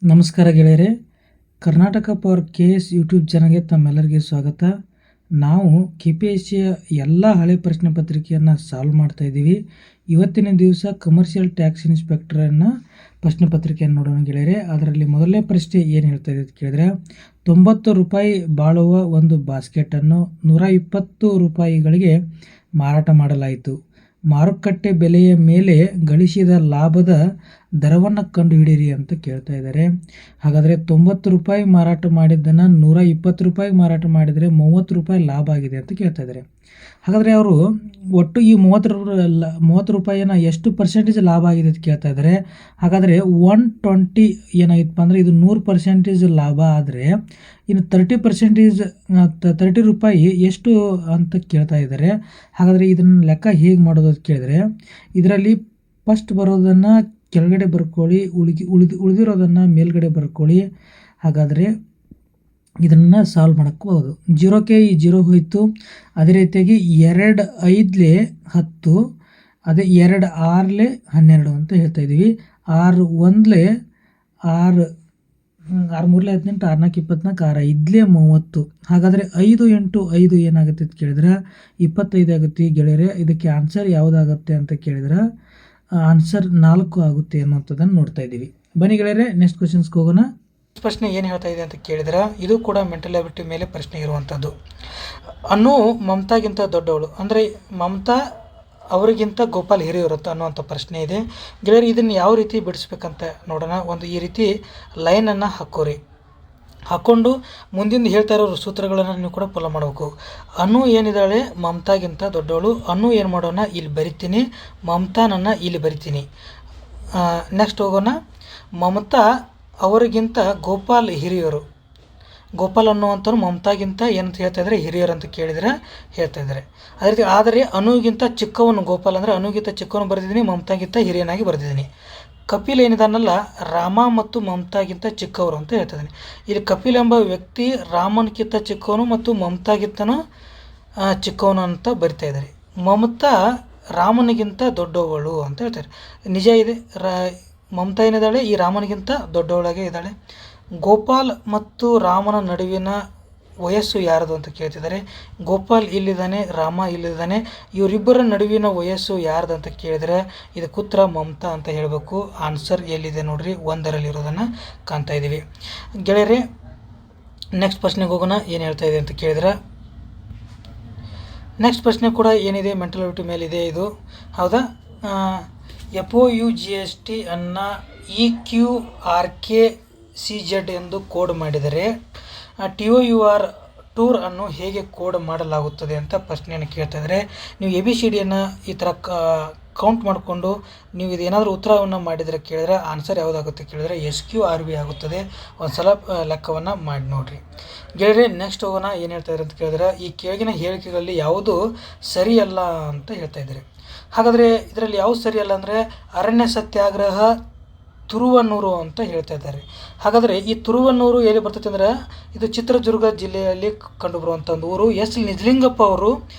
ನಮಸ್ಕಾರ ಗೆಳೆಯರೆ, Karnataka power KS YouTube ಚಾನಲ್ಗೆ ತಮ್ಮೆಲ್ಲರಿಗೆ ಸ್ವಾಗತ. ನಾವು KPSC ಎಲ್ಲ ಹಳೆ ಪ್ರಶ್ನೆ ಪತ್ರಿಕೆಯನ್ನು ಸಾಲ್ವ್ ಮಾಡ್ತಾ ಇದ್ದೀವಿ. ಇವತ್ತಿನ ದಿವಸ ಕಮರ್ಷಿಯಲ್ ಟ್ಯಾಕ್ಸ್ ಇನ್ಸ್ಪೆಕ್ಟರನ್ನು ಪ್ರಶ್ನೆ ಪತ್ರಿಕೆಯನ್ನು ನೋಡೋಣ ಗೆಳೆಯರೆ. ಅದರಲ್ಲಿ ಮೊದಲನೇ ಪ್ರಶ್ನೆ ಏನು ಹೇಳ್ತಾ ಇದೆ ಅಂತ ಕೇಳಿದ್ರೆ, 90 ರೂಪಾಯಿ ಬಾಳುವ ಒಂದು ಬಾಸ್ಕೆಟನ್ನು 120 ರೂಪಾಯಿಗಳಿಗೆ ಮಾರಾಟ ಮಾಡಲಾಯಿತು. ಮಾರುಕಟ್ಟೆ ಬೆಲೆಯ ಮೇಲೆ ಗಳಿಸಿದ ಲಾಭದ ದರವನ್ನು ಕಂಡುಹಿಡಿಯಿರಿ ಅಂತ ಕೇಳ್ತಾ ಇದ್ದಾರೆ. ಹಾಗಾದರೆ 90 ರೂಪಾಯಿ ಮಾರಾಟ ಮಾಡಿದ್ದನ್ನು 120 ರೂಪಾಯಿ ಮಾರಾಟ ಮಾಡಿದರೆ 30 ರೂಪಾಯಿ ಲಾಭ ಆಗಿದೆ ಅಂತ ಕೇಳ್ತಾ ಇದ್ದಾರೆ. ಹಾಗಾದರೆ ಅವರು ಒಟ್ಟು ಈ 30 ರೂಪಾಯಿನ ಎಷ್ಟು ಪರ್ಸೆಂಟೇಜ್ ಲಾಭ ಆಗಿದೆ ಅಂತ ಕೇಳ್ತಾ ಇದ್ದಾರೆ. ಹಾಗಾದರೆ 120 ಏನಾಗಿತ್ತಪ್ಪ ಅಂದರೆ ಇದು 100% ಲಾಭ ಆದರೆ ಇನ್ನು 30 ರೂಪಾಯಿ ಎಷ್ಟು ಅಂತ ಕೇಳ್ತಾ ಇದ್ದಾರೆ. ಹಾಗಾದರೆ ಇದನ್ನು ಲೆಕ್ಕ ಹೇಗೆ ಮಾಡೋದು ಅಂತ ಕೇಳಿದರೆ, ಇದರಲ್ಲಿ ಫಸ್ಟ್ ಬರೋದನ್ನು ಕೆಳಗಡೆ ಬರ್ಕೊಳ್ಳಿ, ಉಳಿದಿರೋದನ್ನು ಮೇಲ್ಗಡೆ ಬರ್ಕೊಳ್ಳಿ. ಹಾಗಾದರೆ ಇದನ್ನು ಸಾಲ್ವ್ ಮಾಡೋಕ್ಕೋದು. 0ಕ್ಕೆ ಈ 0 ಹೋಯಿತು. ಅದೇ ರೀತಿಯಾಗಿ 2 5 10, ಅದೇ 2 6 12 ಅಂತ ಹೇಳ್ತಾ ಇದ್ದೀವಿ. 6 1 6 6 3 18, 6 4 24, 6 5 30. ಹಾಗಾದರೆ 5 × 5 ಏನಾಗುತ್ತೆ ಅಂತ ಕೇಳಿದ್ರೆ 25 ಆಗುತ್ತೆ ಗೆಳೆಯರೆ. ಇದಕ್ಕೆ ಆನ್ಸರ್ ಯಾವುದಾಗುತ್ತೆ ಅಂತ ಕೇಳಿದ್ರೆ ಆನ್ಸರ್ 4 ಆಗುತ್ತೆ ಅನ್ನೋಂಥದ್ದನ್ನು ನೋಡ್ತಾ ಇದ್ದೀವಿ. ಬನ್ನಿ ಗೆಳೆಯರೆ, ನೆಕ್ಸ್ಟ್ ಕ್ವಶನ್ಸ್ಗೆ ಹೋಗೋಣ. ಪ್ರಶ್ನೆ ಏನು ಹೇಳ್ತಾ ಇದೆ ಅಂತ ಕೇಳಿದ್ರೆ, ಇದು ಕೂಡ ಮೆಂಟಲ್ ಎಬಿಲಿಟಿ ಮೇಲೆ ಪ್ರಶ್ನೆ ಇರುವಂಥದ್ದು. ಅನ್ನು ಮಮತಾಗಿಂತ ದೊಡ್ಡವಳು, ಅಂದರೆ ಮಮತಾ ಅವರಿಗಿಂತ ಗೋಪಾಲ್ ಹಿರಿಯರುತ್ತ ಅನ್ನುವಂಥ ಪ್ರಶ್ನೆ ಇದೆ ಗೆಳೆಯರು. ಇದನ್ನು ಯಾವ ರೀತಿ ಬಿಡಿಸ್ಬೇಕಂತ ನೋಡೋಣ. ಒಂದು ಈ ರೀತಿ ಲೈನನ್ನು ಹಾಕ್ಕೊಂಡು ಮುಂದಿನ ಹೇಳ್ತಾ ಇರೋ ಸೂತ್ರಗಳನ್ನು ನೀವು ಕೂಡ ಫಾಲೋ ಮಾಡಬೇಕು. ಅನು ಏನಿದ್ದಾಳೆ ಮಮತಾಗಿಂತ ದೊಡ್ಡವಳು. ಅನು ಏನು ಮಾಡೋಣ, ಇಲ್ಲಿ ಬರಿತೀನಿ, ಮಮತಾನನ್ನು ಇಲ್ಲಿ ಬರಿತೀನಿ. ನೆಕ್ಸ್ಟ್ ಹೋಗೋಣ. ಮಮತಾ ಅವರಿಗಿಂತ ಗೋಪಾಲ್ ಹಿರಿಯರು. ಗೋಪಾಲ್ ಅನ್ನುವಂಥವ್ರು ಮಮತಾಗಿಂತ ಏನಂತ ಹೇಳ್ತಾ ಇದ್ದಾರೆ, ಹಿರಿಯರು ಅಂತ ಕೇಳಿದರೆ ಹೇಳ್ತಾ ಇದ್ದಾರೆ. ಅದೇ ರೀತಿ ಆದರೆ ಅನುಗಿಂತ ಚಿಕ್ಕವನು ಗೋಪಾಲ್, ಅಂದರೆ ಅನುಗಿಂತ ಚಿಕ್ಕವನು ಬರೆದಿದ್ದೀನಿ, ಮಮತಾಗಿಂತ ಹಿರಿಯನಾಗಿ ಬರೆದಿದ್ದೀನಿ. ಕಪಿಲ್ ಏನಿದಾನಲ್ಲ, ರಾಮ ಮತ್ತು ಮಮತಾಗಿಂತ ಚಿಕ್ಕವರು ಅಂತ ಹೇಳ್ತಿದ್ದಾನೆ. ಇಲ್ಲಿ ಕಪಿಲ್ ಎಂಬ ವ್ಯಕ್ತಿ ರಾಮನ್ಗಿಂತ ಚಿಕ್ಕವನು ಮತ್ತು ಮಮತಾಗಿಂತನೂ ಚಿಕ್ಕವನು ಅಂತ ಬರಿತಾ ಇದ್ದಾರೆ. ಮಮತಾ ರಾಮನಿಗಿಂತ ದೊಡ್ಡವಳು ಅಂತ ಹೇಳ್ತಾರೆ. ನಿಜ ಇದೆ, ಮಮತಾ ಏನಿದ್ದಾಳೆ ಈ ರಾಮನಿಗಿಂತ ದೊಡ್ಡವಳಾಗೆ ಇದ್ದಾಳೆ. ಗೋಪಾಲ್ ಮತ್ತು ರಾಮನ ನಡುವಿನ ವಯಸ್ಸು ಯಾರದು ಅಂತ ಕೇಳ್ತಿದ್ದಾರೆ. ಗೋಪಾಲ್ ಇಲ್ಲಿದ್ದಾನೆ, ರಾಮ ಇಲ್ಲಿದ್ದಾನೆ. ಇವರಿಬ್ಬರ ನಡುವಿನ ವಯಸ್ಸು ಯಾರ್ದು ಅಂತ ಕೇಳಿದರೆ ಇದಕ್ಕೆ ಉತ್ತರ ಮಮತಾ ಅಂತ ಹೇಳಬೇಕು. ಆನ್ಸರ್ ಎಲ್ಲಿದೆ ನೋಡ್ರಿ, 1ರಲ್ಲಿ ಇರೋದನ್ನು ಕಾಣ್ತಾ ಇದ್ದೀವಿ ಗೆಳೆಯರೆ. ನೆಕ್ಸ್ಟ್ ಪ್ರಶ್ನೆಗೆ ಹೋಗೋಣ. ಏನು ಹೇಳ್ತಾ ಇದೆ ಅಂತ ಕೇಳಿದ್ರೆ, ನೆಕ್ಸ್ಟ್ ಪ್ರಶ್ನೆ ಕೂಡ ಏನಿದೆ ಮೆಂಟಲ್ ಎಬಿಲಿಟಿ ಮೇಲಿದೆ. ಇದು ಹೌದಾ? FOUGST ಅನ್ನು EQRKCZ ಎಂದು ಕೋಡ್ ಮಾಡಿದರೆ TOUR ಟೂರ್ ಅನ್ನು ಹೇಗೆ ಕೋಡ್ ಮಾಡಲಾಗುತ್ತದೆ ಅಂತ ಪ್ರಶ್ನೆಯನ್ನು ಕೇಳ್ತಾ ಇದ್ದಾರೆ. ನೀವು ABCDಯನ್ನು ಈ ಥರ ಕೌಂಟ್ ಮಾಡಿಕೊಂಡು ನೀವು ಇದೇನಾದರೂ ಉತ್ತರವನ್ನು ಮಾಡಿದರೆ ಕೇಳಿದರೆ ಆನ್ಸರ್ ಯಾವುದಾಗುತ್ತೆ ಕೇಳಿದರೆ SQRV ಆಗುತ್ತದೆ. ಒಂದು ಸಲ ಲೆಕ್ಕವನ್ನು ಮಾಡಿ ನೋಡಿರಿ ಗೆಳೆಯರೆ. ನೆಕ್ಸ್ಟ್ ಹೋಗೋಣ. ಏನು ಹೇಳ್ತಾ ಇದ್ದಾರೆ ಅಂತ ಕೇಳಿದ್ರೆ, ಈ ಕೆಳಗಿನ ಹೇಳಿಕೆಗಳಲ್ಲಿ ಯಾವುದು ಸರಿಯಲ್ಲ ಅಂತ ಹೇಳ್ತಾ ಇದ್ದಾರೆ. ಹಾಗಾದರೆ ಇದರಲ್ಲಿ ಯಾವುದು ಸರಿಯಲ್ಲ ಅಂದರೆ ಅರಣ್ಯ ಸತ್ಯಾಗ್ರಹ ತುರುವನೂರು ಅಂತ ಹೇಳ್ತಾ ಇದ್ದಾರೆ. ಹಾಗಾದರೆ ಈ ತುರುವನೂರು ಎಲ್ಲಿ ಬರ್ತೈತೆ ಅಂದರೆ ಇದು ಚಿತ್ರದುರ್ಗ ಜಿಲ್ಲೆಯಲ್ಲಿ ಕಂಡುಬರುವಂಥ ಒಂದು ಊರು. ನಿಜಲಿಂಗಪ್ಪ ಅವರು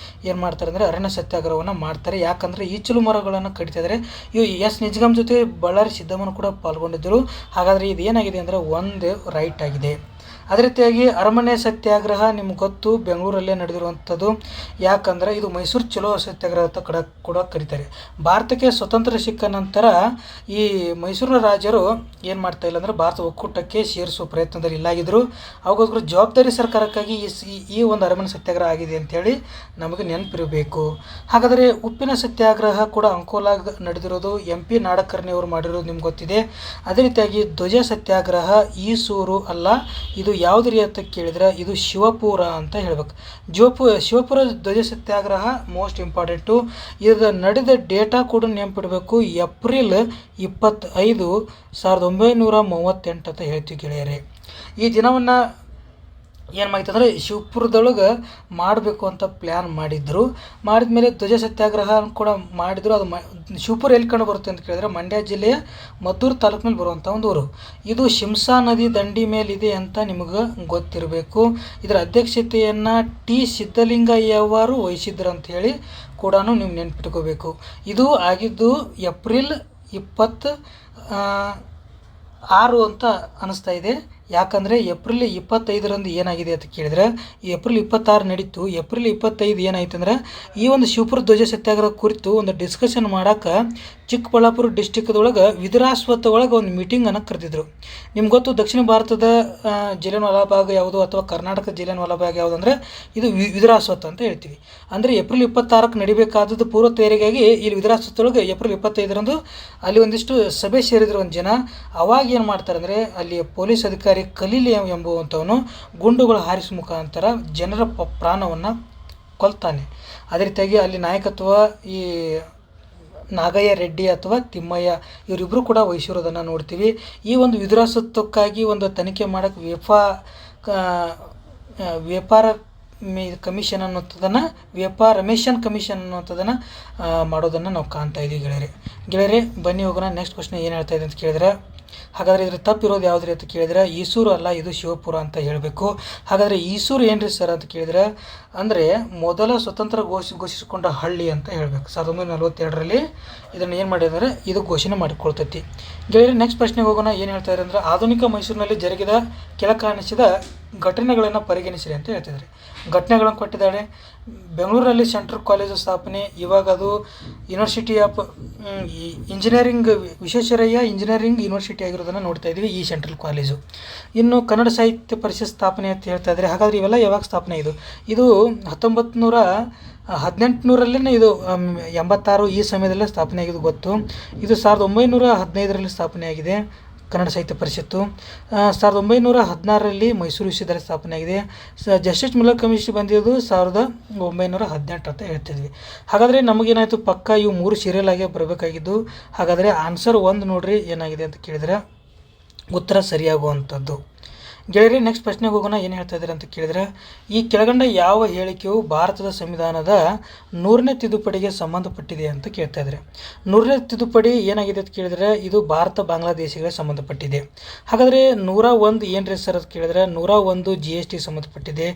ಏನು ಮಾಡ್ತಾರೆ ಅಂದರೆ ಅರಣ್ಯ ಸತ್ಯಾಗ್ರಹವನ್ನು ಮಾಡ್ತಾರೆ. ಯಾಕಂದರೆ ಈಚಲು ಮರಗಳನ್ನು ಕಡಿತಾ ಇದ್ದಾರೆ. ಇವು ನಿಜಗಂ ಜೊತೆ ಬಳ್ಳಾರಿ ಸಿದ್ದಮ್ಮನು ಕೂಡ ಪಾಲ್ಗೊಂಡಿದ್ದರು. ಹಾಗಾದರೆ ಇದು ಏನಾಗಿದೆ ಅಂದರೆ 1 ರೈಟ್ ಆಗಿದೆ. ಅದೇ ರೀತಿಯಾಗಿ ಅರಮನೆ ಸತ್ಯಾಗ್ರಹ ನಿಮ್ಗೆ ಗೊತ್ತು, ಬೆಂಗಳೂರಲ್ಲೇ ನಡೆದಿರುವಂಥದ್ದು. ಯಾಕಂದರೆ ಇದು ಮೈಸೂರು ಚಲೋ ಸತ್ಯಾಗ್ರಹ ಅಂತ ಕೂಡ ಕರೀತಾರೆ. ಭಾರತಕ್ಕೆ ಸ್ವತಂತ್ರ ಸಿಕ್ಕ ನಂತರ ಈ ಮೈಸೂರಿನ ರಾಜರು ಏನು ಮಾಡ್ತಾ ಇಲ್ಲ ಅಂದರೆ ಭಾರತ ಒಕ್ಕೂಟಕ್ಕೆ ಸೇರಿಸುವ ಪ್ರಯತ್ನದಲ್ಲಿ ಇಲ್ಲಾಗಿದ್ದರು. ಅವಾಗೋಸ್ಕರ ಜವಾಬ್ದಾರಿ ಸರ್ಕಾರಕ್ಕಾಗಿ ಈ ಒಂದು ಅರಮನೆ ಸತ್ಯಾಗ್ರಹ ಆಗಿದೆ ಅಂಥೇಳಿ ನಮಗೆ ನೆನಪಿರಬೇಕು. ಹಾಗಾದರೆ ಉಪ್ಪಿನ ಸತ್ಯಾಗ್ರಹ ಕೂಡ ಅಂಕೋಲಾಗ ನಡೆದಿರೋದು, MP ನಾಡಕರ್ಣಿ ಅವರು ಮಾಡಿರೋದು ನಿಮ್ಗೆ ಗೊತ್ತಿದೆ. ಅದೇ ರೀತಿಯಾಗಿ ಧ್ವಜ ಸತ್ಯಾಗ್ರಹ ಈಸೂರು ಅಲ್ಲ, ಇದು ಯಾವುದ್ರಿ ಅಂತ ಕೇಳಿದ್ರೆ ಇದು ಶಿವಪುರ ಅಂತ ಹೇಳ್ಬೇಕು. ಶಿವಪುರ ಧ್ವಜ ಸತ್ಯಾಗ್ರಹ ಮೋಸ್ಟ್ ಇಂಪಾರ್ಟೆಂಟು. ಇದು ನಡೆದ ಡೇಟಾ ಕೂಡ ನೆನಪಿಡಬೇಕು, ಏಪ್ರಿಲ್ 25, 1938 ಅಂತ ಹೇಳ್ತೀವಿ ಗೆಳೆಯರೆ. ಈ ದಿನವನ್ನು ಏನು ಮಾಡಿತ್ತು ಅಂದರೆ ಶಿವಪುರದೊಳಗೆ ಮಾಡಬೇಕು ಅಂತ ಪ್ಲ್ಯಾನ್ ಮಾಡಿದ್ರು. ಮಾಡಿದ ಮೇಲೆ ಧ್ವಜ ಸತ್ಯಾಗ್ರಹ ಕೂಡ ಮಾಡಿದರು. ಅದು ಶಿವಪುರ ಎಲ್ಲಿ ಕಂಡು ಬರುತ್ತೆ ಅಂತ ಕೇಳಿದ್ರೆ ಮಂಡ್ಯ ಜಿಲ್ಲೆಯ ಮದ್ದೂರು ತಾಲೂಕಿನಲ್ಲಿ ಬರುವಂಥ ಒಂದು ಊರು. ಇದು ಶಿಂಸಾ ನದಿ ದಂಡಿ ಮೇಲಿದೆ ಅಂತ ನಿಮಗೆ ಗೊತ್ತಿರಬೇಕು. ಇದರ ಅಧ್ಯಕ್ಷತೆಯನ್ನು T ಸಿದ್ದಲಿಂಗಯ್ಯವರು ವಹಿಸಿದ್ರು ಅಂತ ಹೇಳಿ ಕೂಡ ನೀವು ನೆನ್ಪಿಟ್ಕೋಬೇಕು. ಇದು ಆಗಿದ್ದು ಏಪ್ರಿಲ್ 20 6 ಅಂತ ಅನಿಸ್ತಾ ಇದೆ. ಯಾಕಂದರೆ ಏಪ್ರಿಲ್ 25ರಂದು ಏನಾಗಿದೆ ಅಂತ ಕೇಳಿದರೆ, ಏಪ್ರಿಲ್ 26 ನಡೀತು. ಏಪ್ರಿಲ್ 25 ಏನಾಯ್ತು ಅಂದ್ರೆ, ಈ ಒಂದು ಶಿವಪುರ ಧ್ವಜ ಸತ್ಯಾಗ್ರಹ ಕುರಿತು ಒಂದು ಡಿಸ್ಕಷನ್ ಮಾಡೋಕೆ ಚಿಕ್ಕಬಳ್ಳಾಪುರ ಡಿಸ್ಟಿಕ್ದೊಳಗೆ ವಿಧುರಾಶ್ವತ್ಥ ಒಳಗೆ ಒಂದು ಮೀಟಿಂಗನ್ನು ಕರೆದಿದ್ರು. ನಿಮ್ಗೆ ಗೊತ್ತು, ದಕ್ಷಿಣ ಭಾರತದ ಜಿಲಿಯನ್ ವಾಲಾಬಾಗ್ ಯಾವುದು ಅಥವಾ ಕರ್ನಾಟಕದ ಜಿಲಿಯನ್ ವಾಲಾಬಾಗ್ ಯಾವುದು ಅಂದರೆ ಇದು ವಿಧುರಾಶ್ವತ್ಥ ಅಂತ ಹೇಳ್ತೀವಿ. ಅಂದರೆ ಏಪ್ರಿಲ್ 26ಕ್ಕೆ ನಡಿಬೇಕಾದದ್ದು ಪೂರ್ವ ತಯಾರಿಗಾಗಿ ಇಲ್ಲಿ ವಿಧುರಾಶ್ವತ್ಥೊಳಗೆ ಏಪ್ರಿಲ್ 25ರಂದು ಅಲ್ಲಿ ಒಂದಿಷ್ಟು ಸಭೆ ಸೇರಿದ್ರು ಒಂದು ಜನ. ಅವಾಗ ಏನು ಮಾಡ್ತಾರೆ ಅಂದರೆ, ಅಲ್ಲಿ ಪೊಲೀಸ್ ಅಧಿಕಾರಿ ಕಲೀಲಿ ಎಂಬುವಂಥವನು ಗುಂಡುಗಳು ಹಾರಿಸುವ ಮುಖಾಂತರ ಜನರ ಪ್ರಾಣವನ್ನು ಕೊಲ್ತಾನೆ. ಅದೇ ರೀತಿಯಾಗಿ ಅಲ್ಲಿ ನಾಯಕತ್ವ ಈ ನಾಗಯ್ಯ ರೆಡ್ಡಿ ಅಥವಾ ತಿಮ್ಮಯ್ಯ ಇವರಿಬ್ಬರು ಕೂಡ ವಹಿಸಿರೋದನ್ನು ನೋಡ್ತೀವಿ. ಈ ಒಂದು ವಿಧುರಾಶ್ವತ್ಥಕ್ಕಾಗಿ ಒಂದು ತನಿಖೆ ಮಾಡೋಕ್ಕೆ ವ್ಯಾಪಾರ ಕಮಿಷನ್ ಅನ್ನುವಂಥದ್ದನ್ನು ವ್ಯಾಪಾರಮೇಷನ್ ಕಮಿಷನ್ ಅನ್ನುವಂಥದ್ದನ್ನು ಮಾಡೋದನ್ನು ನಾವು ಕಾಣ್ತಾ ಇದ್ದೀವಿ. ಗೆಳೆಯರೆ ಬನ್ನಿ ಹೋಗೋಣ. ನೆಕ್ಸ್ಟ್ ಕ್ವಶ್ನ್ ಏನು ಹೇಳ್ತಾ ಇದೆ ಅಂತ ಕೇಳಿದ್ರೆ, ಹಾಗಾದರೆ ಇದ್ರ ತಪ್ಪಿರೋದು ಯಾವುದ್ರಿ ಅಂತ ಕೇಳಿದರೆ, ಈಸೂರು ಅಲ್ಲ, ಇದು ಶಿವಪುರ ಅಂತ ಹೇಳಬೇಕು. ಹಾಗಾದರೆ ಈಸೂರು ಏನ್ರಿ ಸರ್ ಅಂತ ಕೇಳಿದರೆ, ಅಂದರೆ ಮೊದಲ ಸ್ವತಂತ್ರ ಘೋಷಿಸಿಕೊಂಡ ಹಳ್ಳಿ ಅಂತ ಹೇಳಬೇಕು. 1942ರಲ್ಲಿ ಇದನ್ನು ಏನು ಮಾಡಿದರೆ ಇದು ಘೋಷಣೆ ಮಾಡಿಕೊಳ್ತೈತಿ. ಗೆಳೆಯರೆ ನೆಕ್ಸ್ಟ್ ಪ್ರಶ್ನೆಗೆ ಹೋಗೋಣ. ಏನು ಹೇಳ್ತಾ ಇದ್ದಾರೆ ಅಂದರೆ, ಆಧುನಿಕ ಮೈಸೂರಿನಲ್ಲಿ ಜರುಗಿದ ಕೆಳಕಾಣಿಸಿದ ಘಟನೆಗಳನ್ನು ಪರಿಗಣಿಸಿರಿ ಅಂತ ಹೇಳ್ತಿದ್ದಾರೆ. ಘಟನೆಗಳನ್ನು ಕೊಟ್ಟಿದ್ದಾರೆ. ಬೆಂಗಳೂರಲ್ಲಿ ಸೆಂಟ್ರಲ್ ಕಾಲೇಜು ಸ್ಥಾಪನೆ, ಇವಾಗ ಅದು university of engineering Visvesvaraya engineering university ಆಗಿರೋದನ್ನು ನೋಡ್ತಾ ಇದ್ದೀವಿ ಈ ಸೆಂಟ್ರಲ್ ಕಾಲೇಜು. ಇನ್ನು ಕನ್ನಡ ಸಾಹಿತ್ಯ ಪರಿಷತ್ ಸ್ಥಾಪನೆ ಅಂತ ಹೇಳ್ತಾ ಇದ್ದಾರೆ. ಹಾಗಾದರೆ ಇವೆಲ್ಲ ಯಾವಾಗ ಸ್ಥಾಪನೆ? ಇದು 1818ರಲ್ಲೇ ಇದು 86 ಈ ಸಮಯದಲ್ಲೇ ಸ್ಥಾಪನೆ ಆಗಿದ್ದು ಗೊತ್ತು. ಇದು 1915ರಲ್ಲಿ ಸ್ಥಾಪನೆ ಆಗಿದೆ ಕನ್ನಡ ಸಾಹಿತ್ಯ ಪರಿಷತ್ತು. 1916ರಲ್ಲಿ ಮೈಸೂರು ವಿಶ್ವವಿದ್ಯಾಲಯ ಸ್ಥಾಪನೆ ಆಗಿದೆ. ಜಸ್ಟಿಸ್ ಮಿಲ್ಲರ್ ಕಮಿಷನ್ ಬಂದಿದ್ದು 1918 ಅಂತ ಹೇಳ್ತಿದ್ವಿ. ಹಾಗಾದರೆ ನಮಗೇನಾಯಿತು, ಪಕ್ಕ ಇವು 3 ಸೀರಿಯಲ್ ಆಗೇ ಬರಬೇಕಾಗಿದ್ದು. ಹಾಗಾದರೆ ಆನ್ಸರ್ 1 ನೋಡ್ರಿ ಏನಾಗಿದೆ ಅಂತ ಕೇಳಿದರೆ ಉತ್ತರ ಸರಿಯಾಗುವಂಥದ್ದು. ಗೆಳೆಯರೆ ನೆಕ್ಸ್ಟ್ ಪ್ರಶ್ನೆಗೆ ಹೋಗೋಣ. ಏನು ಹೇಳ್ತಾ ಇದ್ದಾರೆ ಅಂತ ಕೇಳಿದರೆ, ಈ ಕೆಳಗಂಡ ಯಾವ ಹೇಳಿಕೆಯು ಭಾರತದ ಸಂವಿಧಾನದ 100ನೇ ತಿದ್ದುಪಡಿಗೆ ಸಂಬಂಧಪಟ್ಟಿದೆ ಅಂತ ಕೇಳ್ತಾ ಇದ್ದಾರೆ. 100ನೇ ತಿದ್ದುಪಡಿ ಏನಾಗಿದೆ ಅಂತ ಕೇಳಿದರೆ ಇದು ಭಾರತ ಬಾಂಗ್ಲಾದೇಶಗಳಿಗೆ ಸಂಬಂಧಪಟ್ಟಿದೆ. ಹಾಗಾದರೆ 101 ಏನ್ರಿ ಸರ್ ಅಂತ ಕೇಳಿದರೆ 101 GST ಸಂಬಂಧಪಟ್ಟಿದೆ.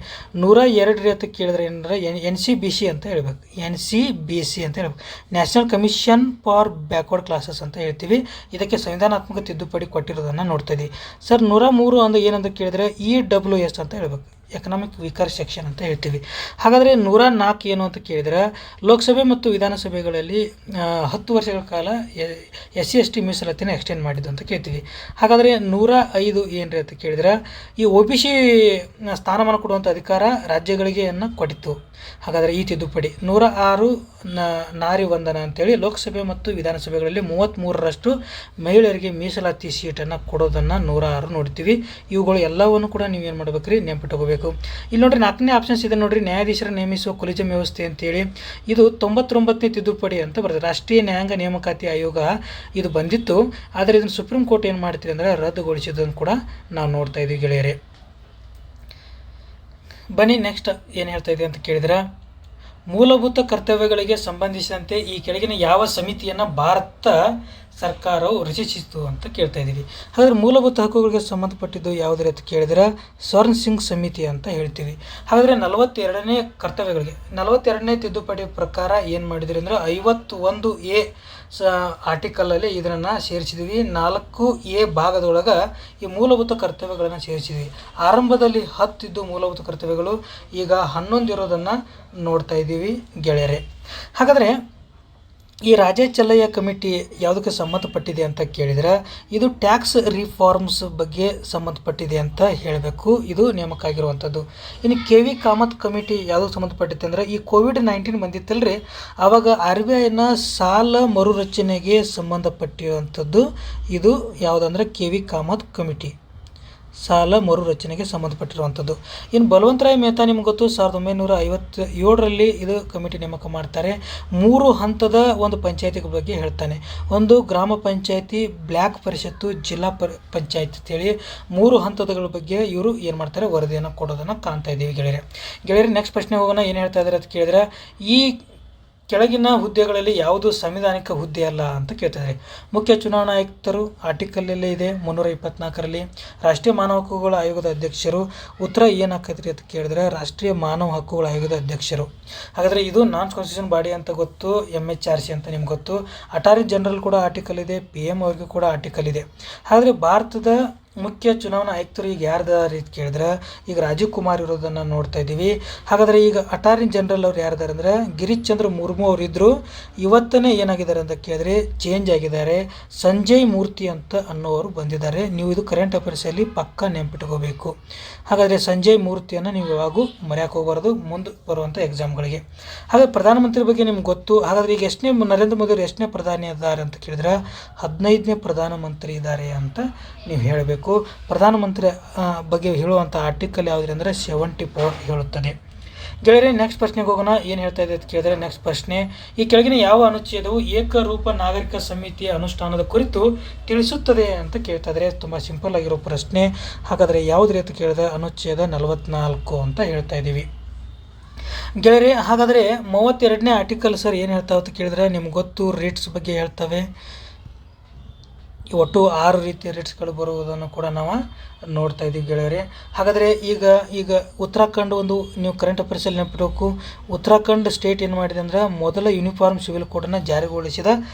102 ಅಂತ ಕೇಳಿದರೆ ಏನಂದರೆ NCBC ಅಂತ ಹೇಳ್ಬೇಕು. NCBC ಅಂತ ಹೇಳ್ಬೇಕು, national commission for backward classes ಅಂತ ಹೇಳ್ತೀವಿ. ಇದಕ್ಕೆ ಸಂವಿಧಾನಾತ್ಮಕ ತಿದ್ದುಪಡಿ ಕೊಟ್ಟಿರೋದನ್ನು ನೋಡ್ತಾ ಇದ್ದೀವಿ. ಸರ್ 103 ಅಂದರೆ ಏನಂತ ಕೇಳಿದರೆ EWS ಅಂತ ಹೇಳ್ಬೇಕು, ಎಕನಾಮಿಕ್ ವೀಕರ್ ಸೆಕ್ಷನ್ ಅಂತ ಹೇಳ್ತೀವಿ. ಹಾಗಾದರೆ 104 ಏನು ಅಂತ ಕೇಳಿದರೆ ಲೋಕಸಭೆ ಮತ್ತು ವಿಧಾನಸಭೆಗಳಲ್ಲಿ 10 ವರ್ಷಗಳ ಕಾಲ SC/ST ಮೀಸಲಾತಿನ ಎಕ್ಸ್ಟೆಂಡ್ ಮಾಡಿದ್ದು ಅಂತ ಕೇಳ್ತೀವಿ. ಹಾಗಾದರೆ 105 ಏನ್ರಿ ಅಂತ ಕೇಳಿದರೆ ಈ OBC ಸ್ಥಾನಮಾನ ಕೊಡುವಂಥ ಅಧಿಕಾರ ರಾಜ್ಯಗಳಿಗೆ ಕೊಟ್ಟಿತ್ತು. ಹಾಗಾದರೆ ಈ ತಿದ್ದುಪಡಿ 106 ನಾರಿ ವಂದನ ಅಂತೇಳಿ ಲೋಕಸಭೆ ಮತ್ತು ವಿಧಾನಸಭೆಗಳಲ್ಲಿ 33ರಷ್ಟು ಮಹಿಳೆಯರಿಗೆ ಮೀಸಲಾತಿ ಸೀಟನ್ನು ಕೊಡೋದನ್ನು 106 ನೋಡ್ತೀವಿ. ಇವುಗಳು ಎಲ್ಲವನ್ನು ಕೂಡ ನೀವೇನು ಮಾಡ್ಬೇಕ್ರಿ, ನೆನಪಿಟ್ಕೋಬೇಕು. ಇಲ್ಲಿ ನೋಡ್ರಿ 4ನೇ ಆಪ್ಷನ್ಸ್ ಇದೆ ನೋಡ್ರಿ, ನ್ಯಾಯಾಧೀಶರ ನೇಮಿಸುವ ಕೊಲಿಜಿಯಂ ವ್ಯವಸ್ಥೆ ಅಂತೇಳಿ. ಇದು 99ನೇ ತಿದ್ದುಪಡಿ ಅಂತ ಬರ್ತದೆ. ರಾಷ್ಟ್ರೀಯ ನ್ಯಾಯಾಂಗ ನೇಮಕಾತಿ ಆಯೋಗ ಇದು ಬಂದಿತ್ತು, ಆದರೆ ಇದನ್ನು ಸುಪ್ರೀಂ ಕೋರ್ಟ್ ಏನು ಮಾಡ್ತೀವಿ ಅಂದರೆ ರದ್ದುಗೊಳಿಸಿದ್ದನ್ನು ಕೂಡ ನಾವು ನೋಡ್ತಾ ಇದ್ದೀವಿ ಗೆಳೆಯರೆ. ಬನ್ನಿ ನೆಕ್ಸ್ಟ್ ಏನು ಹೇಳ್ತಾ ಇದೆ ಅಂತ ಕೇಳಿದರೆ, ಮೂಲಭೂತ ಕರ್ತವ್ಯಗಳಿಗೆ ಸಂಬಂಧಿಸಿದಂತೆ ಈ ಕೆಳಗಿನ ಯಾವ ಸಮಿತಿಯನ್ನು ಭಾರತ ಸರ್ಕಾರವು ರಚಿಸಿತು ಅಂತ ಕೇಳ್ತಾ ಇದ್ದೀವಿ. ಹಾಗಾದರೆ ಮೂಲಭೂತ ಹಕ್ಕುಗಳಿಗೆ ಸಂಬಂಧಪಟ್ಟಿದ್ದು ಯಾವುದ್ರ ಅಂತ ಕೇಳಿದರೆ ಸ್ವರ್ಣ ಸಿಂಗ್ ಸಮಿತಿ ಅಂತ ಹೇಳ್ತೀವಿ. ಹಾಗಾದರೆ 42ನೇ ಕರ್ತವ್ಯಗಳಿಗೆ 42ನೇ ತಿದ್ದುಪಡಿ ಪ್ರಕಾರ ಏನು ಮಾಡಿದ್ರಿ ಅಂದರೆ 51A ಆರ್ಟಿಕಲಲ್ಲಿ ಇದನ್ನು ಸೇರಿಸಿದ್ವಿ. 4A ಭಾಗದೊಳಗೆ ಈ ಮೂಲಭೂತ ಕರ್ತವ್ಯಗಳನ್ನು ಸೇರಿಸಿದ್ವಿ. ಆರಂಭದಲ್ಲಿ 10 ಇದ್ದು ಮೂಲಭೂತ ಕರ್ತವ್ಯಗಳು, ಈಗ 11 ಇರೋದನ್ನು ನೋಡ್ತಾ ಇದ್ದೀವಿ ಗೆಳೆಯರೆ. ಹಾಗಾದರೆ ಈ ರಾಜೇ ಚೆಲ್ಲಯ್ಯ ಕಮಿಟಿ ಯಾವುದಕ್ಕೆ ಸಂಬಂಧಪಟ್ಟಿದೆ ಅಂತ ಕೇಳಿದರೆ ಇದು ಟ್ಯಾಕ್ಸ್ ರಿಫಾರ್ಮ್ಸ್ ಬಗ್ಗೆ ಸಂಬಂಧಪಟ್ಟಿದೆ ಅಂತ ಹೇಳಬೇಕು. ಇದು ನೇಮಕ ಆಗಿರುವಂಥದ್ದು. ಇನ್ನು KV ಕಾಮತ್ ಕಮಿಟಿ ಯಾವುದಕ್ಕೆ ಸಂಬಂಧಪಟ್ಟಿದೆ ಅಂದರೆ ಈ COVID-19 ಬಂದಿತ್ತಲ್ರಿ, ಆವಾಗ RBIನ ಸಾಲ ಮರುರಚನೆಗೆ ಸಂಬಂಧಪಟ್ಟಿರುವಂಥದ್ದು. ಇದು ಯಾವುದಂದ್ರೆ KV ಕಾಮತ್ ಕಮಿಟಿ ಸಾಲ ಮರುರಚನೆಗೆ ಸಂಬಂಧಪಟ್ಟಿರುವಂಥದ್ದು. ಇನ್ನು ಬಲವಂತರಾಯ್ ಮೆಹ್ತಾ ನಿಮ್ಗೆ ಗೊತ್ತು, 1957ರಲ್ಲಿ ಇದು ಕಮಿಟಿ ನೇಮಕ ಮಾಡ್ತಾರೆ. 3 ಹಂತದ ಒಂದು ಪಂಚಾಯತಿಗಳ ಬಗ್ಗೆ ಹೇಳ್ತಾನೆ. ಒಂದು ಗ್ರಾಮ ಪಂಚಾಯತಿ, ಬ್ಲಾಕ್ ಪರಿಷತ್ತು, ಜಿಲ್ಲಾ ಪಂಚಾಯತ್ ಅಂತೇಳಿ 3 ಹಂತಗಳ ಬಗ್ಗೆ ಇವರು ಏನು ಮಾಡ್ತಾರೆ, ವರದಿಯನ್ನು ಕೊಡೋದನ್ನು ಕಾಣ್ತಾ ಇದ್ದೀವಿ ಗೆಳೆಯರೆ. ನೆಕ್ಸ್ಟ್ ಪ್ರಶ್ನೆ ಹೋಗೋಣ. ಏನು ಹೇಳ್ತಾ ಇದ್ದಾರೆ ಅಂತ ಕೇಳಿದ್ರೆ, ಈ ಕೆಳಗಿನ ಹುದ್ದೆಗಳಲ್ಲಿ ಯಾವುದು ಸಂವಿಧಾನಿಕ ಹುದ್ದೆ ಅಲ್ಲ ಅಂತ ಕೇಳ್ತಿದ್ದಾರೆ. ಮುಖ್ಯ ಚುನಾವಣಾ ಆಯುಕ್ತರು ಆರ್ಟಿಕಲಲ್ಲೇ ಇದೆ 324ರಲ್ಲಿ. ರಾಷ್ಟ್ರೀಯ ಮಾನವ ಹಕ್ಕುಗಳ ಆಯೋಗದ ಅಧ್ಯಕ್ಷರು. ಉತ್ತರ ಏನಾಗ್ತೈತ್ರಿ ಅಂತ ಕೇಳಿದ್ರೆ ರಾಷ್ಟ್ರೀಯ ಮಾನವ ಹಕ್ಕುಗಳ ಆಯೋಗದ ಅಧ್ಯಕ್ಷರು. ಹಾಗಾದರೆ ಇದು ನಾನ್ ಕಾನ್ಸ್ಟಿಟ್ಯೂಷನ್ ಬಾಡಿ ಅಂತ ಗೊತ್ತು, MHRC ಅಂತ ನಿಮ್ಗೆ ಗೊತ್ತು. ಅಟಾರ್ನಿ ಜನರಲ್ ಕೂಡ ಆರ್ಟಿಕಲ್ ಇದೆ, PM ಅವ್ರಿಗೂ ಕೂಡ ಆರ್ಟಿಕಲ್ ಇದೆ. ಹಾಗಾದರೆ ಭಾರತದ ಮುಖ್ಯ ಚುನಾವಣಾ ಆಯುಕ್ತರು ಈಗ ಯಾರ್ದಾರ ಅಂತ ಕೇಳಿದ್ರೆ ಈಗ ರಾಜೀವ್ ಕುಮಾರ್ ಇರೋದನ್ನು ನೋಡ್ತಾ ಇದ್ದೀವಿ. ಹಾಗಾದರೆ ಈಗ ಅಟಾರ್ನಿ ಜನರಲ್ ಅವ್ರು ಯಾರ್ದಾರೆ ಅಂದರೆ ಗಿರೀಶ್ ಚಂದ್ರ ಮುರ್ಮು ಅವರಿದ್ದರು. ಇವತ್ತನೇ ಏನಾಗಿದ್ದಾರೆ ಅಂತ ಕೇಳಿದ್ರೆ ಚೇಂಜ್ ಆಗಿದ್ದಾರೆ. ಸಂಜಯ್ ಮೂರ್ತಿ ಅಂತ ಅನ್ನೋರು ಬಂದಿದ್ದಾರೆ. ನೀವು ಇದು ಕರೆಂಟ್ ಅಫೇರ್ಸಲ್ಲಿ ಪಕ್ಕ ನೆನ್ಪಿಟ್ಕೋಬೇಕು. ಹಾಗಾದರೆ ಸಂಜಯ್ ಮೂರ್ತಿಯನ್ನು ನೀವು ಯಾವಾಗೂ ಮರೆಯೋಕೆ ಹೋಗಬಾರ್ದು ಮುಂದೆ ಬರುವಂಥ ಎಕ್ಸಾಮ್ಗಳಿಗೆ. ಹಾಗಾದರೆ ಪ್ರಧಾನಮಂತ್ರಿ ಬಗ್ಗೆ ನಿಮ್ಗೆ ಗೊತ್ತು. ಹಾಗಾದರೆ ಈಗ ಎಷ್ಟನೇ ನರೇಂದ್ರ ಮೋದಿ ಅವರು ಎಷ್ಟನೇ ಪ್ರಧಾನಿ ಇದ್ದಾರೆ ಅಂತ ಕೇಳಿದ್ರೆ 15ನೇ ಪ್ರಧಾನಮಂತ್ರಿ ಇದ್ದಾರೆ ಅಂತ ನೀವು ಹೇಳಬೇಕು. ಪ್ರಧಾನಮಂತ್ರಿ ಬಗ್ಗೆ ಹೇಳುವಂಥ ಆರ್ಟಿಕಲ್ ಯಾವುದ್ರಿ ಅಂದರೆ 74 ಹೇಳುತ್ತದೆ. ಗೆಳೆಯರೆ, ನೆಕ್ಸ್ಟ್ ಪ್ರಶ್ನೆಗೆ ಹೋಗೋಣ. ಏನು ಹೇಳ್ತಾ ಇದೆ ಅಂತ ಕೇಳಿದರೆ ನೆಕ್ಸ್ಟ್ ಪ್ರಶ್ನೆ, ಈ ಕೆಳಗಿನ ಯಾವ ಅನುಚ್ಛೇದವು ಏಕರೂಪ ನಾಗರಿಕ ಸಮಿತಿಯ ಅನುಷ್ಠಾನದ ಕುರಿತು ತಿಳಿಸುತ್ತದೆ ಅಂತ ಕೇಳ್ತಾ ಇದ್ದಾರೆ. ತುಂಬ ಸಿಂಪಲ್ ಆಗಿರೋ ಪ್ರಶ್ನೆ. ಹಾಗಾದರೆ ಯಾವುದ್ರಿ ಅಂತ ಕೇಳಿದ್ರೆ ಅನುಚ್ಛೇದ 44 ಅಂತ ಹೇಳ್ತಾ ಇದ್ದೀವಿ. ಗೆಳೆಯರೆ, ಹಾಗಾದರೆ 32ನೇ ಆರ್ಟಿಕಲ್ ಸರ್ ಏನು ಹೇಳ್ತಾವೆ ಅಂತ ಕೇಳಿದ್ರೆ ನಿಮ್ಗೆ ಗೊತ್ತು, ರಿಟ್ಸ್ ಬಗ್ಗೆ ಹೇಳ್ತವೆ. ಒಟ್ಟು 6 ರೀತಿಯ ರಿಟ್ಸ್ಗಳು ಬರುವುದನ್ನು ಕೂಡ ನಾವು ನೋಡ್ತಾ ಇದ್ದೀವಿ ಗೆಳೆಯರೆ. ಹಾಗಾದರೆ ಈಗ ಉತ್ತರಾಖಂಡ್ ಒಂದು ನೀವು ಕರೆಂಟ್ ಅಫೇರ್ಸಲ್ಲಿ ನೆನಪಿಡಬೇಕು. ಉತ್ತರಾಖಂಡ್ ಸ್ಟೇಟ್ ಏನು ಮಾಡಿದೆ ಅಂದರೆ ಮೊದಲ ಯೂನಿಫಾರ್ಮ್ ಸಿವಿಲ್ ಕೋಡನ್ನು ಜಾರಿಗೊಳಿಸಿದ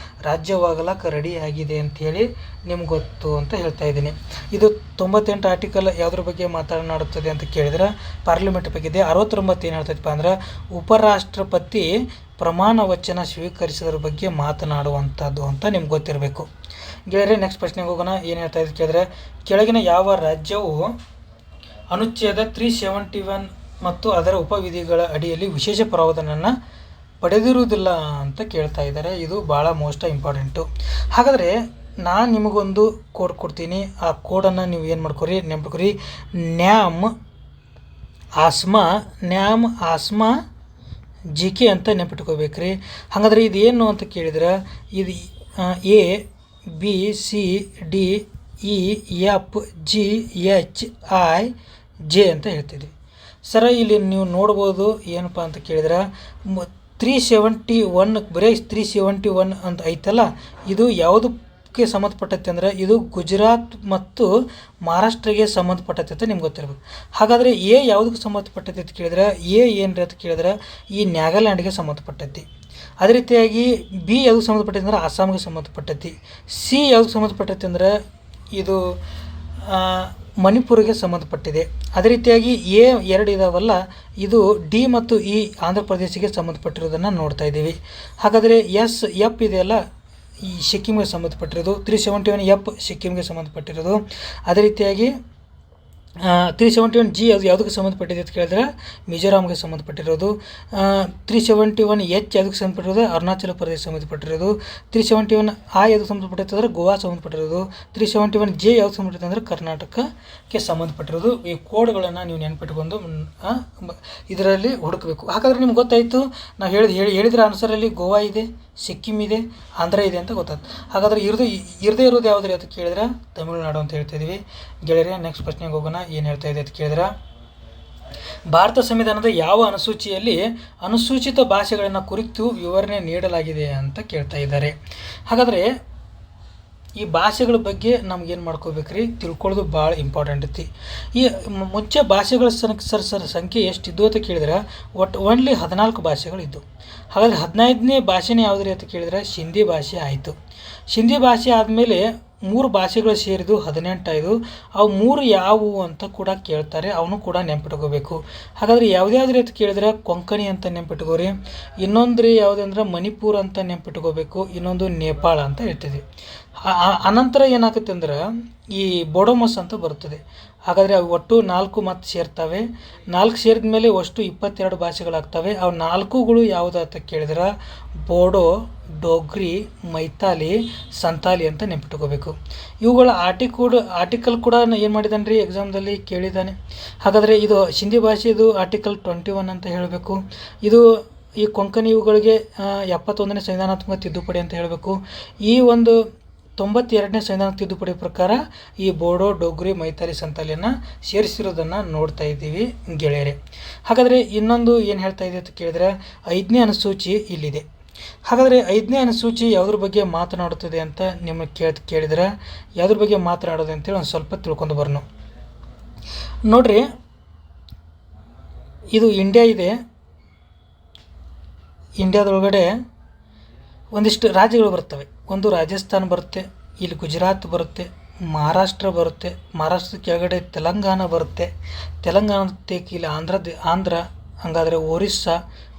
ರಾಜ್ಯವಾಗಲಕ್ಕೆ ರೆಡಿ ಆಗಿದೆ ಅಂಥೇಳಿ ನಿಮ್ಗೆ ಗೊತ್ತು ಅಂತ ಹೇಳ್ತಾ ಇದ್ದೀನಿ. ಇದು 98 ಆರ್ಟಿಕಲ್ ಯಾವುದ್ರ ಬಗ್ಗೆ ಮಾತನಾಡುತ್ತದೆ ಅಂತ ಕೇಳಿದ್ರೆ ಪಾರ್ಲಿಮೆಂಟ್ ಬಗ್ಗೆ ಇದೆ. 69 ಏನು ಹೇಳ್ತೈತಪ್ಪ ಅಂದ್ರೆ ಉಪರಾಷ್ಟ್ರಪತಿ ಪ್ರಮಾಣ ವಚನ ಸ್ವೀಕರಿಸೋದ್ರ ಬಗ್ಗೆ ಮಾತನಾಡುವಂಥದ್ದು ಅಂತ ನಿಮ್ಗೆ ಗೊತ್ತಿರಬೇಕು. ಗೆಳೆಯರೆ, ನೆಕ್ಸ್ಟ್ ಪ್ರಶ್ನೆಗೆ ಹೋಗೋಣ. ಏನು ಹೇಳ್ತಾ ಇದ್ದು ಕೇಳಿದ್ರೆ ಕೆಳಗಿನ ಯಾವ ರಾಜ್ಯವು ಅನುಚ್ಛೇದ 371 ಮತ್ತು ಅದರ ಉಪವಿಧಿಗಳ ಅಡಿಯಲ್ಲಿ ವಿಶೇಷ ಪ್ರಾವಧಾನವನ್ನು ಪಡೆದಿರುವುದಿಲ್ಲ ಅಂತ ಕೇಳ್ತಾ ಇದ್ದಾರೆ. ಇದು ಭಾಳ ಮೋಸ್ಟ್ ಇಂಪಾರ್ಟೆಂಟು. ಹಾಗಾದರೆ ನಾನು ನಿಮಗೊಂದು ಕೋಡ್ ಕೊಡ್ತೀನಿ. ಆ ಕೋಡನ್ನು ನೀವು ಏನು ಮಾಡ್ಕೊರಿ, ನೆನಪಿಕೊರಿ. ನ್ಯಾಮ್ ಆಸ್ಮಾ GK ಅಂತ ನೆನಪಿಟ್ಕೋಬೇಕ್ರಿ. ಹಾಗಾದರೆ ಇದೇನು ಅಂತ ಕೇಳಿದ್ರೆ ಇದು ABCDEFGHIJ ಅಂತ ಹೇಳ್ತಿದ್ವಿ. ಸರ ಇಲ್ಲಿ ನೀವು ನೋಡ್ಬೋದು ಏನಪ್ಪ ಅಂತ ಕೇಳಿದ್ರೆ 371 ಬರೀ 371 ಅಂತ ಐತಲ್ಲ, ಇದು ಯಾವುದಕ್ಕೆ ಸಂಬಂಧಪಟ್ಟೈತೆ ಅಂದರೆ ಇದು ಗುಜರಾತ್ ಮತ್ತು ಮಹಾರಾಷ್ಟ್ರಗೆ ಸಂಬಂಧಪಟ್ಟೈತೆ ಅಂತ ನಿಮ್ಗೆ ಗೊತ್ತಿರಬೇಕು. ಹಾಗಾದರೆ ಯಾವುದಕ್ಕೆ ಸಂಬಂಧಪಟ್ಟೈತೆ ಅಂತ ಕೇಳಿದ್ರೆ ಏನ್ರಿ ಅಂತ ಕೇಳಿದ್ರೆ ಈ ನಾಗಾಲ್ಯಾಂಡ್ಗೆ ಸಂಬಂಧಪಟ್ಟೈತಿ. ಅದೇ ರೀತಿಯಾಗಿ B ಯಾವುದಕ್ಕೆ ಸಂಬಂಧಪಟ್ಟೈತೆ ಅಂದ್ರೆ ಅಸ್ಸಾಂಗೆ ಸಂಬಂಧಪಟ್ಟೈತಿ. C ಯಾವುದಕ್ಕೆ ಸಂಬಂಧಪಟ್ಟೈತೆ ಅಂದ್ರೆ ಇದು ಮಣಿಪುರಿಗೆ ಸಂಬಂಧಪಟ್ಟಿದೆ. ಅದೇ ರೀತಿಯಾಗಿ A2 ಇದಾವಲ್ಲ, ಇದು D ಮತ್ತು E ಆಂಧ್ರ ಪ್ರದೇಶಕ್ಕೆ ಸಂಬಂಧಪಟ್ಟಿರೋದನ್ನು ನೋಡ್ತಾ ಇದ್ದೀವಿ. ಹಾಗಾದರೆ F ಇದೆಯಲ್ಲ ಈ ಸಿಕ್ಕಿಮ್ಗೆ ಸಂಬಂಧಪಟ್ಟಿರೋದು. 371F ಸಿಕ್ಕಿಮ್ಗೆ ಸಂಬಂಧಪಟ್ಟಿರೋದು. ಅದೇ ರೀತಿಯಾಗಿ 371G ಅದು ಯಾವುದಕ್ಕೆ ಸಂಬಂಧಪಟ್ಟಿದೆ ಅಂತ ಕೇಳಿದ್ರೆ ಮಿಜೋರಾಮ್ಗೆ ಸಂಬಂಧಪಟ್ಟಿರೋದು. 371H ಯಾವುದಕ್ಕೆ ಸಂಬಂಧಪಟ್ಟಿರೋದು ಅರುಣಾಚಲ ಪ್ರದೇಶ ಸಂಬಂಧಪಟ್ಟಿರೋದು. 371I ಯಾವುದಕ್ಕೆ ಸಂಬಂಧಪಟ್ಟಿದೆ ಅಂದರೆ ಗೋವಾ ಸಂಬಂಧಪಟ್ಟಿರೋದು. 371J ಯಾವುದಕ್ಕೆ ಸಂಬಂಧಪಟ್ಟಿದೆ ಅಂದರೆ ಕರ್ನಾಟಕಕ್ಕೆ ಸಂಬಂಧಪಟ್ಟಿರೋದು. ಈ ಕೋಡ್ಗಳನ್ನು ನೀವು ನೆನಪಿಟ್ಕೊಂಡು ಇದರಲ್ಲಿ ಹುಡುಕಬೇಕು. ಹಾಗಾದರೆ ನಿಮ್ಗೆ ಗೊತ್ತಾಯಿತು, ನಾವು ಹೇಳಿದ್ರೆ ಆನ್ಸರಲ್ಲಿ ಗೋವಾ ಇದೆ, ಸಿಕ್ಕಿಮ್ ಇದೆ, ಆಂಧ್ರ ಇದೆ ಅಂತ ಗೊತ್ತಾಯ್ತು. ಹಾಗಾದರೆ ಇರದೇ ಇರೋದು ಯಾವುದ್ರಿ ಅಂತ ಕೇಳಿದ್ರೆ ತಮಿಳುನಾಡು ಅಂತ ಹೇಳ್ತಾಯಿದ್ದೀವಿ. ಗೆಳೆಯರೆ, ನೆಕ್ಸ್ಟ್ ಪ್ರಶ್ನೆಗೆ ಹೋಗೋಣ. ಏನು ಹೇಳ್ತಾ ಇದೆ ಅಂತ ಕೇಳಿದ್ರೆ ಭಾರತ ಸಂವಿಧಾನದ ಯಾವ ಅನುಸೂಚಿಯಲ್ಲಿ ಅನುಸೂಚಿತ ಭಾಷೆಗಳನ್ನು ಕುರಿತು ವಿವರಣೆ ನೀಡಲಾಗಿದೆ ಅಂತ ಕೇಳ್ತಾ ಇದ್ದಾರೆ. ಹಾಗಾದರೆ ಈ ಭಾಷೆಗಳ ಬಗ್ಗೆ ನಮ್ಗೇನು ಮಾಡ್ಕೋಬೇಕ್ರಿ, ತಿಳ್ಕೊಳ್ಳೋದು ಭಾಳ ಇಂಪಾರ್ಟೆಂಟ್ ಐತಿ. ಈ ಮುಂಚೆ ಭಾಷೆಗಳ ಸಂಖ್ಯೆ ಎಷ್ಟಿದ್ದು ಅಂತ ಕೇಳಿದ್ರೆ ಓನ್ಲಿ 14 ಭಾಷೆಗಳಿದ್ದು. ಹಾಗಾದರೆ 15ನೇ ಭಾಷೆನೇ ಯಾವುದ್ರಿ ಅಂತ ಕೇಳಿದ್ರೆ ಸಿಂಧಿ ಭಾಷೆ ಆಯಿತು. ಸಿಂಧಿ ಭಾಷೆ ಆದಮೇಲೆ 3 ಭಾಷೆಗಳು ಸೇರಿದು 18 ಆಯಿತು. ಅವು 3 ಯಾವುವು ಅಂತ ಕೂಡ ಕೇಳ್ತಾರೆ, ಅವನು ಕೂಡ ನೆನಪಿಟ್ಕೋಬೇಕು. ಹಾಗಾದರೆ ಯಾವುದ್ಯಾವ್ದ್ರಿ ಅಂತ ಕೇಳಿದ್ರೆ ಕೊಂಕಣಿ ಅಂತ ನೆನಪಿಟ್ಕೋರಿ. ಇನ್ನೊಂದು ಯಾವುದಂದ್ರೆ ಮಣಿಪುರ ಅಂತ ನೆನಪಿಟ್ಕೋಬೇಕು. ಇನ್ನೊಂದು ನೇಪಾಳ ಅಂತ ಹೇಳ್ತಿದ್ವಿ. ಅನಂತರ ಏನಾಗುತ್ತೆ ಅಂದ್ರೆ ಈ ಬೋಡೋಮಸ್ ಅಂತ ಬರುತ್ತದೆ. ಹಾಗಾದರೆ ಅವು ಒಟ್ಟು 4 ಮತ್ತು ಸೇರ್ತವೆ. 4 ಸೇರಿದ ಮೇಲೆ ಅಷ್ಟು 22 ಭಾಷೆಗಳಾಗ್ತವೆ. ಅವು 4ಗಳು ಯಾವುದು ಅಂತ ಕೇಳಿದ್ರೆ ಬೋಡೋ, ಡೋಗ್ರಿ, ಮೈತಾಲಿ, ಸಂತಾಲಿ ಅಂತ ನೆನಪಿಟ್ಕೋಬೇಕು. ಇವುಗಳ ಆರ್ಟಿಕಲ್ ಕೂಡ ಏನು ಮಾಡಿದ್ದಾನೆ ರೀ ಎಕ್ಸಾಮ್ದಲ್ಲಿ ಕೇಳಿದ್ದಾನೆ. ಹಾಗಾದರೆ ಇದು ಸಿಂಧಿ ಭಾಷೆದು ಆರ್ಟಿಕಲ್ 21 ಅಂತ ಹೇಳಬೇಕು. ಇದು ಈ ಕೊಂಕಣಿ ಇವುಗಳಿಗೆ 71ನೇ ಸಂವಿಧಾನಾತ್ಮಕ ತಿದ್ದುಪಡಿ ಅಂತ ಹೇಳಬೇಕು. ಈ ಒಂದು 92ನೇ ಸಂವಿಧಾನ ತಿದ್ದುಪಡಿ ಪ್ರಕಾರ ಈ ಬೋಡೋ, ಡೋಗ್ರಿ, ಮೈತಾಲಿ, ಸಂತಾಲಿಯನ್ನು ಸೇರಿಸಿರೋದನ್ನು ನೋಡ್ತಾ ಇದ್ದೀವಿ ಗೆಳೆಯರೆ. ಹಾಗಾದರೆ ಇನ್ನೊಂದು ಏನು ಹೇಳ್ತಾ ಇದೆ ಅಂತ ಕೇಳಿದ್ರೆ 5ನೇ ಅನುಸೂಚಿ ಇಲ್ಲಿದೆ. ಹಾಗಾದರೆ 5ನೇ ಅನುಸೂಚಿ ಯಾವುದ್ರ ಬಗ್ಗೆ ಮಾತನಾಡುತ್ತದೆ ಅಂತ ನಿಮಗೆ ಕೇಳಿದರೆ ಯಾವುದ್ರ ಬಗ್ಗೆ ಮಾತನಾಡೋದು ಅಂತೇಳಿ ಒಂದು ಸ್ವಲ್ಪ ತಿಳ್ಕೊಂಡು ಬರೋಣ. ನೋಡ್ರಿ, ಇದು ಇಂಡಿಯಾ ಇದೆ. ಇಂಡಿಯಾದೊಳಗಡೆ ಒಂದಿಷ್ಟು ರಾಜ್ಯಗಳು ಬರ್ತವೆ. ಒಂದು ರಾಜಸ್ಥಾನ ಬರುತ್ತೆ, ಇಲ್ಲಿ ಗುಜರಾತ್ ಬರುತ್ತೆ, ಮಹಾರಾಷ್ಟ್ರ ಬರುತ್ತೆ, ಮಹಾರಾಷ್ಟ್ರದ ಕೆಳಗಡೆ ತೆಲಂಗಾಣ ಬರುತ್ತೆ, ತೆಲಂಗಾಣದ ಇಲ್ಲಿ ಆಂಧ್ರ, ಹಂಗಾದರೆ ಒರಿಸ್ಸಾ,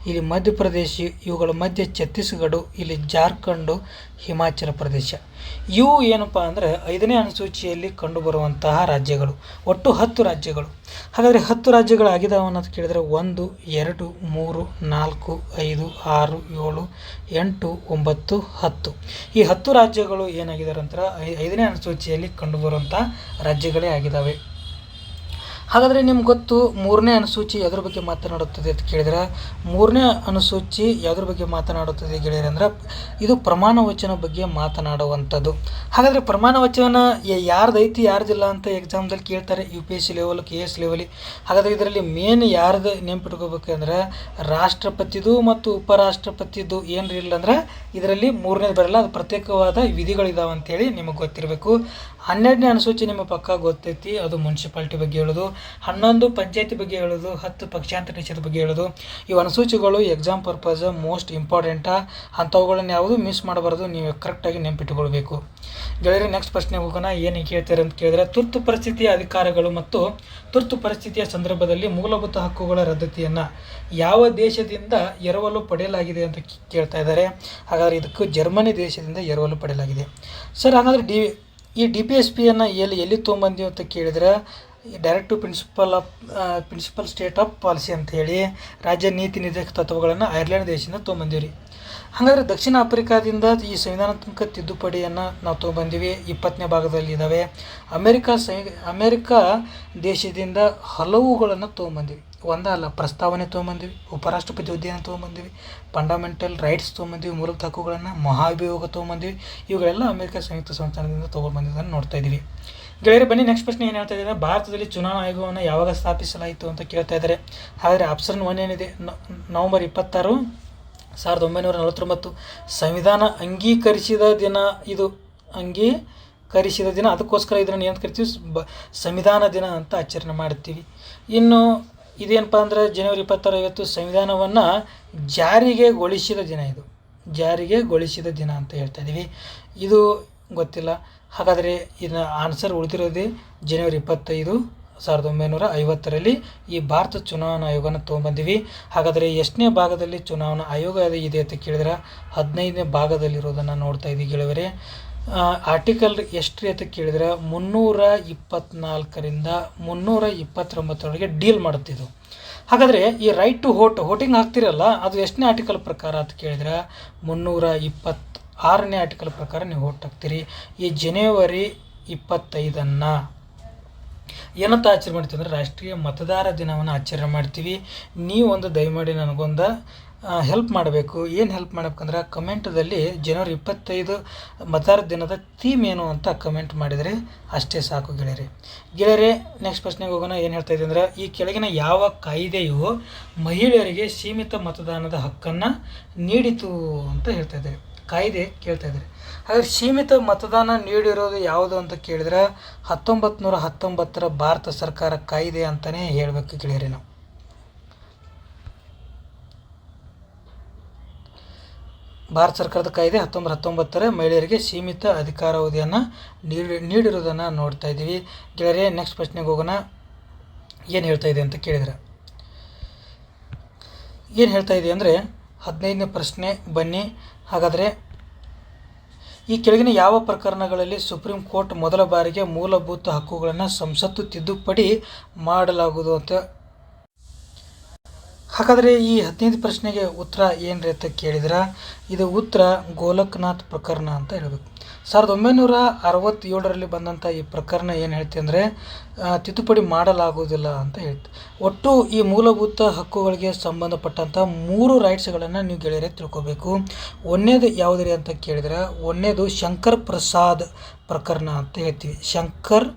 ಇಲ್ಲಿ ಮಧ್ಯಪ್ರದೇಶ, ಇವುಗಳ ಮಧ್ಯೆ ಛತ್ತೀಸ್ಗಢ, ಇಲ್ಲಿ ಜಾರ್ಖಂಡು, ಹಿಮಾಚಲ ಪ್ರದೇಶ. ಇವು ಏನಪ್ಪ ಅಂದರೆ 5ನೇ ಅನುಸೂಚಿಯಲ್ಲಿ ಕಂಡುಬರುವಂತಹ ರಾಜ್ಯಗಳು. ಒಟ್ಟು 10 ರಾಜ್ಯಗಳು. ಹಾಗಾದರೆ 10 ರಾಜ್ಯಗಳು ಆಗಿದಾವೆ ಅನ್ನೋದು ಕೇಳಿದರೆ 1, 2, 3, 4, 5, 6, 7, 8, 9, 10. ಈ 10 ರಾಜ್ಯಗಳು ಏನಾಗಿದ್ದಾರೆ ಅಂತಾರೆ 5ನೇ ಅನುಸೂಚಿಯಲ್ಲಿ ಕಂಡುಬರುವಂಥ ರಾಜ್ಯಗಳೇ ಆಗಿದ್ದಾವೆ. ಹಾಗಾದರೆ ನಿಮ್ಗೆ ಗೊತ್ತು 3ನೇ ಅನುಸೂಚಿ ಯಾವುದ್ರ ಬಗ್ಗೆ ಮಾತನಾಡುತ್ತದೆ ಅಂತ ಕೇಳಿದ್ರೆ 3ನೇ ಅನುಸೂಚಿ ಯಾವುದ್ರ ಬಗ್ಗೆ ಮಾತನಾಡುತ್ತದೆ ಗೆಳೆಯರೆ ಅಂದ್ರೆ ಇದು ಪ್ರಮಾಣ ವಚನ ಬಗ್ಗೆ ಮಾತನಾಡುವಂಥದ್ದು. ಹಾಗಾದರೆ ಪ್ರಮಾಣ ವಚನ ಯಾರ್ದು ಐತಿ ಯಾರ್ದಿಲ್ಲ ಅಂತ ಎಕ್ಸಾಮ್ದಲ್ಲಿ ಕೇಳ್ತಾರೆ, UPSC ಲೆವೆಲ್, KS ಲೆವೆಲ್. ಹಾಗಾದರೆ ಇದರಲ್ಲಿ ಮೇನ್ ಯಾರ್ದು ನೆನ್ಪಿಟ್ಕೋಬೇಕಂದ್ರೆ ರಾಷ್ಟ್ರಪತಿದು ಮತ್ತು ಉಪರಾಷ್ಟ್ರಪತಿದು ಏನು ಇಲ್ಲ ಅಂದ್ರೆ ಇದರಲ್ಲಿ 3ನೇದು ಬರಲ್ಲ, ಅದು ಪ್ರತ್ಯೇಕವಾದ ವಿಧಿಗಳಿದಾವೆ ಅಂತೇಳಿ ನಿಮಗೆ ಗೊತ್ತಿರಬೇಕು. 12ನೇ ಅನುಸೂಚಿ ನಿಮಗೆ ಪಕ್ಕ ಗೊತ್ತೈತಿ, ಅದು ಮುನ್ಸಿಪಾಲ್ಟಿ ಬಗ್ಗೆ ಹೇಳೋದು. 11 ಪಂಚಾಯತಿ ಬಗ್ಗೆ ಹೇಳೋದು, 10 ಪಕ್ಷಾಂತರ ನಿಷೇಧ ಬಗ್ಗೆ ಹೇಳೋದು. ಇವು ಅನುಸೂಚಿಗಳು ಎಕ್ಸಾಮ್ ಪರ್ಪಸ್ ಮೋಸ್ಟ್ ಇಂಪಾರ್ಟೆಂಟ. ಅಂಥವುಗಳನ್ನ ಯಾವುದು ಮಿಸ್ ಮಾಡಬಾರ್ದು, ನೀವು ಕರೆಕ್ಟಾಗಿ ನೆನಪಿಟ್ಟುಕೊಳ್ಬೇಕು. ಗೆಳೆಯರೆ, ನೆಕ್ಸ್ಟ್ ಪ್ರಶ್ನೆ ಹೋಗೋಣ. ಏನು ಕೇಳ್ತಾರೆ ಅಂತ ಕೇಳಿದ್ರೆ ತುರ್ತು ಪರಿಸ್ಥಿತಿಯ ಅಧಿಕಾರಗಳು ಮತ್ತು ತುರ್ತು ಪರಿಸ್ಥಿತಿಯ ಸಂದರ್ಭದಲ್ಲಿ ಮೂಲಭೂತ ಹಕ್ಕುಗಳ ರದ್ದತಿಯನ್ನು ಯಾವ ದೇಶದಿಂದ ಎರವಲು ಪಡೆಯಲಾಗಿದೆ ಅಂತ ಕೇಳ್ತಾ ಇದ್ದಾರೆ. ಹಾಗಾದರೆ ಇದಕ್ಕೂ ಜರ್ಮನಿ ದೇಶದಿಂದ ಎರವಲು ಪಡೆಯಲಾಗಿದೆ. ಸರ್, ಹಾಗಾದರೆ ಈ DPSPಯನ್ನು ಎಲ್ಲಿ ತೊಗೊಂಬಂದೀವಿ ಅಂತ ಕೇಳಿದ್ರೆ direct to principal state of policy ಅಂತ ಹೇಳಿ ರಾಜ್ಯ ನೀತಿ ನಿರ್ದೇಶಕ ತತ್ವಗಳನ್ನು ಐರ್ಲೆಂಡ್ ದೇಶದಿಂದ ತೊಗೊಂಬಂದೀವಿ. ಹಾಗಾದರೆ ದಕ್ಷಿಣ ಆಫ್ರಿಕಾದಿಂದ ಈ ಸಂವಿಧಾನಾತ್ಮಕ ತಿದ್ದುಪಡಿಯನ್ನು ನಾವು ತೊಗೊಂಬಂದೀವಿ, 20ನೇ ಭಾಗದಲ್ಲಿ ಇದ್ದಾವೆ. ಅಮೇರಿಕಾ ದೇಶದಿಂದ ಹಲವುಗಳನ್ನು ತೊಗೊಂಬಂದೀವಿ. ಒಂದೇ ಅಲ್ಲ, ಪ್ರಸ್ತಾವನೆ ತೊಗೊಂಬಂದೀವಿ, ಉಪರಾಷ್ಟ್ರಪತಿ ಹುದ್ದೆಯನ್ನು ತೊಗೊಂಬಂದೀವಿ, ಫಂಡಮೆಂಟಲ್ ರೈಟ್ಸ್ ತೊಗೊಂಬಂದೀವಿ, ಮೂಲಭೂತ ಹಕ್ಕುಗಳನ್ನು, ಮಹಾಭಿಯೋಗ ತೊಗೊಂಬಂದೀವಿ. ಇವುಗಳೆಲ್ಲ ಅಮೇರಿಕಾ ಸಂಯುಕ್ತ ಸಂಸ್ಥಾನದಿಂದ ತೊಗೊಂಬಂದಿದ್ದನ್ನು ನೋಡ್ತಾ ಇದ್ದೀವಿ. ಗೆಳೆಯರೆ, ಬನ್ನಿ ನೆಕ್ಸ್ಟ್ ಪ್ರಶ್ನೆ ಏನು ಹೇಳ್ತಾ ಇದ್ದಾರೆ, ಭಾರತದಲ್ಲಿ ಚುನಾವಣಾ ಆಯೋಗವನ್ನು ಯಾವಾಗ ಸ್ಥಾಪಿಸಲಾಯಿತು ಅಂತ ಕೇಳ್ತಾ ಇದ್ದಾರೆ. ಹಾಗಾದರೆ ಆಪ್ಷನ್ 1 ಏನಿದೆ, ನವಂಬರ್ 26, 1949 ಸಂವಿಧಾನ ಅಂಗೀಕರಿಸಿದ ದಿನ. ಇದು ಅಂಗೀಕರಿಸಿದ ದಿನ, ಅದಕ್ಕೋಸ್ಕರ ಇದನ್ನು ಏನು ಕರಿತೀವಿ, ಸಂವಿಧಾನ ದಿನ ಅಂತ ಆಚರಣೆ ಮಾಡ್ತೀವಿ. ಇನ್ನು ಇದೇನಪ್ಪ ಅಂದರೆ ಜನವರಿ 26 ಸಂವಿಧಾನವನ್ನು ಜಾರಿಗೆಗೊಳಿಸಿದ ದಿನ. ಇದು ಜಾರಿಗೆಗೊಳಿಸಿದ ದಿನ ಅಂತ ಹೇಳ್ತಾ ಇದ್ದೀವಿ. ಇದು ಗೊತ್ತಿಲ್ಲ. ಹಾಗಾದರೆ ಇದನ್ನ ಆನ್ಸರ್ ಉಳಿದಿರೋದೇ ಜನವರಿ 25, 1950ರಲ್ಲಿ ಈ ಭಾರತ ಚುನಾವಣಾ ಆಯೋಗನ ತೊಗೊಂಬಂದೀವಿ. ಹಾಗಾದರೆ ಎಷ್ಟನೇ ಭಾಗದಲ್ಲಿ ಚುನಾವಣಾ ಆಯೋಗ ಇದೆ ಅಂತ ಕೇಳಿದ್ರೆ 15ನೇ ಭಾಗದಲ್ಲಿರೋದನ್ನು ನೋಡ್ತಾ ಇದ್ದೀವಿ ಗೆಳೆಯರೆ. ಆರ್ಟಿಕಲ್ ಎಷ್ಟು ಅಂತ ಕೇಳಿದ್ರೆ 324ರಿಂದ 329 ಡೀಲ್ ಮಾಡುತ್ತಿದ್ದು. ಹಾಗಾದರೆ ಈ ರೈಟ್ ಟು ವೋಟಿಂಗ್ ಹಾಕ್ತಿರಲ್ಲ, ಅದು ಎಷ್ಟನೇ ಆರ್ಟಿಕಲ್ ಪ್ರಕಾರ ಅಂತ ಕೇಳಿದ್ರೆ 326ನೇ ಆರ್ಟಿಕಲ್ ಪ್ರಕಾರ ನೀವು ವೋಟ್ ಹಾಕ್ತೀರಿ. ಈ ಜನವರಿ 25 ಏನಂತ ಆಚರಣೆ ಮಾಡ್ತೀವಿ ಅಂದರೆ ರಾಷ್ಟ್ರೀಯ ಮತದಾರ ದಿನವನ್ನು ಆಚರಣೆ ಮಾಡ್ತೀವಿ. ನೀವು ಒಂದು ದಯಮಾಡಿ ನನಗೊಂದು ಹೆಲ್ಪ್ ಮಾಡಬೇಕು. ಏನು ಹೆಲ್ಪ್ ಮಾಡಬೇಕಂದ್ರೆ ಕಮೆಂಟದಲ್ಲಿ ಜನವರಿ 25 ಮತದಾರ ದಿನದ ಥೀಮ್ ಏನು ಅಂತ ಕಮೆಂಟ್ ಮಾಡಿದರೆ ಅಷ್ಟೇ ಸಾಕು ಗೆಳೆಯರೆ. ನೆಕ್ಸ್ಟ್ ಪ್ರಶ್ನೆಗೆ ಹೋಗೋಣ. ಏನು ಹೇಳ್ತಾ ಇದೆ ಅಂದರೆ ಈ ಕೆಳಗಿನ ಯಾವ ಕಾಯ್ದೆಯು ಮಹಿಳೆಯರಿಗೆ ಸೀಮಿತ ಮತದಾನದ ಹಕ್ಕನ್ನು ನೀಡಿತು ಅಂತ ಹೇಳ್ತಾ ಇದ್ದಾರೆ. ಕಾಯ್ದೆ ಕೇಳ್ತಾ ಇದ್ದಾರೆ. ಹಾಗಾದರೆ ಸೀಮಿತ ಮತದಾನ ನೀಡಿರೋದು ಯಾವುದು ಅಂತ ಕೇಳಿದ್ರೆ 1919ರ ಭಾರತ ಸರ್ಕಾರ ಕಾಯ್ದೆ ಅಂತಲೇ ಹೇಳಬೇಕು ಗೆಳೆಯರೆ. ನಾವು ಭಾರತ ಸರ್ಕಾರದ ಕಾಯ್ದೆ 1919 ಮಹಿಳೆಯರಿಗೆ ಸೀಮಿತ ಅಧಿಕಾರಾವಧಿಯನ್ನು ನೀಡಿರೋದನ್ನು ನೋಡ್ತಾ ಇದ್ದೀವಿ ಗೆಳೆಯರೆ. ನೆಕ್ಸ್ಟ್ ಪ್ರಶ್ನೆಗೆ ಹೋಗೋಣ. ಏನು ಹೇಳ್ತಾ ಇದೆ ಅಂತ ಕೇಳಿದರೆ ಏನು ಹೇಳ್ತಾ ಇದೆ ಅಂದರೆ 15ನೇ ಪ್ರಶ್ನೆ ಬನ್ನಿ. ಹಾಗಾದರೆ ಈ ಕೆಳಗಿನ ಯಾವ ಪ್ರಕರಣಗಳಲ್ಲಿ ಸುಪ್ರೀಂ ಕೋರ್ಟ್ ಮೊದಲ ಬಾರಿಗೆ ಮೂಲಭೂತ ಹಕ್ಕುಗಳನ್ನು ಸಂಸತ್ತು ತಿದ್ದುಪಡಿ ಮಾಡಲಾಗುವುದು ಅಂತ. ಹಾಗಾದರೆ ಈ 15ನೇ ಪ್ರಶ್ನೆಗೆ ಉತ್ತರ ಏನ್ರಿ ಅಂತ ಕೇಳಿದ್ರೆ ಇದು ಉತ್ತರ ಗೋಲಕ್ನಾಥ್ ಪ್ರಕರಣ ಅಂತ ಹೇಳಬೇಕು. 1967ರಲ್ಲಿ ಬಂದಂಥ ಈ ಪ್ರಕರಣ ಏನು ಹೇಳ್ತೀವಿ ಅಂದರೆ ತಿದ್ದುಪಡಿ ಮಾಡಲಾಗುವುದಿಲ್ಲ ಅಂತ ಹೇಳ್ತೀವಿ. ಒಟ್ಟು ಈ ಮೂಲಭೂತ ಹಕ್ಕುಗಳಿಗೆ ಸಂಬಂಧಪಟ್ಟಂಥ 3 ರೈಟ್ಸ್ಗಳನ್ನು ನೀವು ಗೆಳೆಯರೇ ತಿಳ್ಕೊಬೇಕು. ಒಂದನೇದು ಯಾವುದ್ರಿ ಅಂತ ಕೇಳಿದ್ರೆ ಒಂದನೇದು ಶಂಕರ್ ಪ್ರಸಾದ್ ಪ್ರಕರಣ ಅಂತ ಹೇಳ್ತೀವಿ. ಶಂಕರ್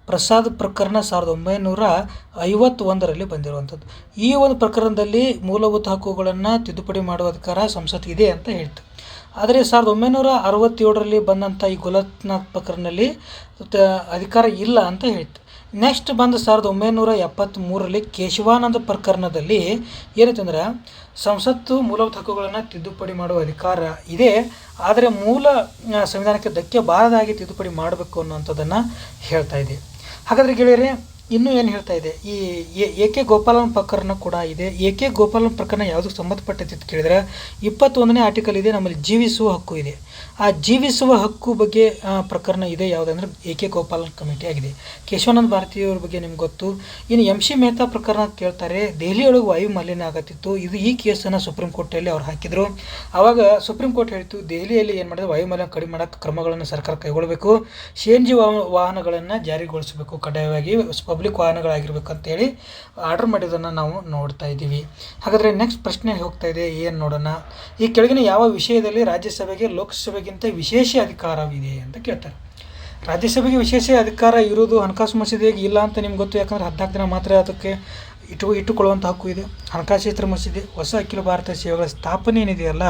ಪ್ರಸಾದ್ ಪ್ರಕರಣ 1951ರಲ್ಲಿ ಬಂದಿರುವಂಥದ್ದು. ಈ ಒಂದು ಪ್ರಕರಣದಲ್ಲಿ ಮೂಲಭೂತ ಹಕ್ಕುಗಳನ್ನು ತಿದ್ದುಪಡಿ ಮಾಡುವ ಅಧಿಕಾರ ಸಂಸತ್ತಿಗಿದೆ ಅಂತ ಹೇಳ್ತು. ಆದರೆ 1967ರಲ್ಲಿ ಬಂದಂಥ ಈ ಗೋಲಕ್ನಾಥ್ ಪ್ರಕರಣದಲ್ಲಿ ಅಧಿಕಾರ ಇಲ್ಲ ಅಂತ ಹೇಳ್ತು. ನೆಕ್ಸ್ಟ್ ಬಂದು 1973ರಲ್ಲಿ ಕೇಶವಾನಂದ ಪ್ರಕರಣದಲ್ಲಿ ಏನಂತಂದ್ರೆ ಸಂಸತ್ತು ಮೂಲಭೂತ ಹಕ್ಕುಗಳನ್ನು ತಿದ್ದುಪಡಿ ಮಾಡುವ ಅಧಿಕಾರ ಇದೆ, ಆದರೆ ಮೂಲ ಸಂವಿಧಾನಕ್ಕೆ ಧಕ್ಕೆ ಬಾರದಾಗಿ ತಿದ್ದುಪಡಿ ಮಾಡಬೇಕು ಅನ್ನುವಂಥದ್ದನ್ನು ಹೇಳ್ತಾ ಇದೆ. ಹಾಗಾದರೆ ಗೆಳೆಯರೆ, ಇನ್ನೂ ಏನು ಹೇಳ್ತಾ ಇದೆ, ಈ ಎ ಕೆ ಗೋಪಾಲನ್ ಪ್ರಕರಣ ಕೂಡ ಇದೆ. ಎ ಕೆ ಗೋಪಾಲನ್ ಪ್ರಕರಣ ಯಾವುದಕ್ಕೆ ಸಂಬಂಧಪಟ್ಟೈತೆ ಅಂತ ಕೇಳಿದರೆ 21ನೇ ಆರ್ಟಿಕಲ್ ಇದೆ, ನಮ್ಮಲ್ಲಿ ಜೀವಿಸುವ ಹಕ್ಕು ಇದೆ. ಆ ಜೀವಿಸುವ ಹಕ್ಕು ಬಗ್ಗೆ ಪ್ರಕರಣ ಇದೆ ಯಾವುದಂದ್ರೆ ಎ ಕೆ ಗೋಪಾಲನ್ ಕಮಿಟಿ ಆಗಿದೆ. ಕೇಶವಾನಂದ ಭಾರತಿಯವ್ರ ಬಗ್ಗೆ ನಿಮ್ಗೆ ಗೊತ್ತು. ಇನ್ನು MC ಮೆಹ್ತಾ ಪ್ರಕರಣ ಕೇಳ್ತಾರೆ. ದೆಹಲಿಯೊಳಗೆ ವಾಯು ಮಾಲಿನ್ಯ ಆಗತ್ತಿತ್ತು. ಈ ಕೇಸನ್ನು ಸುಪ್ರೀಂ ಕೋರ್ಟಲ್ಲಿ ಅವ್ರು ಹಾಕಿದರು. ಆವಾಗ ಸುಪ್ರೀಂ ಕೋರ್ಟ್ ಹೇಳ್ತು, ದೆಹಲಿಯಲ್ಲಿ ಏನು ಮಾಡಿದ್ರೆ ವಾಯು ಮಾಲಿನ್ಯ ಕಡಿಮೆ ಮಾಡೋಕ್ಕೆ ಕ್ರಮಗಳನ್ನು ಸರ್ಕಾರ ಕೈಗೊಳ್ಳಬೇಕು, CNG ವಾಹನಗಳನ್ನು ಜಾರಿಗೊಳಿಸಬೇಕು, ಕಡ್ಡಾಯವಾಗಿ ಪಬ್ಲಿಕ್ ವಾಹನಗಳಾಗಿರ್ಬೇಕು ಅಂತೇಳಿ ಆರ್ಡರ್ ಮಾಡಿದ್ದನ್ನು ನಾವು ನೋಡ್ತಾ ಇದ್ದೀವಿ. ಹಾಗಾದರೆ ನೆಕ್ಸ್ಟ್ ಪ್ರಶ್ನೆ ಹೋಗ್ತಾ ಇದೆ, ಏನು ನೋಡೋಣ. ಈ ಕೆಳಗಿನ ಯಾವ ವಿಷಯದಲ್ಲಿ ರಾಜ್ಯಸಭೆಗೆ ಲೋಕಸಭೆಗಿಂತ ವಿಶೇಷ ಅಧಿಕಾರವಿದೆ ಅಂತ ಕೇಳ್ತಾರೆ. ರಾಜ್ಯಸಭೆಗೆ ವಿಶೇಷ ಅಧಿಕಾರ ಇರೋದು ಹಣಕಾಸು ಮಸೂದೆಗೆ ಇಲ್ಲ ಅಂತ ನಿಮ್ಗೆ ಗೊತ್ತು. ಯಾಕಂದರೆ 14 ದಿನ ಮಾತ್ರ ಅದಕ್ಕೆ ಇಟ್ಟುಕೊಳ್ಳುವಂಥ ಹಕ್ಕು ಇದೆ. ಹಣಕಾಸು ಕ್ಷೇತ್ರ ಮಸೂದೆ ಹೊಸ ಅಖಿಲ ಭಾರತ ಸೇವೆಗಳ ಸ್ಥಾಪನೆ ಏನಿದೆಯಲ್ಲ,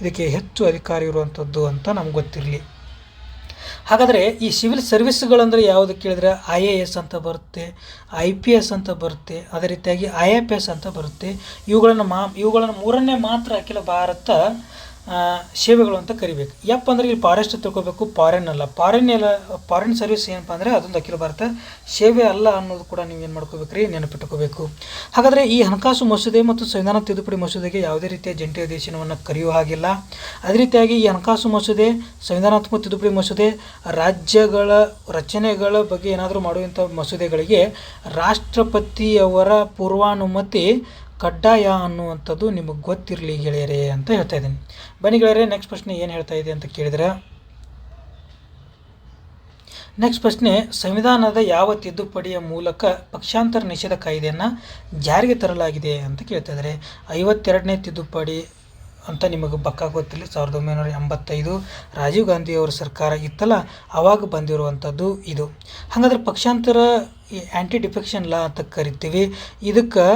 ಇದಕ್ಕೆ ಹೆಚ್ಚು ಅಧಿಕಾರ ಇರುವಂಥದ್ದು ಅಂತ ನಮ್ಗೆ ಗೊತ್ತಿರಲಿ. ಹಾಗಾದರೆ ಈ ಸಿವಿಲ್ ಸರ್ವಿಸ್ಗಳಂದರೆ ಯಾವುದು ಕೇಳಿದ್ರೆ IAS ಅಂತ ಬರುತ್ತೆ, IPS ಅಂತ ಬರುತ್ತೆ, ಅದೇ ರೀತಿಯಾಗಿ IFS ಅಂತ ಬರುತ್ತೆ. ಇವುಗಳನ್ನು ಮೂರನ್ನೇ ಮಾತ್ರ ಅಖಿಲ ಭಾರತ ಸೇವೆಗಳು ಅಂತ ಕರಿಬೇಕು. ಯಪ್ಪ ಅಂದರೆ ಇಲ್ಲಿ ಫಾರೆಸ್ಟ್ ತಿಳ್ಕೊಬೇಕು, ಫಾರಿನ್ ಅಲ್ಲ. ಫಾರಿನ್ ಸರ್ವಿಸ್ ಏನಪ್ಪ ಅಂದರೆ ಅದೊಂದು ಅಖಿಲ ಭಾರತ ಸೇವೆ ಅಲ್ಲ ಅನ್ನೋದು ಕೂಡ ನೀವು ಏನು ಮಾಡ್ಕೋಬೇಕ್ರಿ, ನೆನಪಿಟ್ಟುಕೋಬೇಕು. ಹಾಗಾದರೆ ಈ ಹಣಕಾಸು ಮಸೂದೆ ಮತ್ತು ಸಂವಿಧಾನ ತಿದ್ದುಪಡಿ ಮಸೂದೆಗೆ ಯಾವುದೇ ರೀತಿಯ ಜಂಟಿ ಅಧಿವೇಶನವನ್ನು ಕರೆಯುವ ಹಾಗಿಲ್ಲ. ಅದೇ ರೀತಿಯಾಗಿ ಈ ಹಣಕಾಸು ಮಸೂದೆ, ಸಂವಿಧಾನಾತ್ಮಕ ತಿದ್ದುಪಡಿ ಮಸೂದೆ, ರಾಜ್ಯಗಳ ರಚನೆಗಳ ಬಗ್ಗೆ ಏನಾದರೂ ಮಾಡುವಂಥ ಮಸೂದೆಗಳಿಗೆ ರಾಷ್ಟ್ರಪತಿಯವರ ಪೂರ್ವಾನುಮತಿ ಕಡ್ಡಾಯ ಅನ್ನುವಂಥದ್ದು ನಿಮಗೆ ಗೊತ್ತಿರಲಿ ಗೆಳೆಯರೇ ಅಂತ ಹೇಳ್ತಾ ಇದ್ದೀನಿ. ಬನ್ನಿ ಗೆಳೆಯರೇ, ನೆಕ್ಸ್ಟ್ ಪ್ರಶ್ನೆ ಏನು ಹೇಳ್ತಾ ಇದೆ ಅಂತ ಕೇಳಿದ್ರೆ, ನೆಕ್ಸ್ಟ್ ಪ್ರಶ್ನೆ, ಸಂವಿಧಾನದ ಯಾವ ತಿದ್ದುಪಡಿಯ ಮೂಲಕ ಪಕ್ಷಾಂತರ ನಿಷೇಧ ಕಾಯ್ದೆಯನ್ನು ಜಾರಿಗೆ ತರಲಾಗಿದೆ ಅಂತ ಕೇಳ್ತಾ ಇದ್ದಾರೆ. 52ನೇ ತಿದ್ದುಪಡಿ ಅಂತ ನಿಮಗೆ ಪಕ್ಕ ಗೊತ್ತಿಲ್ಲ. 1985 ರಾಜೀವ್ ಗಾಂಧಿಯವರ ಸರ್ಕಾರ ಇತ್ತಲ್ಲ, ಆವಾಗ ಬಂದಿರುವಂಥದ್ದು ಇದು. ಹಾಗಾದರೆ ಪಕ್ಷಾಂತರ ಆ್ಯಂಟಿ ಡಿಫೆಕ್ಷನ್ ಲಾ ಅಂತ ಕರಿತೀವಿ. ಇದಕ್ಕೆ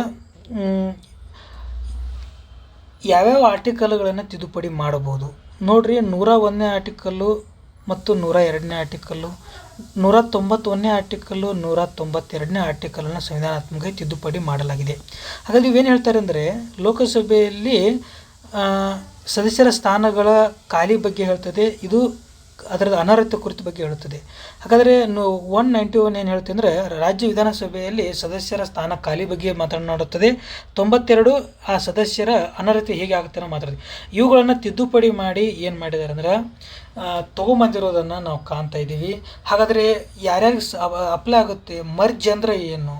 ಯಾವ್ಯಾವ ಆರ್ಟಿಕಲ್ಗಳನ್ನು ತಿದ್ದುಪಡಿ ಮಾಡಬಹುದು ನೋಡ್ರಿ. 101ನೇ ಆರ್ಟಿಕಲ್ಲು ಮತ್ತು 102ನೇ ಆರ್ಟಿಕಲ್ಲು, 191ನೇ ಆರ್ಟಿಕಲ್ಲು, 192ನೇ ಆರ್ಟಿಕಲನ್ನು ಸಂವಿಧಾನಾತ್ಮಕ ತಿದ್ದುಪಡಿ ಮಾಡಲಾಗಿದೆ. ಹಾಗಾಗಿ ಇವೇನು ಹೇಳ್ತಾರೆ ಅಂದರೆ, ಲೋಕಸಭೆಯಲ್ಲಿ ಸದಸ್ಯರ ಸ್ಥಾನಗಳ ಖಾಲಿ ಬಗ್ಗೆ ಹೇಳ್ತದೆ, ಇದು ಅದರ ಅನರ್ಹತೆ ಕುರಿತು ಬಗ್ಗೆ ಹೇಳುತ್ತದೆ. ಹಾಗಾದರೆ 191 ಏನು ಹೇಳ್ತೀವಿ ಅಂದರೆ, ರಾಜ್ಯ ವಿಧಾನಸಭೆಯಲ್ಲಿ ಸದಸ್ಯರ ಸ್ಥಾನ ಖಾಲಿ ಬಗ್ಗೆ ಮಾತನಾಡುತ್ತದೆ. 92 ಆ ಸದಸ್ಯರ ಅನರ್ಹತೆ ಹೇಗೆ ಆಗುತ್ತೆ ಅನ್ನೋ ಮಾತಾಡ್ತೀವಿ. ಇವುಗಳನ್ನು ತಿದ್ದುಪಡಿ ಮಾಡಿ ಏನು ಮಾಡಿದ್ದಾರೆ ಅಂದ್ರೆ ತೊಗೊಂಬಂದಿರೋದನ್ನು ನಾವು ಕಾಣ್ತಾ ಇದ್ದೀವಿ. ಹಾಗಾದರೆ ಯಾರ್ಯಾರಿಗೆ ಅಪ್ಲೈ ಆಗುತ್ತೆ? ಮರ್ಜ್ ಅಂದರೆ ಏನು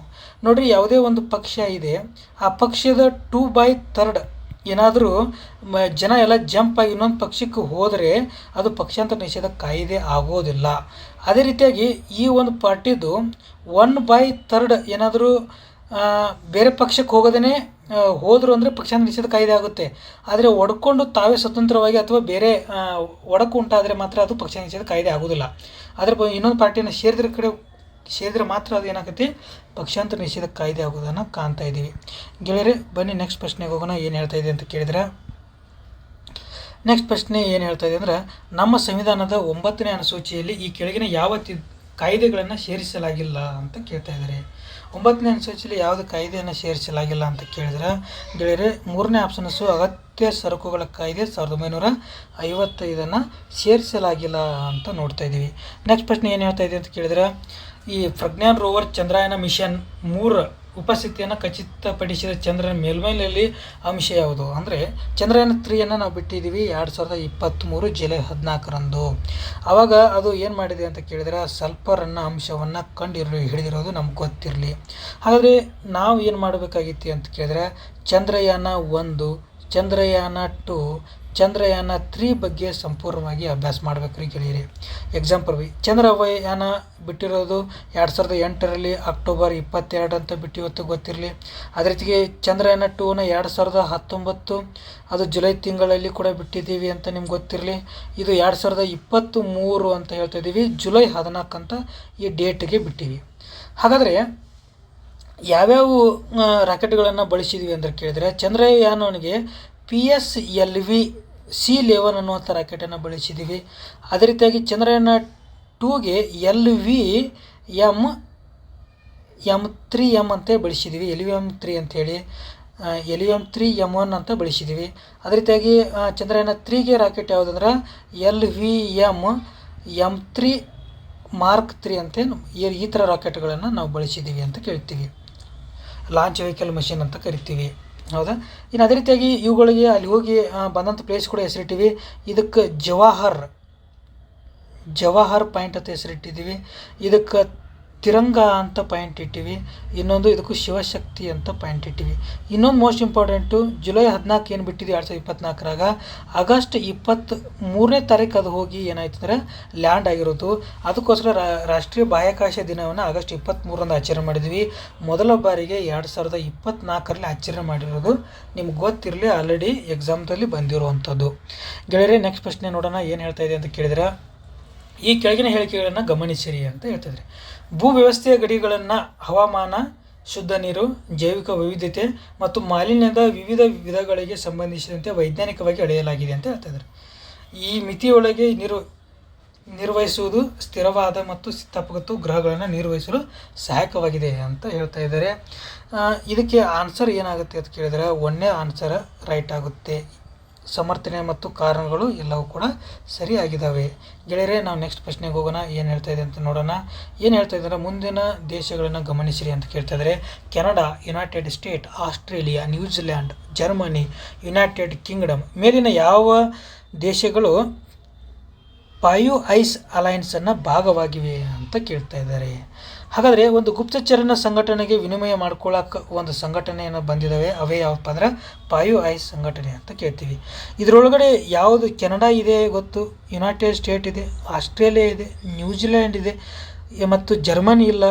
ನೋಡಿರಿ. ಯಾವುದೇ ಒಂದು ಪಕ್ಷ ಇದೆ, ಆ ಪಕ್ಷದ 2/3 ಏನಾದರೂ ಜನ ಎಲ್ಲ ಜಂಪ್ ಆಗಿ ಇನ್ನೊಂದು ಪಕ್ಷಕ್ಕೆ ಹೋದರೆ ಅದು ಪಕ್ಷಾಂತರ ನಿಷೇಧ ಕಾಯ್ದೆ ಆಗೋದಿಲ್ಲ. ಅದೇ ರೀತಿಯಾಗಿ ಈ ಒಂದು ಪಾರ್ಟಿದು 1/3 ಏನಾದರೂ ಬೇರೆ ಪಕ್ಷಕ್ಕೆ ಹೋಗೋದೇ ಹೋದರು ಅಂದರೆ ಪಕ್ಷಾಂತರ ನಿಷೇಧ ಕಾಯ್ದೆ ಆಗುತ್ತೆ. ಆದರೆ ಒಡ್ಕೊಂಡು ತಾವೇ ಸ್ವತಂತ್ರವಾಗಿ ಅಥವಾ ಬೇರೆ ಒಡಕು ಉಂಟಾದರೆ ಮಾತ್ರ ಅದು ಪಕ್ಷಾಂತರ ನಿಷೇಧ ಕಾಯ್ದೆ ಆಗೋದಿಲ್ಲ. ಆದರೆ ಇನ್ನೊಂದು ಪಾರ್ಟಿಯನ್ನು ಸೇರಿದ್ರೆ ಮಾತ್ರ ಅದು ಏನಾಗುತ್ತೆ, ಪಕ್ಷಾಂತರ ನಿಷೇಧ ಕಾಯ್ದೆ ಆಗೋದನ್ನು ಕಾಣ್ತಾ ಇದ್ದೀವಿ. ಗೆಳೆಯರೆ, ಬನ್ನಿ ನೆಕ್ಸ್ಟ್ ಪ್ರಶ್ನೆಗೆ ಹೋಗೋಣ. ಏನು ಹೇಳ್ತಾ ಇದೆ ಅಂತ ಕೇಳಿದ್ರೆ, ನೆಕ್ಸ್ಟ್ ಪ್ರಶ್ನೆ ಏನು ಹೇಳ್ತಾ ಇದೆ ಅಂದರೆ, ನಮ್ಮ ಸಂವಿಧಾನದ 9ನೇ ಅನುಸೂಚಿಯಲ್ಲಿ ಈ ಕೆಳಗಿನ ಯಾವ ಕಾಯ್ದೆಗಳನ್ನು ಸೇರಿಸಲಾಗಿಲ್ಲ ಅಂತ ಕೇಳ್ತಾ ಇದ್ದಾರೆ. 9ನೇ ಅನುಸೂಚಿಯಲ್ಲಿ ಯಾವುದು ಕಾಯ್ದೆಯನ್ನು ಸೇರಿಸಲಾಗಿಲ್ಲ ಅಂತ ಕೇಳಿದ್ರೆ ಗೆಳೆಯರೆ, 3ನೇ ಆಪ್ಷನ್ಸು ಅಗತ್ಯ ಸರಕುಗಳ ಕಾಯ್ದೆ 1955 ಸೇರಿಸಲಾಗಿಲ್ಲ ಅಂತ ನೋಡ್ತಾ ಇದ್ದೀವಿ. ನೆಕ್ಸ್ಟ್ ಪ್ರಶ್ನೆ ಏನು ಹೇಳ್ತಾ ಇದೆ ಅಂತ ಕೇಳಿದ್ರೆ, ಈ ಪ್ರಜ್ಞಾನ್ ರೋವರ್ ಚಂದ್ರಯಾನ ಮಿಷನ್ 3 ಉಪಸ್ಥಿತಿಯನ್ನು ಖಚಿತಪಡಿಸಿದ ಚಂದ್ರನ ಮೇಲ್ಮೈನಲ್ಲಿ ಅಂಶ ಯಾವುದು ಅಂದರೆ, ಚಂದ್ರಯಾನ 3ಯನ್ನು ನಾವು ಬಿಟ್ಟಿದ್ದೀವಿ 2023 ಜುಲೈ 14ರಂದು. ಆವಾಗ ಅದು ಏನು ಮಾಡಿದೆ ಅಂತ ಕೇಳಿದರೆ ಸಲ್ಫರನ್ನ ಅಂಶವನ್ನು ಹಿಡಿದಿರೋದು ನಮ್ಗೆ ಗೊತ್ತಿರಲಿ. ಹಾಗಾದರೆ ನಾವು ಏನು ಮಾಡಬೇಕಾಗಿತ್ತು ಅಂತ ಕೇಳಿದ್ರೆ, ಚಂದ್ರಯಾನ 1, ಚಂದ್ರಯಾನ 2, ಚಂದ್ರಯಾನ 3 ಬಗ್ಗೆ ಸಂಪೂರ್ಣವಾಗಿ ಅಭ್ಯಾಸ ಮಾಡಬೇಕ್ರಿ ಗೆಳೆಯರಿ. ಎಕ್ಸಾಂಪಲ್ ಚಂದ್ರಯಾನ ಬಿಟ್ಟಿರೋದು 2008ರಲ್ಲಿ ಅಕ್ಟೋಬರ್ 22 ಅಂತ ಬಿಟ್ಟಿವತ್ತು ಗೊತ್ತಿರಲಿ. ಅದೇ ರೀತಿಗೆ ಚಂದ್ರಯಾನ 2ನ 2019 ಅದು ಜುಲೈ ತಿಂಗಳಲ್ಲಿ ಕೂಡ ಬಿಟ್ಟಿದ್ದೀವಿ ಅಂತ ನಿಮ್ಗೆ ಗೊತ್ತಿರಲಿ. ಇದು 2023 ಅಂತ ಹೇಳ್ತಾ ಇದ್ದೀವಿ, ಜುಲೈ 14 ಅಂತ ಈ ಡೇಟ್ಗೆ ಬಿಟ್ಟಿವಿ. ಹಾಗಾದರೆ ಯಾವ್ಯಾವ ರಾಕೆಟ್ಗಳನ್ನು ಬಳಸಿದ್ವಿ ಅಂತ ಕೇಳಿದರೆ, ಚಂದ್ರಯಾನವನಿಗೆ PSLV-C11 ಅನ್ನುವಂಥ ರಾಕೆಟನ್ನು ಬಳಸಿದ್ದೀವಿ. ಅದೇ ರೀತಿಯಾಗಿ ಚಂದ್ರಯಾನ 2ಗೆ LVM-3M ಅಂತ ಬಳಸಿದ್ದೀವಿ, LVM-3 ಅಂಥೇಳಿ, LVM-3M1 ಅಂತ ಬಳಸಿದ್ದೀವಿ. ಅದೇ ರೀತಿಯಾಗಿ ಚಂದ್ರಯಾನ 3ಗೆ ರಾಕೆಟ್ ಯಾವುದಂದ್ರೆ LVM-M3 Mark 3 ಅಂತ ಈ ಥರ ರಾಕೆಟ್ಗಳನ್ನು ನಾವು ಬಳಸಿದ್ದೀವಿ ಅಂತ ಕೇಳ್ತೀವಿ. ಲಾಂಚ್ ವೆಹಿಕಲ್ ಮಷಿನ್ ಅಂತ ಕರಿತೀವಿ, ಹೌದಾ. ಇನ್ನು ಅದೇ ರೀತಿಯಾಗಿ ಇವುಗಳಿಗೆ ಅಲ್ಲಿ ಹೋಗಿ ಬಂದಂಥ ಪ್ಲೇಸ್ ಕೂಡ ಹೆಸರಿಟ್ಟಿವಿ. ಇದಕ್ಕೆ ಜವಾಹರ್ ಪಾಯಿಂಟ್ ಅಂತ ಹೆಸರಿಟ್ಟಿದ್ದೀವಿ. ಇದಕ್ಕೆ ತಿರಂಗ ಅಂತ ಪಾಯಿಂಟ್ ಇಟ್ಟಿವಿ. ಇನ್ನೊಂದು ಇದಕ್ಕೂ ಶಿವಶಕ್ತಿ ಅಂತ ಪಾಯಿಂಟ್ ಇಟ್ಟಿವಿ. ಇನ್ನೊಂದು ಮೋಸ್ಟ್ ಇಂಪಾರ್ಟೆಂಟು, ಜುಲೈ 14 ಏನು ಬಿಟ್ಟಿದ್ವಿ 2024ರಾಗ, ಆಗಸ್ಟ್ 23ನೇ ತಾರೀಕು ಅದು ಹೋಗಿ ಏನಾಯ್ತು ಅಂದರೆ ಲ್ಯಾಂಡ್ ಆಗಿರೋದು. ಅದಕ್ಕೋಸ್ಕರ ರಾಷ್ಟ್ರೀಯ ಬಾಹ್ಯಾಕಾಶ ದಿನವನ್ನು ಆಗಸ್ಟ್ 23ರಂದು ಆಚರಣೆ ಮಾಡಿದ್ವಿ. ಮೊದಲ ಬಾರಿಗೆ 2024ರಲ್ಲಿ ಆಚರಣೆ ಮಾಡಿರೋದು. ನಿಮ್ಗೆ ಗೊತ್ತಿರಲಿ, ಆಲ್ರೆಡಿ ಎಕ್ಸಾಮ್ದಲ್ಲಿ ಬಂದಿರುವಂಥದ್ದು. ಗೆಳೆಯರೆ, ನೆಕ್ಸ್ಟ್ ಪ್ರಶ್ನೆ ನೋಡೋಣ ಏನು ಹೇಳ್ತಾ ಇದೆ ಅಂತ ಕೇಳಿದ್ರೆ, ಈ ಕೆಳಗಿನ ಹೇಳಿಕೆಗಳನ್ನು ಗಮನಿಸಿರಿ ಅಂತ ಹೇಳ್ತಿದ್ರೆ, ಭೂ ವ್ಯವಸ್ಥೆಯ ಗಡಿಗಳನ್ನು ಹವಾಮಾನ, ಶುದ್ಧ ನೀರು, ಜೈವಿಕ ವೈವಿಧ್ಯತೆ ಮತ್ತು ಮಾಲಿನ್ಯದ ವಿವಿಧ ವಿಧಗಳಿಗೆ ಸಂಬಂಧಿಸಿದಂತೆ ವೈಜ್ಞಾನಿಕವಾಗಿ ಅಳೆಯಲಾಗಿದೆ ಅಂತ ಹೇಳ್ತಿದ್ದಾರೆ. ಈ ಮಿತಿಯೊಳಗೆ ನಿರ್ವಹಿಸುವುದು ಸ್ಥಿರವಾದ ಮತ್ತು ಸ್ಥಾಪಕತ್ವ ಗ್ರಹಗಳನ್ನು ನಿರ್ವಹಿಸಲು ಸಹಾಯಕವಾಗಿದೆ ಅಂತ ಹೇಳ್ತಾ ಇದ್ದಾರೆ. ಇದಕ್ಕೆ ಆನ್ಸರ್ ಏನಾಗುತ್ತೆ ಅಂತ ಕೇಳಿದರೆ, ಒಂದನೇ ಆನ್ಸರ್ ರೈಟ್ ಆಗುತ್ತೆ. ಸಮರ್ಥನೆ ಮತ್ತು ಕಾರಣಗಳು ಎಲ್ಲವೂ ಕೂಡ ಸರಿಯಾಗಿದ್ದಾವೆ. ಗೆಳೆಯರೆ, ನಾವು ನೆಕ್ಸ್ಟ್ ಪ್ರಶ್ನೆಗೆ ಹೋಗೋಣ. ಏನು ಹೇಳ್ತಾ ಇದೆ ಅಂತ ನೋಡೋಣ. ಏನು ಹೇಳ್ತಾ ಇದ್ದಾರೆ, ಮುಂದಿನ ದೇಶಗಳನ್ನು ಗಮನಿಸಿರಿ ಅಂತ ಕೇಳ್ತಾ ಇದ್ದಾರೆ. Canada, United state, Australia, New Zealand, Germany, United Kingdom ಮೇಲಿನ ಯಾವ ದೇಶಗಳು ಪಾಯು ಐಸ್ ಅಲಯನ್ಸನ್ನು ಭಾಗವಾಗಿವೆ ಅಂತ ಕೇಳ್ತಾ ಇದ್ದಾರೆ. ಹಾಗಾದರೆ ಒಂದು ಗುಪ್ತಚರನ ಸಂಘಟನೆಗೆ ವಿನಿಮಯ ಮಾಡ್ಕೊಳ್ಳೋಕೆ ಒಂದು ಸಂಘಟನೆಯನ್ನು ಬಂದಿದ್ದಾವೆ. ಅವೇ ಯಾವಪ್ಪ ಅಂದ್ರೆ ಪಾಯು ಐಸ್ ಸಂಘಟನೆ ಅಂತ ಕೇಳ್ತೀವಿ. ಇದರೊಳಗಡೆ ಯಾವುದು ಕೆನಡಾ ಇದೆ ಗೊತ್ತು, ಯುನೈಟೆಡ್ ಸ್ಟೇಟ್ ಇದೆ, ಆಸ್ಟ್ರೇಲಿಯಾ ಇದೆ, ನ್ಯೂಜಿಲ್ಯಾಂಡ್ ಇದೆ ಮತ್ತು ಜರ್ಮನಿ ಇಲ್ಲ,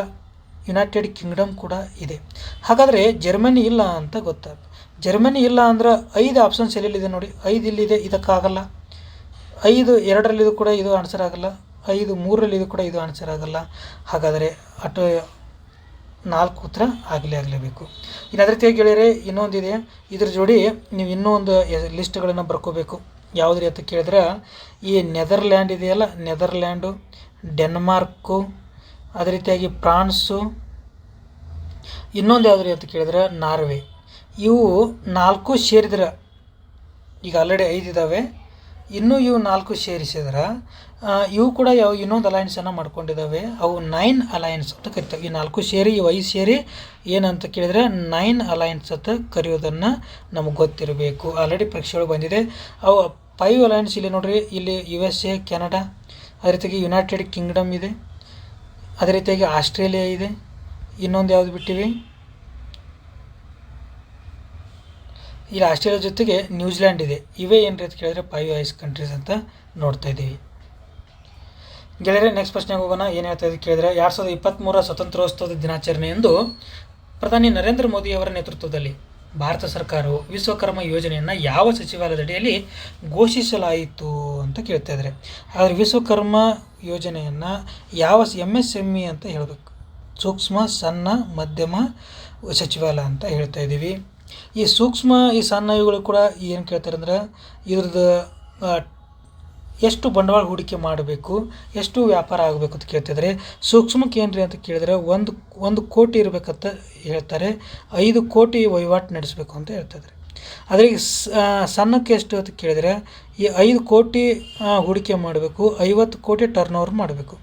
ಯುನೈಟೆಡ್ ಕಿಂಗ್ಡಮ್ ಕೂಡ ಇದೆ. ಹಾಗಾದರೆ ಜರ್ಮನಿ ಇಲ್ಲ ಅಂತ ಗೊತ್ತಾಯ್ತು. ಜರ್ಮನಿ ಇಲ್ಲ ಅಂದ್ರೆ 5 ಆಪ್ಷನ್ಸ್ ಎಲ್ಲೆಲ್ಲಿದೆ ನೋಡಿ. 5 ಇಲ್ಲಿದೆ, ಇದಕ್ಕಾಗಲ್ಲ. 5 2ರಲ್ಲಿದು ಕೂಡ ಇದು ಆನ್ಸರ್ ಆಗಲ್ಲ. 5 3ರಲ್ಲಿ ಇದು ಕೂಡ ಇದು ಆನ್ಸರ್ ಆಗಲ್ಲ. ಹಾಗಾದರೆ 4 ಉತ್ತರ ಆಗಲೇಬೇಕು. ಇನ್ನು ಅದೇ ರೀತಿಯಾಗಿ ಗೆಳೆಯರೆ, ಇನ್ನೊಂದಿದೆ. ಇದ್ರ ಜೋಡಿ ನೀವು ಇನ್ನೂ ಒಂದು ಲಿಸ್ಟ್ಗಳನ್ನು ಬರ್ಕೋಬೇಕು. ಯಾವುದ್ರಿ ಅಂತ ಕೇಳಿದ್ರೆ, ಈ ನೆದರ್ಲ್ಯಾಂಡ್ ಇದೆಯಲ್ಲ, ನೆದರ್ಲ್ಯಾಂಡು, ಡೆನ್ಮಾರ್ಕು, ಅದೇ ರೀತಿಯಾಗಿ ಫ್ರಾನ್ಸು, ಇನ್ನೊಂದು ಯಾವುದ್ರಿ ಅಂತ ಕೇಳಿದ್ರೆ ನಾರ್ವೆ. ಇವು 4 ಸೇರಿದ್ರೆ, ಈಗ ಆಲ್ರೆಡಿ 5 ಇದ್ದಾವೆ, ಇನ್ನೂ ಇವು 4 ಸೇರಿಸಿದ್ರೆ ಇವು ಕೂಡ ಇನ್ನೊಂದು ಅಲಯನ್ಸನ್ನು ಮಾಡ್ಕೊಂಡಿದ್ದಾವೆ. ಅವು 9 ಅಲಯನ್ಸ್ ಅಂತ ಕರಿತವೆ. ಈ 4 ಸೇರಿ ಇವು 5 ಸೇರಿ ಏನಂತ ಕೇಳಿದರೆ 9 ಅಲಯನ್ಸ್ ಅಂತ ಕರೆಯೋದನ್ನು ನಮಗೆ ಗೊತ್ತಿರಬೇಕು. ಆಲ್ರೆಡಿ ಪರೀಕ್ಷೆಗಳು ಬಂದಿದೆ. ಅವು 5 ಅಲಯನ್ಸ್ ಇಲ್ಲಿ ನೋಡ್ರಿ, ಇಲ್ಲಿ USA, ಕೆನಡಾ, ಅದೇ ರೀತಿಯಾಗಿ ಯುನೈಟೆಡ್ ಕಿಂಗ್ಡಮ್ ಇದೆ, ಅದೇ ರೀತಿಯಾಗಿ ಆಸ್ಟ್ರೇಲಿಯಾ ಇದೆ, ಇನ್ನೊಂದು ಯಾವುದು ಬಿಟ್ಟಿವಿ, ಇಲ್ಲಿ ಆಸ್ಟ್ರೇಲಿಯಾ ಜೊತೆಗೆ ನ್ಯೂಜಿಲ್ಯಾಂಡ್ ಇದೆ. ಇವೇ ಏನು ಅಂತ ಕೇಳಿದ್ರೆ 5 ಐಸ್ ಕಂಟ್ರೀಸ್ ಅಂತ ನೋಡ್ತಾ ಇದ್ದೀವಿ. ಗೆಳೆಯರೆ, ನೆಕ್ಸ್ಟ್ ಪ್ರಶ್ನೆಗೆ ಹೋಗೋಣ. ಏನು ಹೇಳ್ತಾ ಇದ್ದೀವಿ ಕೇಳಿದರೆ, 2023 ಸ್ವತಂತ್ರೋತ್ಸವದ ದಿನಾಚರಣೆಯಂದು ಪ್ರಧಾನಿ ನರೇಂದ್ರ ಮೋದಿಯವರ ನೇತೃತ್ವದಲ್ಲಿ ಭಾರತ ಸರ್ಕಾರವು ವಿಶ್ವಕರ್ಮ ಯೋಜನೆಯನ್ನು ಯಾವ ಸಚಿವಾಲಯದಡಿಯಲ್ಲಿ ಘೋಷಿಸಲಾಯಿತು ಅಂತ ಕೇಳ್ತಾ ಇದ್ದಾರೆ. ಆದರೆ ವಿಶ್ವಕರ್ಮ ಯೋಜನೆಯನ್ನು ಯಾವ MSME ಅಂತ ಹೇಳಬೇಕು, ಸೂಕ್ಷ್ಮ ಸಣ್ಣ ಮಧ್ಯಮ ಸಚಿವಾಲಯ ಅಂತ ಹೇಳ್ತಾ ಇದ್ದೀವಿ. ಈ ಸೂಕ್ಷ್ಮ ಈ ಸಣ್ಣ ಇವುಗಳು ಕೂಡ ಏನು ಕೇಳ್ತಾರೆ ಅಂದ್ರೆ, ಇದ್ರದ್ದು ಎಷ್ಟು ಬಂಡವಾಳ ಹೂಡಿಕೆ ಮಾಡಬೇಕು, ಎಷ್ಟು ವ್ಯಾಪಾರ ಆಗಬೇಕು ಅಂತ ಕೇಳ್ತಿದ್ದಾರೆ. ಸೂಕ್ಷ್ಮಕ್ಕೆ ಏನ್ರಿ ಅಂತ ಕೇಳಿದರೆ, ಒಂದು ಕೋಟಿ ಇರಬೇಕಂತ ಹೇಳ್ತಾರೆ, 5 ಕೋಟಿ ವಹಿವಾಟು ನಡೆಸಬೇಕು ಅಂತ ಹೇಳ್ತಿದ್ದಾರೆ. ಆದರೆ ಸಣ್ಣಕ್ಕೆ ಎಷ್ಟು ಅಂತ ಕೇಳಿದರೆ, ಈ 5 ಕೋಟಿ ಹೂಡಿಕೆ ಮಾಡಬೇಕು, 50 ಕೋಟಿ ಟರ್ನ್ ಓವರ್ ಮಾಡಬೇಕು.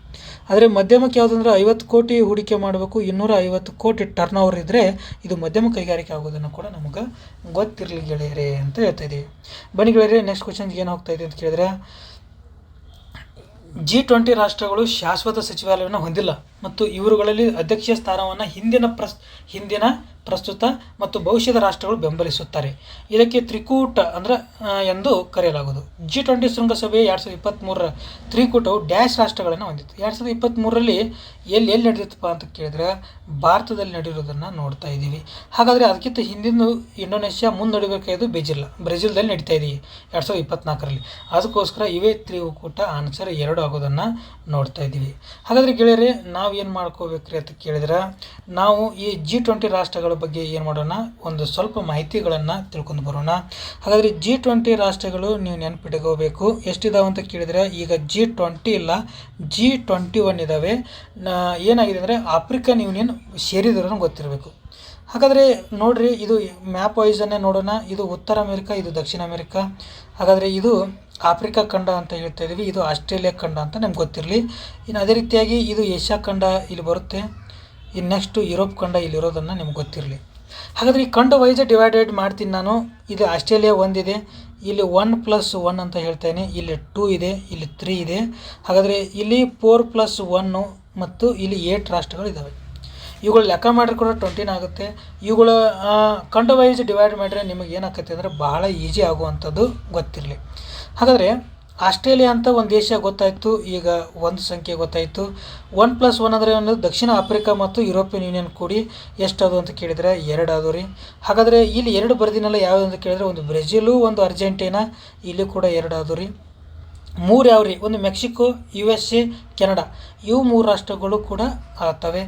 ಆದರೆ ಮಧ್ಯಮಕ್ಕೆ ಯಾವುದಂದ್ರೆ 50 ಕೋಟಿ ಹೂಡಿಕೆ ಮಾಡಬೇಕು, 250 ಕೋಟಿ ಟರ್ನ್ ಓವರ್ ಇದ್ದರೆ ಇದು ಮಧ್ಯಮ ಕೈಗಾರಿಕೆ ಆಗೋದನ್ನು ಕೂಡ ನಮಗೆ ಗೊತ್ತಿರಲಿ ಗೆಳೆಯರೆ ಅಂತ ಹೇಳ್ತಾ ಇದ್ದೀವಿ. ಬನ್ನಿ ಗೆಳೆಯರೆ, ನೆಕ್ಸ್ಟ್ ಕ್ವಶನ್ಗೆ ಏನು ಹೋಗ್ತಾ ಇದೆ ಅಂತ ಕೇಳಿದರೆ, G20 ರಾಷ್ಟ್ರಗಳು ಶಾಶ್ವತ ಸಚಿವಾಲಯವನ್ನು ಹೊಂದಿಲ್ಲ ಮತ್ತು ಇವರುಗಳಲ್ಲಿ ಅಧ್ಯಕ್ಷೀಯ ಸ್ಥಾನವನ್ನು ಹಿಂದಿನ ಪ್ರಸ್ತುತ ಮತ್ತು ಭವಿಷ್ಯದ ರಾಷ್ಟ್ರಗಳು ಬೆಂಬಲಿಸುತ್ತಾರೆ. ಇದಕ್ಕೆ ತ್ರಿಕೂಟ ಎಂದು ಕರೆಯಲಾಗುವುದು. G20 ಶೃಂಗಸಭೆ 2023 ತ್ರಿಕೂಟವು ಡ್ಯಾಶ್ ರಾಷ್ಟ್ರಗಳನ್ನು ಹೊಂದಿತ್ತು. 2023ರಲ್ಲಿ ಎಲ್ಲಿ ನಡೆದಿತ್ತಪ್ಪ ಅಂತ ಕೇಳಿದ್ರೆ ಭಾರತದಲ್ಲಿ ನಡೆಯುವುದನ್ನು ನೋಡ್ತಾ ಇದ್ದೀವಿ. ಹಾಗಾದರೆ ಅದಕ್ಕಿಂತ ಹಿಂದಿನ ಇಂಡೋನೇಷ್ಯಾ ಮುಂದೆ ನಡೀಬೇಕಾಗಿದ್ದು ಬ್ರೆಜಿಲ್ದಲ್ಲಿ ನಡೀತಾ ಇದ್ದೀವಿ 2024ರಲ್ಲಿ. ಅದಕ್ಕೋಸ್ಕರ ಇವೇ ತ್ರಿಕೂಟ ಆನ್ಸರ್ 2 ಆಗೋದನ್ನು ನೋಡ್ತಾ ಇದ್ದೀವಿ. ಹಾಗಾದರೆ ಗೆಳೆಯರೆ, ನಾವು ಏನು ಮಾಡ್ಕೋಬೇಕ್ರಿ ಅಂತ ಕೇಳಿದ್ರೆ, ನಾವು ಈ G20 ರಾಷ್ಟ್ರಗಳ ಬಗ್ಗೆ ಏನು ಮಾಡೋಣ, ಒಂದು ಸ್ವಲ್ಪ ಮಾಹಿತಿಗಳನ್ನು ತಿಳ್ಕೊಂಡು ಬರೋಣ. ಹಾಗಾದರೆ G20 ರಾಷ್ಟ್ರಗಳು ನೀವು ನೆನಪಿಟ್ಕೋಬೇಕು. ಎಷ್ಟಿದಾವೆ ಅಂತ ಕೇಳಿದರೆ, ಈಗ G20 ಇಲ್ಲ, G21 ಇದ್ದಾವೆ. ಏನಾಗಿದೆ ಅಂದರೆ ಆಫ್ರಿಕನ್ ಯೂನಿಯನ್ ಸೇರಿದ್ರೂ ಗೊತ್ತಿರಬೇಕು. ಹಾಗಾದರೆ ನೋಡಿರಿ, ಇದು ಮ್ಯಾಪ್ ವೈಸನ್ನೇ ನೋಡೋಣ. ಇದು ಉತ್ತರ ಅಮೆರಿಕ, ಇದು ದಕ್ಷಿಣ ಅಮೆರಿಕ. ಹಾಗಾದರೆ ಇದು ಆಫ್ರಿಕಾ ಖಂಡ ಅಂತ ಹೇಳ್ತಾ ಇದ್ದೀವಿ, ಇದು ಆಸ್ಟ್ರೇಲಿಯಾ ಖಂಡ ಅಂತ ನಮ್ಗೆ ಗೊತ್ತಿರಲಿ. ಇನ್ನು ಅದೇ ರೀತಿಯಾಗಿ ಇದು ಏಷ್ಯಾ ಖಂಡ ಇಲ್ಲಿ ಬರುತ್ತೆ. ಇನ್ನು ನೆಕ್ಸ್ಟು ಯುರೋಪ್ ಖಂಡ ಇಲ್ಲಿರೋದನ್ನು ನಿಮ್ಗೆ ಗೊತ್ತಿರಲಿ. ಹಾಗಾದರೆ ಈ ಖಂಡ ವೈಸ್ ಡಿವೈಡೆಡ್ ಮಾಡ್ತೀನಿ ನಾನು. ಇದು ಆಸ್ಟ್ರೇಲಿಯಾ ಒಂದಿದೆ, ಇಲ್ಲಿ 1+1 ಅಂತ ಹೇಳ್ತೇನೆ, ಇಲ್ಲಿ 2 ಇದೆ, ಇಲ್ಲಿ 3 ಇದೆ. ಹಾಗಾದರೆ ಇಲ್ಲಿ 4+1 ಮತ್ತು ಇಲ್ಲಿ 8 ರಾಷ್ಟ್ರಗಳು ಇದ್ದಾವೆ. ಇವುಗಳು ಲೆಕ್ಕ ಮಾಡಿದ್ರೆ ಕೂಡ 20 ಆಗುತ್ತೆ. ಇವುಗಳ ಖಂಡ ವೈಸ್ ಡಿವೈಡ್ ಮಾಡಿದ್ರೆ ನಿಮಗೆ ಏನಾಗುತ್ತೆ ಅಂದರೆ ಬಹಳ ಈಸಿ ಆಗುವಂಥದ್ದು ಗೊತ್ತಿರಲಿ. ಹಾಗಾದರೆ ಆಸ್ಟ್ರೇಲಿಯಾ ಅಂತ ಒಂದು ದೇಶ ಗೊತ್ತಾಯಿತು. ಈಗ ಒಂದು ಸಂಖ್ಯೆ ಗೊತ್ತಾಯಿತು. 1+1 ಅಂದರೆ ಒಂದು ದಕ್ಷಿಣ ಆಫ್ರಿಕಾ ಮತ್ತು ಯುರೋಪಿಯನ್ ಯೂನಿಯನ್ ಕೂಡಿ ಎಷ್ಟದು ಅಂತ ಕೇಳಿದರೆ 2 ಆದವು ರೀ. ಹಾಗಾದರೆ ಇಲ್ಲಿ 2 ಬರ್ದಿನಲ್ಲ, ಯಾವುದು ಅಂತ ಕೇಳಿದರೆ ಒಂದು ಬ್ರೆಜಿಲು, ಒಂದು ಅರ್ಜೆಂಟೀನಾ, ಇಲ್ಲಿ ಕೂಡ 2 ಆದವು ರೀ. 3 ಯಾವ ರೀ, ಒಂದು ಮೆಕ್ಸಿಕೋ, USA, ಕೆನಡಾ, ಇವು 3 ರಾಷ್ಟ್ರಗಳು ಕೂಡ ಆಗ್ತವೆ.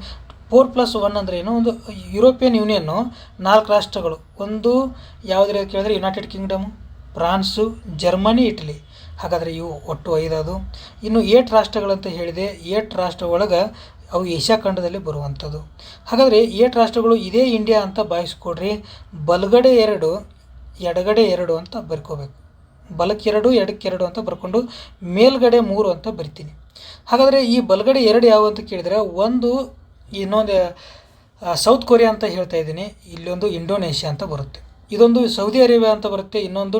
4+1 ಅಂದರೆ ಏನು, ಒಂದು ಯುರೋಪಿಯನ್ ಯೂನಿಯನ್ನು 4 ರಾಷ್ಟ್ರಗಳು. ಒಂದು ಯಾವುದ್ರ ಕೇಳಿದ್ರೆ United kingdom, prawns, Germany, Italy. ಹಾಗಾದರೆ ಇವು ಒಟ್ಟು 5 ಅದು. ಇನ್ನು 8 ರಾಷ್ಟ್ರಗಳಂತ ಹೇಳಿದೆ. 8 ರಾಷ್ಟ್ರ ಒಳಗೆ ಅವು ಏಷ್ಯಾ ಖಂಡದಲ್ಲಿ ಬರುವಂಥದ್ದು. ಹಾಗಾದರೆ 8 ರಾಷ್ಟ್ರಗಳು ಇದೇ ಇಂಡಿಯಾ ಅಂತ ಭಾವಿಸ್ಕೊಡ್ರಿ. ಬಲಗಡೆ 2, ಎಡಗಡೆ 2 ಅಂತ ಬರ್ಕೋಬೇಕು. ಬಲಕ್ಕೆ 2, ಎಡಕ್ಕೆ 2 ಅಂತ ಬರ್ಕೊಂಡು ಮೇಲ್ಗಡೆ 3 ಅಂತ ಬರಿತೀನಿ. ಹಾಗಾದರೆ ಈ ಬಲಗಡೆ 2 ಯಾವ ಅಂತ ಕೇಳಿದರೆ, ಒಂದು ಇನ್ನೊಂದು ಸೌತ್ ಕೊರಿಯಾ ಅಂತ ಹೇಳ್ತಾ ಇದ್ದೀನಿ, ಇಲ್ಲೊಂದು ಇಂಡೋನೇಷ್ಯಾ ಅಂತ ಬರುತ್ತೆ, ಇದೊಂದು ಸೌದಿ ಅರೇಬಿಯಾ ಅಂತ ಬರುತ್ತೆ, ಇನ್ನೊಂದು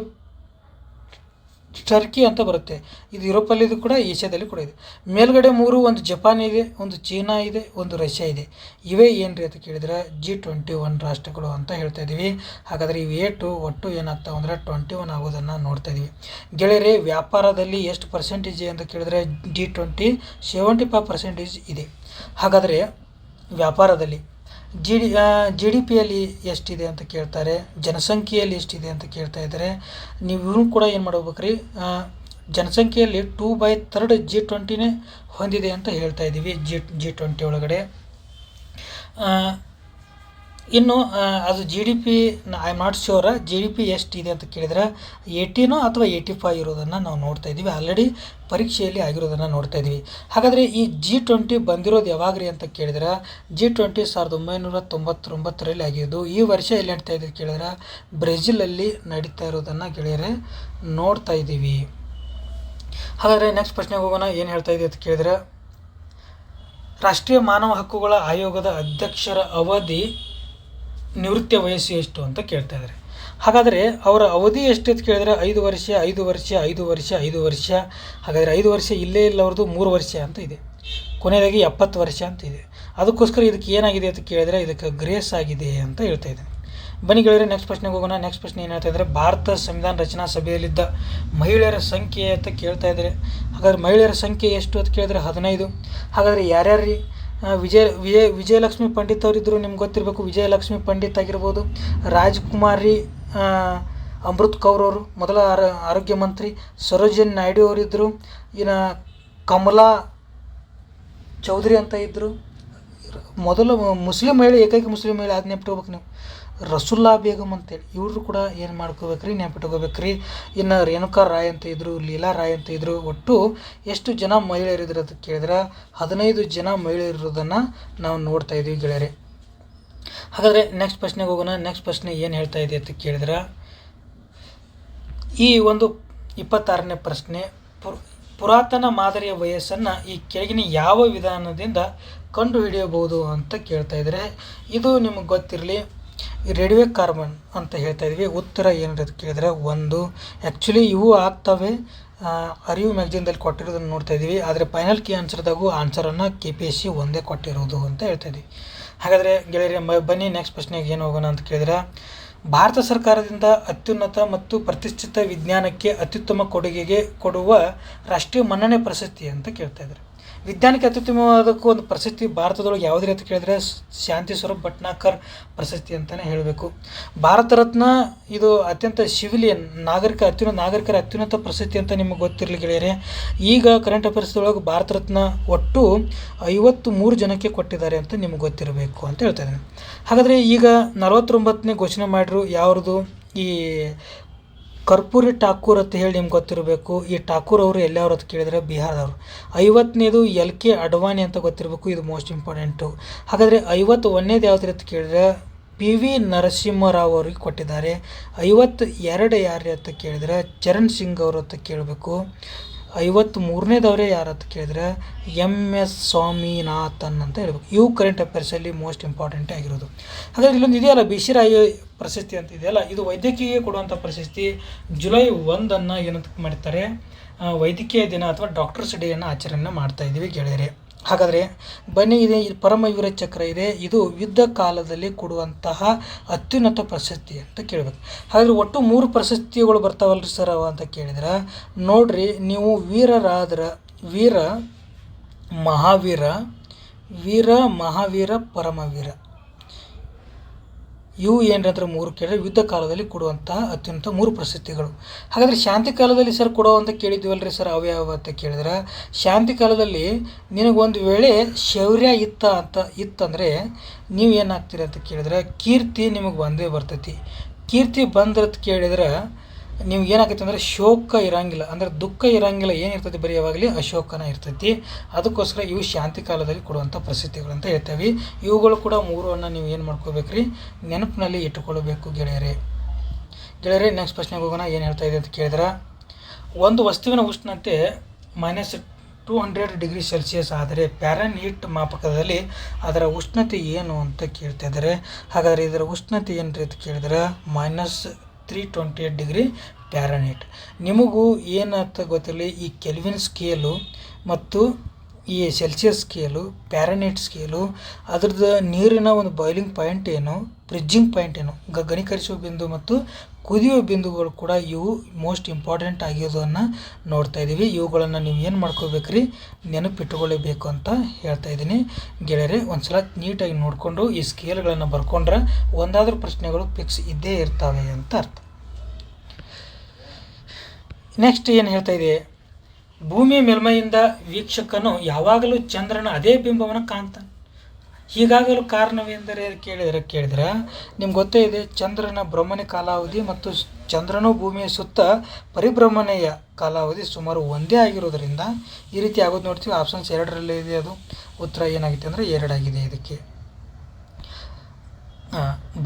ಟರ್ಕಿ ಅಂತ ಬರುತ್ತೆ. ಇದು ಯುರೋಪಲ್ಲಿದು ಕೂಡ, ಏಷ್ಯಾದಲ್ಲಿ ಕೂಡ ಇದೆ. ಮೇಲ್ಗಡೆ 3, ಒಂದು ಜಪಾನ್ ಇದೆ, ಒಂದು ಚೀನಾ ಇದೆ, ಒಂದು ರಷ್ಯಾ ಇದೆ. ಇವೇ ಏನು ರೀ ಅಂತ ಕೇಳಿದರೆ G21 ರಾಷ್ಟ್ರಗಳು ಅಂತ ಹೇಳ್ತಾ ಇದ್ದೀವಿ. ಹಾಗಾದರೆ ಇವು ಒಟ್ಟು ಏನಾಗ್ತಾವೆ ಅಂದರೆ 21 ಆಗೋದನ್ನು ನೋಡ್ತಾ ಇದ್ದೀವಿ. ಗೆಳೆಯರೆ, ವ್ಯಾಪಾರದಲ್ಲಿ ಎಷ್ಟು ಪರ್ಸೆಂಟೇಜ್ ಅಂತ ಕೇಳಿದರೆ G20 75% ಇದೆ. ಹಾಗಾದರೆ ವ್ಯಾಪಾರದಲ್ಲಿ ಜಿ ಡಿ ಪಿಯಲ್ಲಿ ಎಷ್ಟಿದೆ ಅಂತ ಕೇಳ್ತಾರೆ, ಜನಸಂಖ್ಯೆಯಲ್ಲಿ ಎಷ್ಟಿದೆ ಅಂತ ಕೇಳ್ತಾ ಇದ್ದಾರೆ. ನೀವು ಕೂಡ ಏನು ಮಾಡಬೇಕ್ರಿ, ಜನಸಂಖ್ಯೆಯಲ್ಲಿ 2/3 G20ನೇ ಹೊಂದಿದೆ ಅಂತ ಹೇಳ್ತಾ ಇದ್ದೀವಿ G20 ಒಳಗಡೆ. ಇನ್ನು ಅದು GDP I am not sure GDP ಎಷ್ಟಿದೆ ಅಂತ ಕೇಳಿದರೆ 80 ಅಥವಾ 85 ಇರೋದನ್ನು ನಾವು ನೋಡ್ತಾ ಇದ್ದೀವಿ. ಆಲ್ರೆಡಿ ಪರೀಕ್ಷೆಯಲ್ಲಿ ಆಗಿರೋದನ್ನು ನೋಡ್ತಾ ಇದ್ದೀವಿ. ಹಾಗಾದರೆ ಈ G20 ಬಂದಿರೋದು ಯಾವಾಗ್ರಿ ಅಂತ ಕೇಳಿದ್ರೆ G20 1999ರಲ್ಲಿ ಆಗಿದ್ದು. ಈ ವರ್ಷ ಎಲ್ಲಿ ನಡೀತಾ ಇದೆ ಕೇಳಿದ್ರೆ ಬ್ರೆಜಿಲಲ್ಲಿ ನಡೀತಾ ಇರೋದನ್ನು ಗೆಳೆಯರೆ ನೋಡ್ತಾ ಇದ್ದೀವಿ. ಹಾಗಾದರೆ ನೆಕ್ಸ್ಟ್ ಪ್ರಶ್ನೆಗೆ ಹೋಗೋಣ. ಏನು ಹೇಳ್ತಾ ಇದೆ ಅಂತ ಕೇಳಿದರೆ, ರಾಷ್ಟ್ರೀಯ ಮಾನವ ಹಕ್ಕುಗಳ ಆಯೋಗದ ಅಧ್ಯಕ್ಷರ ಅವಧಿ ನಿವೃತ್ತಿ ವಯಸ್ಸು ಎಷ್ಟು ಅಂತ ಕೇಳ್ತಾ ಇದ್ದಾರೆ. ಹಾಗಾದರೆ ಅವರ ಅವಧಿ ಎಷ್ಟು ಅಂತ ಕೇಳಿದರೆ 5 ವರ್ಷ 5 ವರ್ಷ 5 ವರ್ಷ 5 ವರ್ಷ. ಹಾಗಾದರೆ 5 ವರ್ಷ ಇಲ್ಲೇ ಇಲ್ಲ, ಅವ್ರದ್ದು 3 ವರ್ಷ ಅಂತ ಇದೆ, ಕೊನೆಯದಾಗಿ 70 ವರ್ಷ ಅಂತ ಇದೆ. ಅದಕ್ಕೋಸ್ಕರ ಇದಕ್ಕೆ ಏನಾಗಿದೆ ಅಂತ ಕೇಳಿದರೆ ಇದಕ್ಕೆ ಗ್ರೇಸ್ ಆಗಿದೆ ಅಂತ ಹೇಳ್ತಾ ಇದ್ದೀನಿ. ಬನ್ನಿ ಗೆಳೆಯರೆ, ನೆಕ್ಸ್ಟ್ ಪ್ರಶ್ನೆಗೆ ಹೋಗೋಣ. ನೆಕ್ಸ್ಟ್ ಪ್ರಶ್ನೆ ಏನು ಹೇಳ್ತಾ ಇದ್ದಾರೆ, ಭಾರತ ಸಂವಿಧಾನ ರಚನಾ ಸಭೆಯಲ್ಲಿದ್ದ ಮಹಿಳೆಯರ ಸಂಖ್ಯೆ ಅಂತ ಕೇಳ್ತಾ ಇದ್ದಾರೆ. ಹಾಗಾದರೆ ಮಹಿಳೆಯರ ಸಂಖ್ಯೆ ಎಷ್ಟು ಅಂತ ಕೇಳಿದರೆ 15. ಹಾಗಾದರೆ ಯಾರ್ಯಾರು ವಿಜಯಲಕ್ಷ್ಮಿ ಪಂಡಿತ್ ಅವರಿದ್ದರು, ನಿಮ್ಗೆ ಗೊತ್ತಿರಬೇಕು. ವಿಜಯಲಕ್ಷ್ಮಿ ಪಂಡಿತ್ ಆಗಿರ್ಬೋದು, ರಾಜ್ಕುಮಾರಿ ಅಮೃತ್ ಕೌರ್ ಅವರು ಮೊದಲ ಆರೋಗ್ಯ ಮಂತ್ರಿ, ಸರೋಜಿನಿ ನಾಯ್ಡು ಅವರಿದ್ದರು, ಇನ್ನು ಕಮಲಾ ಚೌಧರಿ ಅಂತ ಇದ್ದರು. ಮೊದಲು ಮುಸ್ಲಿಂ ಮಹಿಳೆ, ಏಕೈಕ ಮುಸ್ಲಿಂ ಮಹಿಳೆ ಅದು ನೆನಪಿಟ್ಕೋಬೇಕು ನೀವು, ರಸುಲ್ಲಾ ಬೇಗಮ್ ಅಂತೇಳಿ. ಇವರು ಕೂಡ ಏನು ಮಾಡ್ಕೋಬೇಕ್ರಿ, ನೆನಪಿಟ್ಕೋಬೇಕ್ರಿ. ಇನ್ನು ರೇಣುಕಾ ರಾಯ್ ಅಂತ ಇದ್ದರು, ಲೀಲಾ ರಾಯ್ ಅಂತ ಇದ್ದರು. ಒಟ್ಟು ಎಷ್ಟು ಜನ ಮಹಿಳೆಯರಿದ್ರು ಅಂತ ಕೇಳಿದ್ರೆ 15 ಜನ ಮಹಿಳೆಯರಿರೋದನ್ನು ನಾವು ನೋಡ್ತಾ ಇದ್ದೀವಿ ಗೆಳೆಯರೆ. ಹಾಗಾದರೆ ನೆಕ್ಸ್ಟ್ ಪ್ರಶ್ನೆಗೆ ಹೋಗೋಣ. ನೆಕ್ಸ್ಟ್ ಪ್ರಶ್ನೆ ಏನು ಹೇಳ್ತಾ ಇದೆ ಅಂತ ಕೇಳಿದ್ರೆ, ಈ ಒಂದು 26ನೇ ಪ್ರಶ್ನೆ, ಪುರಾತನ ಮಾದರಿಯ ವಯಸ್ಸನ್ನು ಈ ಕೆಳಗಿನ ಯಾವ ವಿಧಾನದಿಂದ ಕಂಡುಹಿಡಿಯಬಹುದು ಅಂತ ಕೇಳ್ತಾ ಇದ್ದಾರೆ. ಇದು ನಿಮಗೆ ಗೊತ್ತಿರಲಿ, ರೇಡಿಯೋ ಕಾರ್ಬನ್ ಅಂತ ಹೇಳ್ತಾ ಇದ್ವಿ. ಉತ್ತರ ಏನಿದೆ ಅಂತ ಕೇಳಿದರೆ 1. ಆ್ಯಕ್ಚುಲಿ ಇವು ಆಗ್ತವೆ, ಅರಿವು ಮ್ಯಾಗ್ಝಿನ್ದಲ್ಲಿ ಕೊಟ್ಟಿರೋದನ್ನು ನೋಡ್ತಾ ಇದ್ದೀವಿ. ಆದರೆ ಫೈನಲ್ ಕೀ ಆನ್ಸರ್ದಾಗೂ ಆನ್ಸರನ್ನು KPSC ಒಂದೇ ಕೊಟ್ಟಿರೋದು ಅಂತ ಹೇಳ್ತಾ ಇದ್ವಿ. ಹಾಗಾದರೆ ಗೆಳೆಯರೆ ಬನ್ನಿ ನೆಕ್ಸ್ಟ್ ಪ್ರಶ್ನೆಗೆ ಏನು ಹೋಗೋಣ ಅಂತ ಕೇಳಿದ್ರೆ, ಭಾರತ ಸರ್ಕಾರದಿಂದ ಅತ್ಯುನ್ನತ ಮತ್ತು ಪ್ರತಿಷ್ಠಿತ ವಿಜ್ಞಾನಕ್ಕೆ ಅತ್ಯುತ್ತಮ ಕೊಡುಗೆಗೆ ಕೊಡುವ ರಾಷ್ಟ್ರೀಯ ಮನ್ನಣೆ ಪ್ರಶಸ್ತಿ ಅಂತ ಕೇಳ್ತಾ ಇದ್ದಾರೆ. ವಿಜ್ಞಾನಕ್ಕೆ ಅತ್ಯುತ್ತಮವಾದಕ್ಕೂ ಒಂದು ಪ್ರಶಸ್ತಿ ಭಾರತದೊಳಗೆ ಯಾವುದೇ ರೀತಿ ಕೇಳಿದ್ರೆ ಶಾಂತಿ ಸ್ವರೂಪ್ ಭಟ್ನಾಕರ್ ಪ್ರಶಸ್ತಿ ಅಂತಲೇ ಹೇಳಬೇಕು. ಭಾರತ ರತ್ನ ಇದು ಅತ್ಯಂತ ಸಿವಿಲಿಯನ್ ನಾಗರಿಕರ ಅತ್ಯುನ್ನತ ಪ್ರಶಸ್ತಿ ಅಂತ ನಿಮಗೆ ಗೊತ್ತಿರಲಿ ಗೆಳೆಯರೆ. ಈಗ ಕರೆಂಟ್ ಅಫೇರ್ಸ್ ಒಳಗೆ ಭಾರತ ರತ್ನ ಒಟ್ಟು 53 ಜನಕ್ಕೆ ಕೊಟ್ಟಿದ್ದಾರೆ ಅಂತ ನಿಮ್ಗೆ ಗೊತ್ತಿರಬೇಕು ಅಂತ ಹೇಳ್ತಾ ಇದ್ದೀನಿ. ಹಾಗಾದರೆ ಈಗ 49ನೇ ಘೋಷಣೆ ಮಾಡಿದ್ರು ಯಾವ್ದು, ಈ ಕರ್ಪೂರಿ ಠಾಕೂರ್ ಅಂತ ಹೇಳಿ ನಿಮ್ಗೆ ಗೊತ್ತಿರಬೇಕು. ಈ ಠಾಕೂರ್ ಅವರು ಎಲ್ಲವ್ರು ಅಂತ ಕೇಳಿದರೆ ಬಿಹಾರದವರು. 50ನೇದು LK ಅಡ್ವಾಣಿ ಅಂತ ಗೊತ್ತಿರಬೇಕು, ಇದು ಮೋಸ್ಟ್ ಇಂಪಾರ್ಟೆಂಟು. ಹಾಗಾದರೆ 51ನೇದು ಯಾವ್ದು ಅಂತ ಕೇಳಿದ್ರೆ PV ನರಸಿಂಹರಾವ್ ಅವ್ರಿಗೆ ಕೊಟ್ಟಿದ್ದಾರೆ. 52 ಯಾರು ಅಂತ ಕೇಳಿದ್ರೆ ಚರಣ್ ಸಿಂಗ್ ಅವರು ಅಂತ ಕೇಳಬೇಕು. 53ನೇದವರೇ ಯಾರು ಅಂತ ಕೇಳಿದ್ರೆ MS ಸ್ವಾಮಿನಾಥನ್ ಅಂತ ಹೇಳ್ಬೇಕು. ಇವು ಕರೆಂಟ್ ಅಫೇರ್ಸಲ್ಲಿ ಮೋಸ್ಟ್ ಇಂಪಾರ್ಟೆಂಟ್ ಆಗಿರೋದು. ಹಾಗಾದರೆ ಇಲ್ಲೊಂದು ಇದೆಯಲ್ಲ BC ರಾಯ್ ಪ್ರಶಸ್ತಿ ಅಂತ ಇದೆಯಲ್ಲ, ಇದು ವೈದ್ಯಕೀಯ ಕೊಡುವಂಥ ಪ್ರಶಸ್ತಿ. ಜುಲೈ 1 ಏನಂತ ಮಾಡ್ತಾರೆ, ವೈದ್ಯಕೀಯ ದಿನ ಅಥವಾ ಡಾಕ್ಟರ್ಸ್ ಡೇಯನ್ನು ಆಚರಣೆ ಮಾಡ್ತಾ ಇದ್ದೀವಿ ಗೆಳೆಯರೆ. ಹಾಗಾದರೆ ಬನ್ನಿ, ಇದೆ ಪರಮವೀರ ಚಕ್ರ ಇದೆ, ಇದು ಯುದ್ಧ ಕಾಲದಲ್ಲಿ ಕೊಡುವಂತಹ ಅತ್ಯುನ್ನತ ಪ್ರಶಸ್ತಿ ಅಂತ ಕೇಳಬೇಕು. ಹಾಗಾದರೆ ಒಟ್ಟು 3 ಪ್ರಶಸ್ತಿಗಳು ಬರ್ತಾವಲ್ರಿ ಸರ್ ಅವ ಅಂತ ಕೇಳಿದ್ರೆ ನೋಡ್ರಿ, ನೀವು ವೀರ ಮಹಾವೀರ ಪರಮವೀರ ಇವು ಏನಂದ್ರೆ 3 ಕೇಳಿದ್ರೆ ಯುದ್ಧ ಕಾಲದಲ್ಲಿ ಕೊಡುವಂತಹ ಅತ್ಯುನ್ನತ 3 ಪ್ರಶಸ್ತಿಗಳು. ಹಾಗಾದರೆ ಶಾಂತಿ ಕಾಲದಲ್ಲಿ ಸರ್ ಕೊಡುವಂತ ಕೇಳಿದ್ವಲ್ರಿ ಸರ್ ಅವ್ಯಾವ ಅಂತ ಕೇಳಿದ್ರೆ, ಶಾಂತಿ ಕಾಲದಲ್ಲಿ ನಿನಗೊಂದು ವೇಳೆ ಶೌರ್ಯ ಇತ್ತಂದರೆ ನೀವು ಏನಾಗ್ತೀರಿ ಅಂತ ಕೇಳಿದ್ರೆ ಕೀರ್ತಿ ನಿಮಗೆ ಬಂದೇ ಬರ್ತೈತಿ. ಕೀರ್ತಿ ಬಂದ್ರತ್ ಕೇಳಿದ್ರೆ ನಿಮ್ಗೆ ಏನಾಗೈತೆ ಅಂದರೆ ಶೋಕ ಇರಂಗಿಲ್ಲ, ಅಂದರೆ ದುಃಖ ಇರಂಗಿಲ್ಲ. ಏನಿರ್ತೈತಿ ಬರೀ ಯಾವಾಗಲಿ ಅಶೋಕನ ಇರ್ತೈತಿ. ಅದಕ್ಕೋಸ್ಕರ ಇವು ಶಾಂತಿ ಕಾಲದಲ್ಲಿ ಕೊಡುವಂಥ ಪ್ರಶಸ್ತಿಗಳು ಅಂತ ಹೇಳ್ತೇವೆ. ಇವುಗಳು ಕೂಡ 3 ನೀವು ಏನು ಮಾಡ್ಕೋಬೇಕ್ರಿ, ನೆನಪಿನಲ್ಲಿ ಇಟ್ಟುಕೊಳ್ಬೇಕು ಗೆಳೆಯರೇ. ನೆಕ್ಸ್ಟ್ ಪ್ರಶ್ನೆಗೆ ಹೋಗೋಣ. ಏನು ಹೇಳ್ತಾ ಇದೆ ಅಂತ ಕೇಳಿದ್ರೆ, ಒಂದು ವಸ್ತುವಿನ ಉಷ್ಣತೆ -200 ಡಿಗ್ರಿ ಸೆಲ್ಸಿಯಸ್ ಆದರೆ ಫ್ಯಾರನ್ಹೀಟ್ ಮಾಪಕದಲ್ಲಿ ಅದರ ಉಷ್ಣತೆ ಏನು ಅಂತ ಕೇಳ್ತಾ ಇದ್ದಾರೆ. ಹಾಗಾದರೆ ಇದರ ಉಷ್ಣತೆ ಏನು ಅಂತ ಕೇಳಿದ್ರೆ -328 ಡಿಗ್ರಿ ಫ್ಯಾರನ್ಹೀಟ್. ನಿಮಗೂ ಏನಂತ ಗೊತ್ತಿರಲಿ, ಈ ಕೆಲ್ವಿನ್ ಸ್ಕೇಲು ಮತ್ತು ಈ ಸೆಲ್ಸಿಯಸ್ ಸ್ಕೇಲು, ಫ್ಯಾರನ್ಹೀಟ್ ಸ್ಕೇಲು, ಅದ್ರದ್ದು ನೀರಿನ ಒಂದು ಬಾಯ್ಲಿಂಗ್ ಪಾಯಿಂಟ್ ಏನು, ಫ್ರಿಜ್ಜಿಂಗ್ ಪಾಯಿಂಟ್ ಏನು, ಘನೀಕರಿಸುವ ಬಿಂದು ಮತ್ತು ಕುದಿಯುವ ಬಿಂದುಗಳು ಕೂಡ ಇವು ಮೋಸ್ಟ್ ಇಂಪಾರ್ಟೆಂಟ್ ಆಗಿರೋದನ್ನು ನೋಡ್ತಾ ಇದ್ದೀವಿ. ಇವುಗಳನ್ನು ನೀವು ಏನು ಮಾಡ್ಕೋಬೇಕ್ರಿ, ನೆನಪಿಟ್ಟುಕೊಳ್ಳಬೇಕು ಅಂತ ಹೇಳ್ತಾ ಇದ್ದೀನಿ ಗೆಳೆಯರೆ. ಒಂದ್ಸಲ ನೀಟಾಗಿ ನೋಡಿಕೊಂಡು ಈ ಸ್ಕೇಲ್ಗಳನ್ನು ಬರ್ಕೊಂಡ್ರೆ ಒಂದಾದ್ರೂ ಪ್ರಶ್ನೆಗಳು ಫಿಕ್ಸ್ ಇದ್ದೇ ಇರ್ತವೆ ಅಂತ ಅರ್ಥ. ನೆಕ್ಸ್ಟ್ ಏನು ಹೇಳ್ತಾ ಇದೆ, ಭೂಮಿಯ ಮೇಲ್ಮೈಯಿಂದ ವೀಕ್ಷಕನು ಯಾವಾಗಲೂ ಚಂದ್ರನ ಅದೇ ಬಿಂಬವನ್ನು ಕಾಣ್ತಾನೆ. ಹೀಗಾಗಲು ಕಾರಣವೆಂದರೆ ಕೇಳಿದ್ರೆ ನಿಮ್ಗೆ ಗೊತ್ತೇ ಇದೆ, ಚಂದ್ರನ ಭ್ರಮಣೆ ಕಾಲಾವಧಿ ಮತ್ತು ಚಂದ್ರನು ಭೂಮಿಯ ಸುತ್ತ ಪರಿಭ್ರಮಣೆಯ ಕಾಲಾವಧಿ ಸುಮಾರು ಒಂದೇ ಆಗಿರೋದರಿಂದ ಈ ರೀತಿ ಆಗೋದು ನೋಡ್ತೀವಿ. ಆಪ್ಷನ್ಸ್ 2ರಲ್ಲೇ ಇದೆ. ಅದು ಉತ್ತರ ಏನಾಗಿದೆ ಅಂದರೆ 2 ಆಗಿದೆ ಇದಕ್ಕೆ.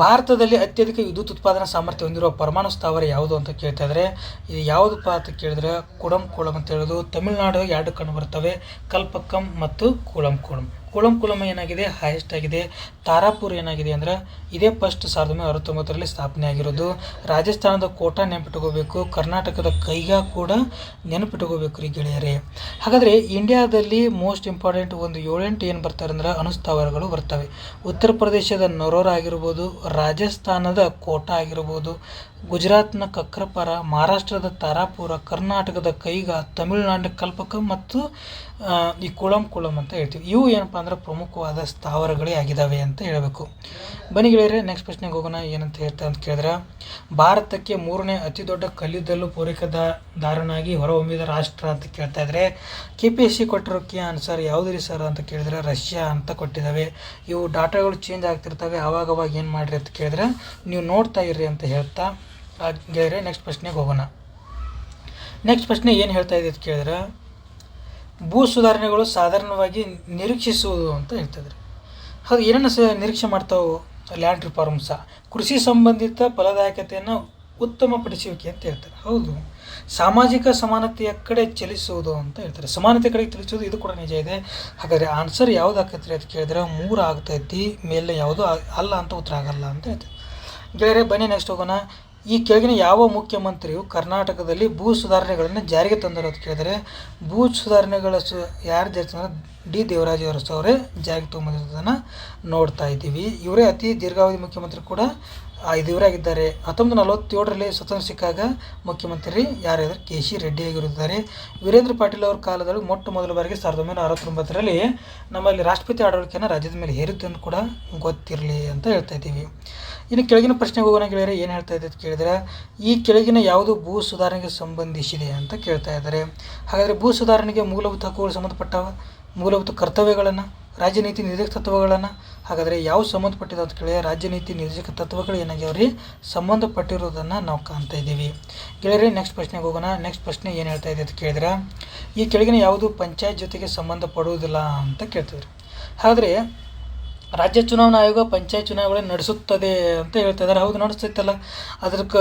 ಭಾರತದಲ್ಲಿ ಅತ್ಯಧಿಕ ವಿದ್ಯುತ್ ಉತ್ಪಾದನಾ ಸಾಮರ್ಥ್ಯ ಹೊಂದಿರುವ ಪರಮಾಣು ಸ್ಥಾವರ ಯಾವುದು ಅಂತ ಕೇಳ್ತಾ ಇದ್ದಾರೆ. ಇದು ಯಾವುದಪ್ಪ ಅಂತ ಕೇಳಿದ್ರೆ ಕುಳಂಕುಳಂ ಅಂತ ಹೇಳೋದು. ತಮಿಳುನಾಡು 2 ಕಂಡು ಬರ್ತವೆ, ಕಲ್ಪಕ್ಕಂ ಮತ್ತು ಕುಳಂಕುಳಂ. ಕುಳಂಕುಳಂ ಏನಾಗಿದೆ, ಹೈಯೆಸ್ಟ್ ಆಗಿದೆ. ತಾರಾಪುರ್ ಏನಾಗಿದೆ ಅಂದರೆ ಇದೇ ಫಸ್ಟ್ 1969ರಲ್ಲಿ ಸ್ಥಾಪನೆ ಆಗಿರೋದು. ರಾಜಸ್ಥಾನದ ಕೋಟಾ ನೆನಪಿಟ್ಕೋಬೇಕು. ಕರ್ನಾಟಕದ ಕೈಗಾ ಕೂಡ ನೆನಪಿಟ್ಕೋಬೇಕು ರೀ ಗೆಳೆಯರೇ. ಹಾಗಾದರೆ ಇಂಡಿಯಾದಲ್ಲಿ ಮೋಸ್ಟ್ ಇಂಪಾರ್ಟೆಂಟ್ ಒಂದು 7-8 ಏನು ಬರ್ತಾರೆ ಅಂದ್ರೆ ಅಣುಸ್ಥಾವರಗಳು ಬರ್ತವೆ. ಉತ್ತರ ಪ್ರದೇಶದ ನರೋರಾ ಆಗಿರ್ಬೋದು, ರಾಜಸ್ಥಾನದ ಕೋಟಾ ಆಗಿರ್ಬೋದು, ಗುಜರಾತ್ನ ಕಕ್ರಪರ, ಮಹಾರಾಷ್ಟ್ರದ ತಾರಾಪುರ, ಕರ್ನಾಟಕದ ಕೈಗಾ, ತಮಿಳುನಾಡಿನ ಕಲ್ಪಕ್ಕಂ ಮತ್ತು ಈ ಕುಳಂಕುಳಂ ಅಂತ ಹೇಳ್ತೀವಿ. ಇವು ಏನಪ್ಪ ಅಂದ್ರೆ ಪ್ರಮುಖವಾದ ಸ್ಥಾವರಗಳೇ ಆಗಿದ್ದಾವೆ ಅಂತ ಹೇಳಬೇಕು. ಬನ್ನಿ ಗೆಳೆಯರೆ, ನೆಕ್ಸ್ಟ್ ಪ್ರಶ್ನೆಗೆ ಹೋಗೋಣ. ಏನಂತ ಹೇಳ್ತಾ ಅಂತ ಕೇಳಿದ್ರೆ, ಭಾರತಕ್ಕೆ 3ನೇ ಅತಿ ದೊಡ್ಡ ಕಲ್ಲಿದ್ದಲು ಪೂರೈಕೆದಾರನಾಗಿ ಹೊರಹೊಮ್ಮಿದ ರಾಷ್ಟ್ರ ಅಂತ ಕೇಳ್ತಾ ಇದ್ದಾರೆ. KPSC ಕೊಟ್ಟಿರೋಕ್ಕೆ ಆನ್ಸರ್ ಯಾವುದು ರೀ ಸರ್ ಅಂತ ಕೇಳಿದ್ರೆ ರಷ್ಯಾ ಅಂತ ಕೊಟ್ಟಿದ್ದಾವೆ. ಇವು ಡಾಟಾಗಳು ಚೇಂಜ್ ಆಗ್ತಿರ್ತವೆ, ಆವಾಗವಾಗ ಏನು ಮಾಡಿರಿ ಅಂತ ಕೇಳಿದ್ರೆ ನೀವು ನೋಡ್ತಾ ಇರ್ರಿ ಅಂತ ಹೇಳ್ತಾ ಗೆಳೆಯರೆ ನೆಕ್ಸ್ಟ್ ಪ್ರಶ್ನೆಗೆ ಹೋಗೋಣ. ನೆಕ್ಸ್ಟ್ ಪ್ರಶ್ನೆ ಏನು ಹೇಳ್ತಾ ಇದೆ ಅಂತ ಕೇಳಿದ್ರೆ, ಭೂ ಸುಧಾರಣೆಗಳು ಸಾಧಾರಣವಾಗಿ ನಿರೀಕ್ಷಿಸುವುದು ಅಂತ ಹೇಳ್ತಿದ್ರು. ಅದು ಏನನ್ನು ನಿರೀಕ್ಷೆ ಮಾಡ್ತಾವೆ, ಲ್ಯಾಂಡ್ ರಿಫಾರ್ಮ್ಸ, ಕೃಷಿ ಸಂಬಂಧಿತ ಫಲದಾಯಕತೆಯನ್ನು ಉತ್ತಮಪಡಿಸುವಿಕೆ ಅಂತ ಹೇಳ್ತಾರೆ. ಹೌದು, ಸಾಮಾಜಿಕ ಸಮಾನತೆಯ ಕಡೆ ಚಲಿಸುವುದು ಅಂತ ಹೇಳ್ತಾರೆ. ಸಮಾನತೆ ಕಡೆಗೆ ಚಲಿಸುವುದು, ಇದು ಕೂಡ ನಿಜ ಇದೆ. ಹಾಗಾದರೆ ಆನ್ಸರ್ ಯಾವ್ದು ಆಕೈತ್ರಿ ಅಂತ ಕೇಳಿದ್ರೆ 3 ಆಗ್ತೈತಿ, ಮೇಲೆ ಯಾವುದೂ ಅಲ್ಲ ಅಂತ ಉತ್ತರ ಆಗಲ್ಲ ಅಂತ ಹೇಳ್ತಾರೆ ಗೆಳೆಯರೆ. ಬನ್ನಿ ನೆಕ್ಸ್ಟ್ ಹೋಗೋಣ. ಈ ಕೆಳಗಿನ ಯಾವ ಮುಖ್ಯಮಂತ್ರಿಯು ಕರ್ನಾಟಕದಲ್ಲಿ ಭೂ ಸುಧಾರಣೆಗಳನ್ನು ಜಾರಿಗೆ ತಂದರು ಅಂತ ಕೇಳಿದರೆ, ಭೂ ಸುಧಾರಣೆಗಳ ಯಾರು ಜಾರಿಗೆ ತಂದರೆ ಡಿ ದೇವರಾಜ ಅರಸು ಅವರೇ ಜಾರಿಗೆ ತೊಗೊಂಬಂದಿರೋದನ್ನು ನೋಡ್ತಾ ಇದ್ದೀವಿ. ಇವರೇ ಅತಿ ದೀರ್ಘಾವಧಿ ಮುಖ್ಯಮಂತ್ರಿ ಕೂಡ ಇವರಾಗಿದ್ದಾರೆ. 1947ರಲ್ಲಿ ಸ್ವತಂತ್ರ ಸಿಕ್ಕಾಗ ಮುಖ್ಯಮಂತ್ರಿ ಯಾರಾದರೆ ಕೆ ಸಿ ರೆಡ್ಡಿ ಆಗಿರುತ್ತಾರೆ. ವೀರೇಂದ್ರ ಪಾಟೀಲ್ ಅವರ ಕಾಲದಲ್ಲಿ ಮೊಟ್ಟ ಮೊದಲ ಬಾರಿಗೆ 1969ರಲ್ಲಿ ನಮ್ಮಲ್ಲಿ ರಾಷ್ಟ್ರಪತಿ ಆಡಳಿಕೆಯನ್ನು ರಾಜ್ಯದ ಮೇಲೆ ಹೇರಿದ್ದನ್ನು ಕೂಡ ಗೊತ್ತಿರಲಿ ಅಂತ ಹೇಳ್ತಾ ಇದ್ದೀವಿ. ಇನ್ನು ಕೆಳಗಿನ ಪ್ರಶ್ನೆಗೆ ಹೋಗೋಣ ಗೆಳೆಯರೆ. ಏನು ಹೇಳ್ತಾ ಇದೆ ಅಂತ ಕೇಳಿದರೆ, ಈ ಕೆಳಗಿನ ಯಾವುದು ಭೂ ಸುಧಾರಣೆಗೆ ಸಂಬಂಧಿಸಿದೆ ಅಂತ ಕೇಳ್ತಾ ಇದ್ದಾರೆ. ಹಾಗಾದರೆ ಭೂ ಸುಧಾರಣೆಗೆ ಮೂಲಭೂತ ಹಕ್ಕುಗಳು ಸಂಬಂಧಪಟ್ಟ ಮೂಲಭೂತ ಕರ್ತವ್ಯಗಳನ್ನು, ರಾಜ್ಯ ನೀತಿ ನಿರ್ದೇಶಕ ತತ್ವಗಳನ್ನು, ಹಾಗಾದರೆ ಯಾವ ಸಂಬಂಧಪಟ್ಟಿದೆ ಅಂತ ಕೇಳಿದರೆ ರಾಜ್ಯ ನೀತಿ ನಿರ್ದೇಶಕ ತತ್ವಗಳು ಏನಾಗ್ಯಾವ್ರಿ ಸಂಬಂಧಪಟ್ಟಿರೋದನ್ನು ನಾವು ಕಾಣ್ತಾ ಇದ್ದೀವಿ. ಗೆಳೆಯರೆ ನೆಕ್ಸ್ಟ್ ಪ್ರಶ್ನೆಗೆ ಹೋಗೋಣ. ನೆಕ್ಸ್ಟ್ ಪ್ರಶ್ನೆ ಏನು ಹೇಳ್ತಾ ಇದೆ ಅಂತ ಕೇಳಿದ್ರೆ, ಈ ಕೆಳಗಿನ ಯಾವುದು ಪಂಚಾಯತ್ ಜೊತೆಗೆ ಸಂಬಂಧಪಡುವುದಿಲ್ಲ ಅಂತ ಕೇಳ್ತಿದ್ರು. ಹಾಗಾದರೆ ರಾಜ್ಯ ಚುನಾವಣಾ ಆಯೋಗ ಪಂಚಾಯತ್ ಚುನಾವಣೆಗಳನ್ನು ನಡೆಸುತ್ತದೆ ಅಂತ ಹೇಳ್ತಾ ಇದ್ದಾರೆ. ಹೌದು, ನಡೆಸ್ತೈತಲ್ಲ. ಅದಕ್ಕೆ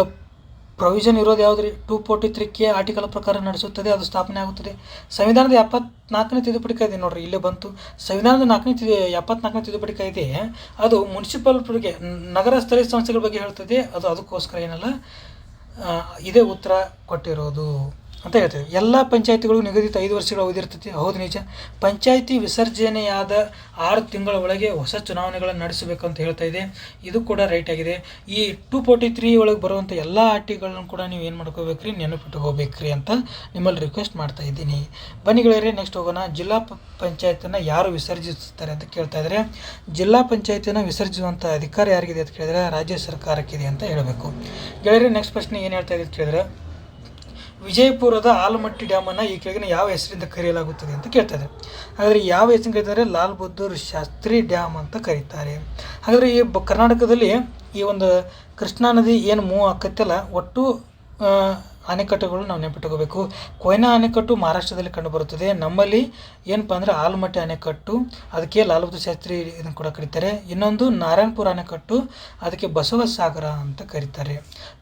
ಪ್ರೊವಿಷನ್ ಇರೋದು ಯಾವುದು ರೀ? 243 ಆರ್ಟಿಕಲ್ ಪ್ರಕಾರ ನಡೆಸುತ್ತದೆ, ಅದು ಸ್ಥಾಪನೆ ಆಗುತ್ತದೆ. ಸಂವಿಧಾನದ 74ನೇ ತಿದ್ದುಪಡಿ ಕಾಯ್ದೆ ನೋಡ್ರಿ, ಇಲ್ಲೇ ಬಂತು. ಸಂವಿಧಾನದ 74ನೇ ತಿದ್ದುಪಡಿ ಕಾಯ್ದೆ ಅದು ಮುನ್ಸಿಪಲ್ ಬಗ್ಗೆ, ನಗರ ಸ್ಥಳೀಯ ಸಂಸ್ಥೆಗಳ ಬಗ್ಗೆ ಹೇಳ್ತದೆ. ಅದಕ್ಕೋಸ್ಕರ ಏನಲ್ಲ ಇದೇ ಉತ್ತರ ಕೊಟ್ಟಿರೋದು ಅಂತ ಹೇಳ್ತೇವೆ. ಎಲ್ಲ ಪಂಚಾಯತಿಗಳು ನಿಗದಿತ 5 ವರ್ಷಗಳ ಅವಧಿ ಇರ್ತೈತಿ. ಹೌದು, ನಿಜ. ಪಂಚಾಯತಿ ವಿಸರ್ಜನೆಯಾದ 6 ತಿಂಗಳ ಒಳಗೆ ಹೊಸ ಚುನಾವಣೆಗಳನ್ನು ನಡೆಸಬೇಕಂತ ಹೇಳ್ತಾ ಇದೆ. ಇದು ಕೂಡ ರೈಟ್ ಆಗಿದೆ. ಈ 243 ಒಳಗೆ ಬರುವಂಥ ಎಲ್ಲ ಆರ್ಟಿಗಳನ್ನು ಕೂಡ ನೀವು ಏನು ಮಾಡ್ಕೋಬೇಕ್ರಿ, ನೆನಪಿಟ್ಕೋಬೇಕ್ರಿ ಅಂತ ನಿಮ್ಮಲ್ಲಿ ರಿಕ್ವೆಸ್ಟ್ ಮಾಡ್ತಾ ಇದ್ದೀನಿ. ಬನ್ನಿ ಗೆಳೆಯರೆ ನೆಕ್ಸ್ಟ್ ಹೋಗೋಣ. ಜಿಲ್ಲಾ ಪಂಚಾಯತನ್ನು ಯಾರು ವಿಸರ್ಜಿಸುತ್ತಾರೆ ಅಂತ ಕೇಳ್ತಾ ಇದ್ದಾರೆ. ಜಿಲ್ಲಾ ಪಂಚಾಯತಿಯನ್ನು ವಿಸರ್ಜಿಸುವಂಥ ಅಧಿಕಾರ ಯಾರಿಗಿದೆ ಅಂತ ಕೇಳಿದರೆ ರಾಜ್ಯ ಸರ್ಕಾರಕ್ಕಿದೆ ಅಂತ ಹೇಳಬೇಕು. ಗೆಳೆಯರೆ ನೆಕ್ಸ್ಟ್ ಪ್ರಶ್ನೆ ಏನು ಹೇಳ್ತಾ ಇದೆ ಅಂತ ಕೇಳಿದ್ರೆ, ವಿಜಯಪುರದ ಆಲಮಟ್ಟಿ ಡ್ಯಾಮನ್ನು ಈ ಕೆಳಗಿನ ಯಾವ ಹೆಸರಿಂದ ಕರೆಯಲಾಗುತ್ತದೆ ಅಂತ ಕೇಳ್ತಾರೆ. ಹಾಗಾದರೆ ಯಾವ ಹೆಸರು ಕರೀತಾರೆ? ಲಾಲ್ ಬಹದ್ದೂರ್ ಶಾಸ್ತ್ರಿ ಡ್ಯಾಮ್ ಅಂತ ಕರೀತಾರೆ. ಹಾಗಾದರೆ ಈ ಕರ್ನಾಟಕದಲ್ಲಿ ಈ ಒಂದು ಕೃಷ್ಣಾ ನದಿ ಏನು ಮೂವ್ ಆಕತ್ತಲ್ಲ, ಒಟ್ಟು ಅಣೆಕಟ್ಟುಗಳು ನಾವು ನೆನಪಿಟ್ಕೋಬೇಕು. ಕೊಯ್ನಾ ಅಣೆಕಟ್ಟು ಮಹಾರಾಷ್ಟ್ರದಲ್ಲಿ ಕಂಡುಬರುತ್ತದೆ. ನಮ್ಮಲ್ಲಿ ಏನಪ್ಪ ಅಂದರೆ ಆಲಮಟ್ಟಿ ಅಣೆಕಟ್ಟು, ಅದಕ್ಕೆ ಲಾಲ್ ಬಹದ್ದೂರ್ ಶಾಸ್ತ್ರಿ ಇದನ್ನು ಕೂಡ ಕರೀತಾರೆ. ಇನ್ನೊಂದು ನಾರಾಯಣಪುರ ಅಣೆಕಟ್ಟು, ಅದಕ್ಕೆ ಬಸವಸಾಗರ ಅಂತ ಕರೀತಾರೆ.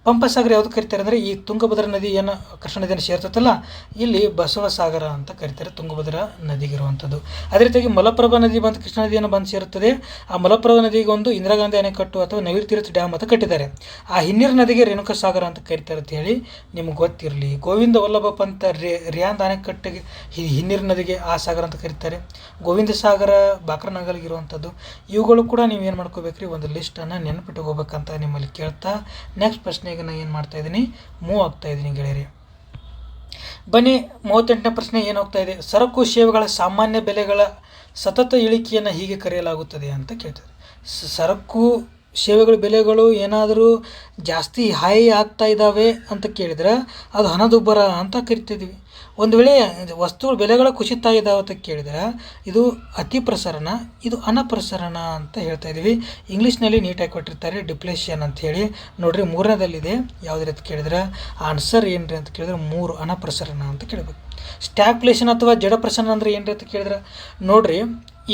ಪಂಪಸಾಗರ ಯಾವುದು ಕರೀತಾರೆ ಅಂದರೆ ಈ ತುಂಗಭದ್ರಾ ನದಿ ಏನು ಕೃಷ್ಣ ನದಿಯನ್ನು ಸೇರ್ತೈತಲ್ಲ, ಇಲ್ಲಿ ಬಸವಸಾಗರ ಅಂತ ಕರೀತಾರೆ, ತುಂಗಭದ್ರಾ ನದಿಗಿರುವಂಥದ್ದು. ಅದೇ ರೀತಿಯಾಗಿ ಮಲಪ್ರಭಾ ನದಿ ಬಂದು ಕೃಷ್ಣ ನದಿಯನ್ನು ಬಂದು ಸೇರುತ್ತದೆ. ಆ ಮಲಪ್ರಭಾ ನದಿಗೆ ಒಂದು ಇಂದಿರಾ ಗಾಂಧಿ ಅಣೆಕಟ್ಟು ಅಥವಾ ನವಿಲ್ ತೀರ್ಥ ಡ್ಯಾಮ್ ಅಂತ ಕಟ್ಟಿದ್ದಾರೆ. ಆ ಹಿನ್ನೀರು ನದಿಗೆ ರೇಣುಕಾ ಸಾಗರ ಅಂತ ಕರೀತಾರೆ ಅಂತ ಹೇಳಿ ನಿಮ್ಗೆ ಗೊತ್ತಿರಲಿ. ಗೋವಿಂದ ವಲ್ಲಭ ಪಂತ ರಿಯಾಂದ್ ಅಣೆಕಟ್ಟಿಗೆ ಹಿನ್ನೀರು ನದಿಗೆ ಆ ಸಾಗರ ಅಂತ ಕರೀತಾರೆ. ಗೋವಿಂದ ಸಾಗರ ಬಾಕ್ರನಗಲ್ಗಿರುವಂಥದ್ದು. ಇವುಗಳು ಕೂಡ ನೀವು ಏನು ಮಾಡ್ಕೋಬೇಕ್ರಿ, ಒಂದು ಲಿಸ್ಟನ್ನು ನೆನಪಿಟ್ಕೋಬೇಕಂತ ನಿಮ್ಮಲ್ಲಿ ಕೇಳ್ತಾ ನೆಕ್ಸ್ಟ್ ಪ್ರಶ್ನೆಗೆ ನಾನು ಏನು ಮಾಡ್ತಾ ಇದ್ದೀನಿ, ಮೂವ್ ಆಗ್ತಾ ಇದ್ದೀನಿ ಗೆಳೆಯರಿ. ಬನ್ನಿ 38ನೇ ಪ್ರಶ್ನೆ ಏನು ಹೋಗ್ತಾ ಇದೆ. ಸರಕು ಸೇವೆಗಳ ಸಾಮಾನ್ಯ ಬೆಲೆಗಳ ಸತತ ಇಳಿಕೆಯನ್ನು ಹೀಗೆ ಕರೆಯಲಾಗುತ್ತದೆ ಅಂತ ಕೇಳ್ತಾರೆ. ಸರಕು ಸೇವೆಗಳ ಬೆಲೆಗಳು ಏನಾದರೂ ಜಾಸ್ತಿ ಹೈ ಆಗ್ತಾ ಇದ್ದಾವೆ ಅಂತ ಕೇಳಿದ್ರೆ ಅದು ಹಣದುಬ್ಬರ ಅಂತ ಕರಿತಿದ್ದೀವಿ. ಒಂದು ವೇಳೆ ವಸ್ತುಗಳ ಬೆಲೆಗಳ ಕುಸಿತ ಇದ್ದಾವೆ ಅಂತ ಕೇಳಿದ್ರೆ ಇದು ಅತಿ ಪ್ರಸರಣ, ಇದು ಅನಪ್ರಸರಣ ಅಂತ ಹೇಳ್ತಾ ಇದ್ದೀವಿ. ಇಂಗ್ಲೀಷ್ನಲ್ಲಿ ನೀಟಾಗಿ ಕೊಟ್ಟಿರ್ತಾರೆ ಡಿಪ್ಲೇಷನ್ ಅಂತ ಹೇಳಿ. ನೋಡ್ರಿ 3ನೇದಲ್ಲಿದೆ ಯಾವ್ದು ರೀತಿ ಕೇಳಿದ್ರೆ ಆನ್ಸರ್ ಏನು ರೀ ಅಂತ ಕೇಳಿದ್ರೆ 3 ಅನಪ್ರಸರಣ ಅಂತ ಕೇಳಬೇಕು. ಸ್ಟ್ಯಾಗ್ಫ್ಲೇಷನ್ ಅಥವಾ ಜಡ ಪ್ರಸರಣ ಅಂದರೆ ಏನು ರೀ ಅಂತ ಕೇಳಿದ್ರೆ ನೋಡ್ರಿ,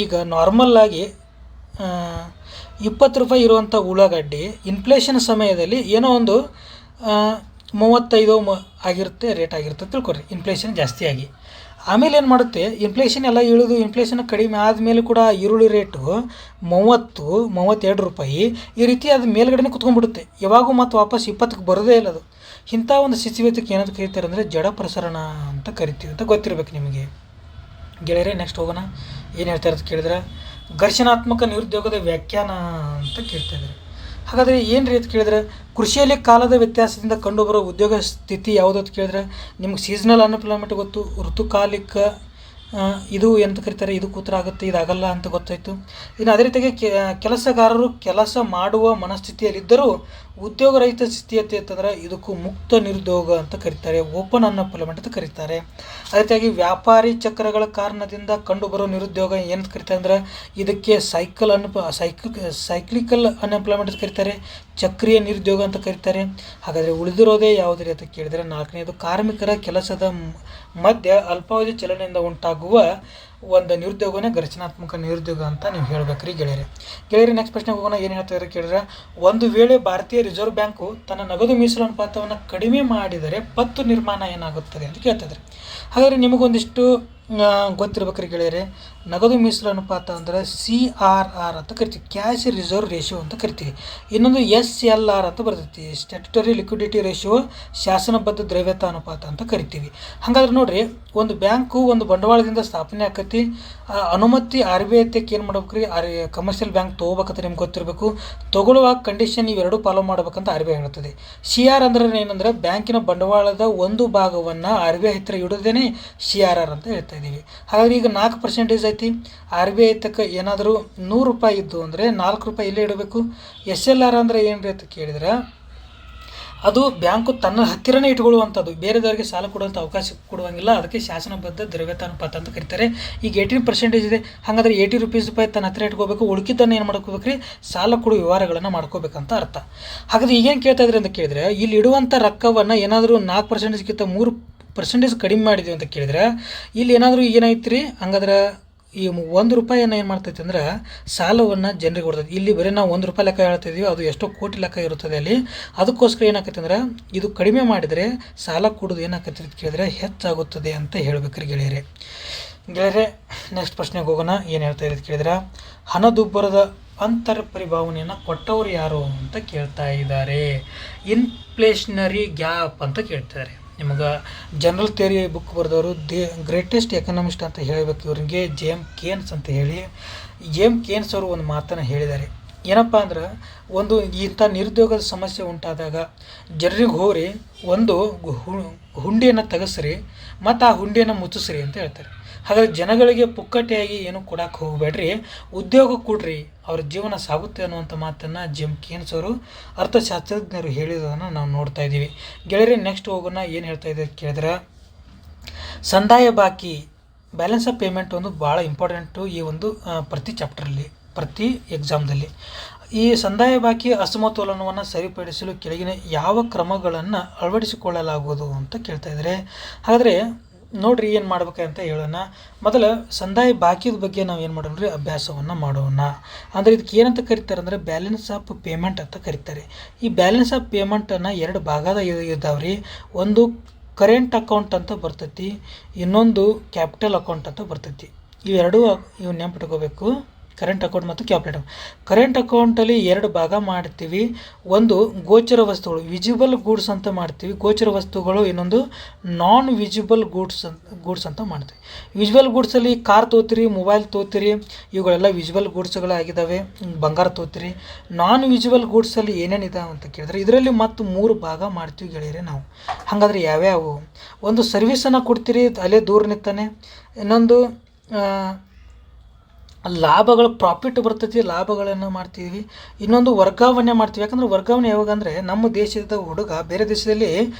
ಈಗ ನಾರ್ಮಲ್ಲಾಗಿ 20 ರೂಪಾಯಿ ಇರುವಂಥ ಉಳ್ಳಾಗಡ್ಡಿ ಇನ್ಫ್ಲೇಷನ್ ಸಮಯದಲ್ಲಿ ಏನೋ ಒಂದು 35 ಆಗಿರುತ್ತೆ, ರೇಟ್ ಆಗಿರುತ್ತೆ ತಿಳ್ಕೊರಿ. ಇನ್ಫ್ಲೇಷನ್ ಜಾಸ್ತಿ ಆಗಿ ಆಮೇಲೆ ಏನು ಮಾಡುತ್ತೆ, ಇನ್ಫ್ಲೇಷನ್ ಎಲ್ಲ ಇಳಿದು ಇನ್ಫ್ಲೇಷನ್ ಕಡಿಮೆ ಆದಮೇಲೆ ಕೂಡ ಈರುಳ್ಳಿ ರೇಟು 32 ರೂಪಾಯಿ ಈ ರೀತಿ ಅದು ಮೇಲ್ಗಡೆನೇ ಕುತ್ಕೊಂಡ್ಬಿಡುತ್ತೆ. ಯಾವಾಗೂ ಮತ್ತು ವಾಪಸ್ 20ಕ್ಕೆ ಬರೋದೇ ಇಲ್ಲ ಅದು. ಇಂಥ ಒಂದು ಸ್ಥಿತಿಗತಿಗೆ ಏನಂತ ಕರೀತಾರೆ ಅಂದರೆ ಜಡ ಪ್ರಸರಣ ಅಂತ ಕರಿತೀವಿ ಅಂತ ಗೊತ್ತಿರಬೇಕು ನಿಮಗೆ ಗೆಳೆಯರೆ. ನೆಕ್ಸ್ಟ್ ಹೋಗೋಣ. ಏನು ಹೇಳ್ತಾರೆ ಅಂತ ಕೇಳಿದ್ರೆ ಘರ್ಷಣಾತ್ಮಕ ನಿರುದ್ಯೋಗದ ವ್ಯಾಖ್ಯಾನ ಅಂತ ಕೇಳ್ತಾ ಇದ್ದಾರೆ. ಹಾಗಾದರೆ ಏನು ರೀ ಅಂತ ಕೇಳಿದ್ರೆ ಕೃಷಿಯಲ್ಲಿ ಕಾಲದ ವ್ಯತ್ಯಾಸದಿಂದ ಕಂಡುಬರೋ ಉದ್ಯೋಗ ಸ್ಥಿತಿ ಯಾವುದು ಅಂತ ಕೇಳಿದ್ರೆ ನಿಮ್ಗೆ ಸೀಸನಲ್ ಅನ್ಎಂಪ್ಲಾಯ್ಮೆಂಟ್ ಗೊತ್ತು, ಋತುಕಾಲಿಕ ಇದು ಎಂತ ಕರೀತಾರೆ, ಇದು ಕೂತ್ರ ಆಗುತ್ತೆ, ಇದಾಗಲ್ಲ ಅಂತ ಗೊತ್ತಾಯಿತು. ಇನ್ನು ಅದೇ ರೀತಿಯಾಗಿ ಕೆಲಸಗಾರರು ಕೆಲಸ ಮಾಡುವ ಮನಸ್ಥಿತಿಯಲ್ಲಿದ್ದರೂ ಉದ್ಯೋಗ ರಹಿತ ಸ್ಥಿತಿಯತ್ತೆ ಅಂತಂದರೆ ಇದಕ್ಕೂ ಮುಕ್ತ ನಿರುದ್ಯೋಗ ಅಂತ ಕರೀತಾರೆ, ಓಪನ್ ಅನ್ಎಂಪ್ಲಾಯ್ಮೆಂಟ್ ಅಂತ ಕರೀತಾರೆ. ಅದೇ ರೀತಿಯಾಗಿ ವ್ಯಾಪಾರಿ ಚಕ್ರಗಳ ಕಾರಣದಿಂದ ಕಂಡುಬರೋ ನಿರುದ್ಯೋಗ ಏನಂತ ಕರೀತಾರೆ ಅಂದರೆ ಇದಕ್ಕೆ ಸೈಕ್ಲಿಕಲ್ ಅನ್ಎಂಪ್ಲಾಯ್ಮೆಂಟ್ ಅಂತ ಕರೀತಾರೆ, ಚಕ್ರೀಯ ನಿರುದ್ಯೋಗ ಅಂತ ಕರೀತಾರೆ. ಹಾಗಾದರೆ ಉಳಿದಿರೋದೇ ಯಾವುದ್ರಿ ಅಂತ ಕೇಳಿದರೆ 4ನೇದು ಕಾರ್ಮಿಕರ ಕೆಲಸದ ಮಧ್ಯೆ ಅಲ್ಪಾವಧಿ ಚಲನೆಯಿಂದ ಉಂಟಾಗುವ ಒಂದು ನಿರುದ್ಯೋಗನೇ ಘರ್ಷಣಾತ್ಮಕ ನಿರುದ್ಯೋಗ ಅಂತ ನೀವು ಹೇಳ್ಬೇಕ್ರಿ ಗೆಳೆಯರಿ. ನೆಕ್ಸ್ಟ್ ಪ್ರಶ್ನೆಗೆ ಹೋಗೋಣ. ಏನು ಹೇಳ್ತಾರೆ ಕೇಳಿದ್ರೆ ಒಂದು ವೇಳೆ ಭಾರತೀಯ ರಿಸರ್ವ್ ಬ್ಯಾಂಕು ತನ್ನ ನಗದು ಮೀಸಲು ಅನುಪಾತವನ್ನು ಕಡಿಮೆ ಮಾಡಿದರೆ ಪತ್ತು ನಿರ್ಮಾಣ ಏನಾಗುತ್ತದೆ ಅಂತ ಕೇಳ್ತಿದ್ದಾರೆ. ಹಾಗಾದರೆ ನಿಮಗೊಂದಿಷ್ಟು ಗೊತ್ತಿರ್ಬೇಕ್ರಿ ಗೆಳೆಯರೆ. ನಗದು ಮೀಸಲು ಅನುಪಾತ ಅಂದರೆ CRR ಅಂತ ಕರಿತೀವಿ, ಕ್ಯಾಶ್ ರಿಸರ್ವ್ ರೇಷಿಯೋ ಅಂತ ಕರಿತೀವಿ. ಇನ್ನೊಂದು SLR ಅಂತ ಬರ್ತೈತಿ, ಸ್ಟ್ಯಾಟ್ಯುಟರಿ ಲಿಕ್ವಿಡಿಟಿ ರೇಷಿಯೋ, ಶಾಸನಬದ್ಧ ದ್ರವ್ಯತಾ ಅನುಪಾತ ಅಂತ ಕರಿತೀವಿ. ಹಾಗಾದ್ರೆ ನೋಡಿರಿ, ಒಂದು ಬ್ಯಾಂಕು ಒಂದು ಬಂಡವಾಳದಿಂದ ಸ್ಥಾಪನೆ ಆಕತಿ. ಅನುಮತಿ RBI ಏನು ಮಾಡ್ಬೇಕು ರೀ, ಕಮರ್ಷಿಯಲ್ ಬ್ಯಾಂಕ್ ತೊಗೋಬೇಕಂತ ನಿಮ್ಗೆ ಗೊತ್ತಿರಬೇಕು. ತೊಗೊಳ್ಳುವಾಗ ಕಂಡೀಷನ್ ಇವೆರಡು ಫಾಲೋ ಮಾಡ್ಬೇಕಂತ RBI ಹೇಳ್ತದೆ. CR ಅಂದ್ರೆ ಏನಂದ್ರೆ ಬ್ಯಾಂಕಿನ ಬಂಡವಾಳದ ಒಂದು ಭಾಗವನ್ನು RBI ಹತ್ತಿರ ಇಡೋದೇನೆ CRR ಅಂತ ಹೇಳ್ತಾ ಇದ್ದೀವಿ. ಹಾಗಾದ್ರೆ ಈಗ 4% ಐತಿ. RBI ತಕ್ಕ ಏನಾದರೂ ₹100 ಇದ್ದು ಅಂದರೆ ₹4 ಇಲ್ಲೇ ಇಡಬೇಕು. SLR ಅಂದರೆ ಏನು ರೀ ಅಂತ ಕೇಳಿದ್ರೆ, ಅದು ಬ್ಯಾಂಕು ತನ್ನ ಹತ್ತಿರನೇ ಇಟ್ಕೊಳ್ಳುವಂಥದ್ದು, ಬೇರೆದವರಿಗೆ ಸಾಲ ಕೊಡುವಂಥ ಅವಕಾಶ ಕೊಡುವಂಗಿಲ್ಲ. ಅದಕ್ಕೆ ಶಾಸನಬದ್ಧ ದ್ರವ್ಯತಾನುಪಾತ ಅಂತ ಕರೀತಾರೆ. ಈಗ 18% ಇದೆ, ಹಾಗಾದ್ರೆ ₹80 ತನ್ನ ಹತ್ತಿರ ಇಟ್ಕೋಬೇಕು. ಉಳ್ಕಿದ್ದನ್ನು ಏನು ಮಾಡ್ಕೋಬೇಕು ರೀ, ಸಾಲ ಕೊಡುವ ವ್ಯವಹಾರಗಳನ್ನು ಮಾಡ್ಕೋಬೇಕಂತ ಅರ್ಥ. ಹಾಗಾದ್ರೆ ಈಗೇನು ಕೇಳ್ತಾ ಇದ್ರಿ ಅಂತ ಕೇಳಿದ್ರೆ, ಇಲ್ಲಿ ಇಡುವಂಥ ರೊಕ್ಕವನ್ನು ಏನಾದರೂ 4%ಗಿಂತ 3% ಕಡಿಮೆ ಮಾಡಿದ್ವಿ ಅಂತ ಕೇಳಿದ್ರೆ, ಇಲ್ಲಿ ಏನಾದರೂ ಏನೈತಿ ರೀ, ಹಂಗಾದ್ರೆ ಈ ₹1 ಏನು ಮಾಡ್ತೈತೆ ಅಂದ್ರೆ ಸಾಲವನ್ನು ಜನರಿಗೆ ಕೊಡ್ತೈತಿ. ಇಲ್ಲಿ ಬರೀ ನಾವು ₹1 ಲೆಕ್ಕ ಹೇಳ್ತಿದ್ದೀವಿ, ಅದು ಎಷ್ಟೋ ಕೋಟಿ ಲೆಕ್ಕ ಇರುತ್ತದೆ ಅಲ್ಲಿ. ಅದಕ್ಕೋಸ್ಕರ ಏನಾಕೈತೆ ಅಂದ್ರೆ, ಇದು ಕಡಿಮೆ ಮಾಡಿದರೆ ಸಾಲ ಕೊಡೋದು ಏನಾಕೈತೆ ಅಂತ ಕೇಳಿದ್ರೆ ಹೆಚ್ಚಾಗುತ್ತದೆ ಅಂತ ಹೇಳ್ಬೇಕ್ರಿ ಗೆಳೆಯರೆ. ನೆಕ್ಸ್ಟ್ ಪ್ರಶ್ನೆಗೆ ಹೋಗೋಣ. ಏನು ಹೇಳ್ತಾ ಇರೋದು ಕೇಳಿದ್ರೆ, ಹಣದುಬ್ಬರದ ಅಂತರ ಪರಿಭಾವನೆಯನ್ನು ಕೊಟ್ಟವರು ಯಾರು ಅಂತ ಕೇಳ್ತಾ ಇದ್ದಾರೆ. ಇನ್ಫ್ಲೇಷನರಿ ಗ್ಯಾಪ್ ಅಂತ ಕೇಳ್ತಾರೆ. ನಿಮಗೆ ಜನರಲ್ ಥಿಯರಿ ಬುಕ್ ಬರೆದವರು ಗ್ರೇಟೆಸ್ಟ್ ಎಕನಾಮಿಸ್ಟ್ ಅಂತ ಹೇಳಬೇಕು ಇವರಿಗೆ, ಜೇಮ್ ಕೇನ್ಸ್ ಅಂತ ಹೇಳಿ. ಜೇಮ್ ಕೇನ್ಸ್ ಅವರು ಒಂದು ಮಾತನ್ನು ಹೇಳಿದ್ದಾರೆ. ಏನಪ್ಪ ಅಂದ್ರೆ, ಒಂದು ಇಂಥ ನಿರುದ್ಯೋಗದ ಸಮಸ್ಯೆ ಉಂಟಾದಾಗ ಜನರಿಗೆ ಹೋಗ್ರಿ, ಒಂದು ಹುಂಡಿಯನ್ನು ತೆಗೆಸ್ರಿ ಮತ್ತು ಆ ಹುಂಡಿಯನ್ನು ಮುಚ್ಚಿಸ್ರಿ ಅಂತ ಹೇಳ್ತಾರೆ. ಹಾಗಾಗಿ ಜನಗಳಿಗೆ ಪುಕ್ಕಟೆಯಾಗಿ ಏನು ಕೊಡಕ್ಕೆ ಹೋಗಬೇಡ್ರಿ, ಉದ್ಯೋಗ ಕೊಡ್ರಿ, ಅವ್ರ ಜೀವನ ಸಾಗುತ್ತೆ ಅನ್ನುವಂಥ ಮಾತನ್ನು ಜೇಮ್ ಕೇನ್ಸ್ ಅವರು ಅರ್ಥಶಾಸ್ತ್ರಜ್ಞರು ಹೇಳಿರೋದನ್ನು ನಾವು ನೋಡ್ತಾ ಇದ್ದೀವಿ. ಗೆಳೆಯರೆ, ನೆಕ್ಸ್ಟ್ ಹೋಗೋಣ. ಏನು ಹೇಳ್ತಾ ಇದೆ ಕೇಳಿದ್ರೆ, ಸಂದಾಯ ಬಾಕಿ, ಬ್ಯಾಲೆನ್ಸ್ ಆಫ್ ಪೇಮೆಂಟ್ ಒಂದು ಭಾಳ ಇಂಪಾರ್ಟೆಂಟು ಈ ಒಂದು ಪ್ರತಿ ಚಾಪ್ಟ್ರಲ್ಲಿ, ಪ್ರತಿ ಎಕ್ಸಾಮ್ದಲ್ಲಿ. ಈ ಸಂದಾಯ ಬಾಕಿ ಅಸಮತೋಲನವನ್ನು ಸರಿಪಡಿಸಲು ಕೆಳಗಿನ ಯಾವ ಕ್ರಮಗಳನ್ನು ಅಳವಡಿಸಿಕೊಳ್ಳಲಾಗುವುದು ಅಂತ ಕೇಳ್ತಾ ಇದ್ದಾರೆ. ಹಾಗಾದರೆ ನೋಡ್ರಿ, ಏನು ಮಾಡ್ಬೇಕಂತ ಹೇಳೋಣ. ಮೊದಲು ಸಂದಾಯ ಬಾಕಿದ ಬಗ್ಗೆ ನಾವು ಏನು ಮಾಡೋಣ ರೀ, ಅಭ್ಯಾಸವನ್ನು ಮಾಡೋಣ. ಅಂದರೆ ಇದಕ್ಕೆ ಏನಂತ ಕರೀತಾರೆ ಅಂದರೆ ಬ್ಯಾಲೆನ್ಸ್ ಆಫ್ ಪೇಮೆಂಟ್ ಅಂತ ಕರೀತಾರೆ. ಈ ಬ್ಯಾಲೆನ್ಸ್ ಆಫ್ ಪೇಮೆಂಟನ್ನು 2 ಭಾಗದ ಇದಾವೆ ರೀ. ಒಂದು ಕರೆಂಟ್ ಅಕೌಂಟ್ ಅಂತ ಬರ್ತೈತಿ, ಇನ್ನೊಂದು ಕ್ಯಾಪಿಟಲ್ ಅಕೌಂಟ್ ಅಂತ ಬರ್ತೈತಿ. ಇವೆರಡೂ ಇವು ನೆನಪಿಟ್ಕೋಬೇಕು, ಕರೆಂಟ್ ಅಕೌಂಟ್ ಮತ್ತು ಕ್ಯಾಪಿಟಲ್ ಅಕೌಂಟ್. ಕರೆಂಟ್ ಅಕೌಂಟಲ್ಲಿ 2 ಭಾಗ ಮಾಡ್ತೀವಿ. ಒಂದು ಗೋಚರ ವಸ್ತುಗಳು, ವಿಜಿಬಲ್ ಗೂಡ್ಸ್ ಅಂತ ಮಾಡ್ತೀವಿ, ಗೋಚರ ವಸ್ತುಗಳು. ಇನ್ನೊಂದು ನಾನ್ ವಿಜಿಬಲ್ ಗೂಡ್ಸ್ ಅಂತ ಮಾಡ್ತೀವಿ. ವಿಜುವಲ್ ಗೂಡ್ಸಲ್ಲಿ ಕಾರ್ ತೋತೀರಿ, ಮೊಬೈಲ್ ತೋತೀರಿ, ಇವುಗಳೆಲ್ಲ ವಿಜುವಲ್ ಗೂಡ್ಸ್ಗಳಾಗಿದ್ದಾವೆ. ಬಂಗಾರ ತೋತೀರಿ. ನಾನ್ ವಿಜುವಲ್ ಗೂಡ್ಸಲ್ಲಿ ಏನೇನಿದೆ ಅಂತ ಕೇಳಿದ್ರೆ, ಇದರಲ್ಲಿ ಮತ್ತು 3 ಭಾಗ ಮಾಡ್ತೀವಿ ಗೆಳೆಯರೆ ನಾವು. ಹಾಗಾದರೆ ಯಾವ್ಯಾವು? ಒಂದು ಸರ್ವಿಸನ್ನು ಕೊಡ್ತೀರಿ, ಅಲ್ಲೇ ದೂರ ನಿಂತಾನೆ. ಇನ್ನೊಂದು ಲಾಭಗಳು, ಪ್ರಾಫಿಟ್ ಬರ್ತೈತಿ, ಲಾಭಗಳನ್ನು ಮಾಡ್ತೀವಿ. ಇನ್ನೊಂದು ವರ್ಗಾವಣೆ ಮಾಡ್ತೀವಿ. ಯಾಕಂದರೆ ವರ್ಗಾವಣೆ ಯಾವಾಗ ಅಂದರೆ, ನಮ್ಮ ದೇಶದ ಹುಡುಗ ಬೇರೆ ದೇಶದಲ್ಲಿ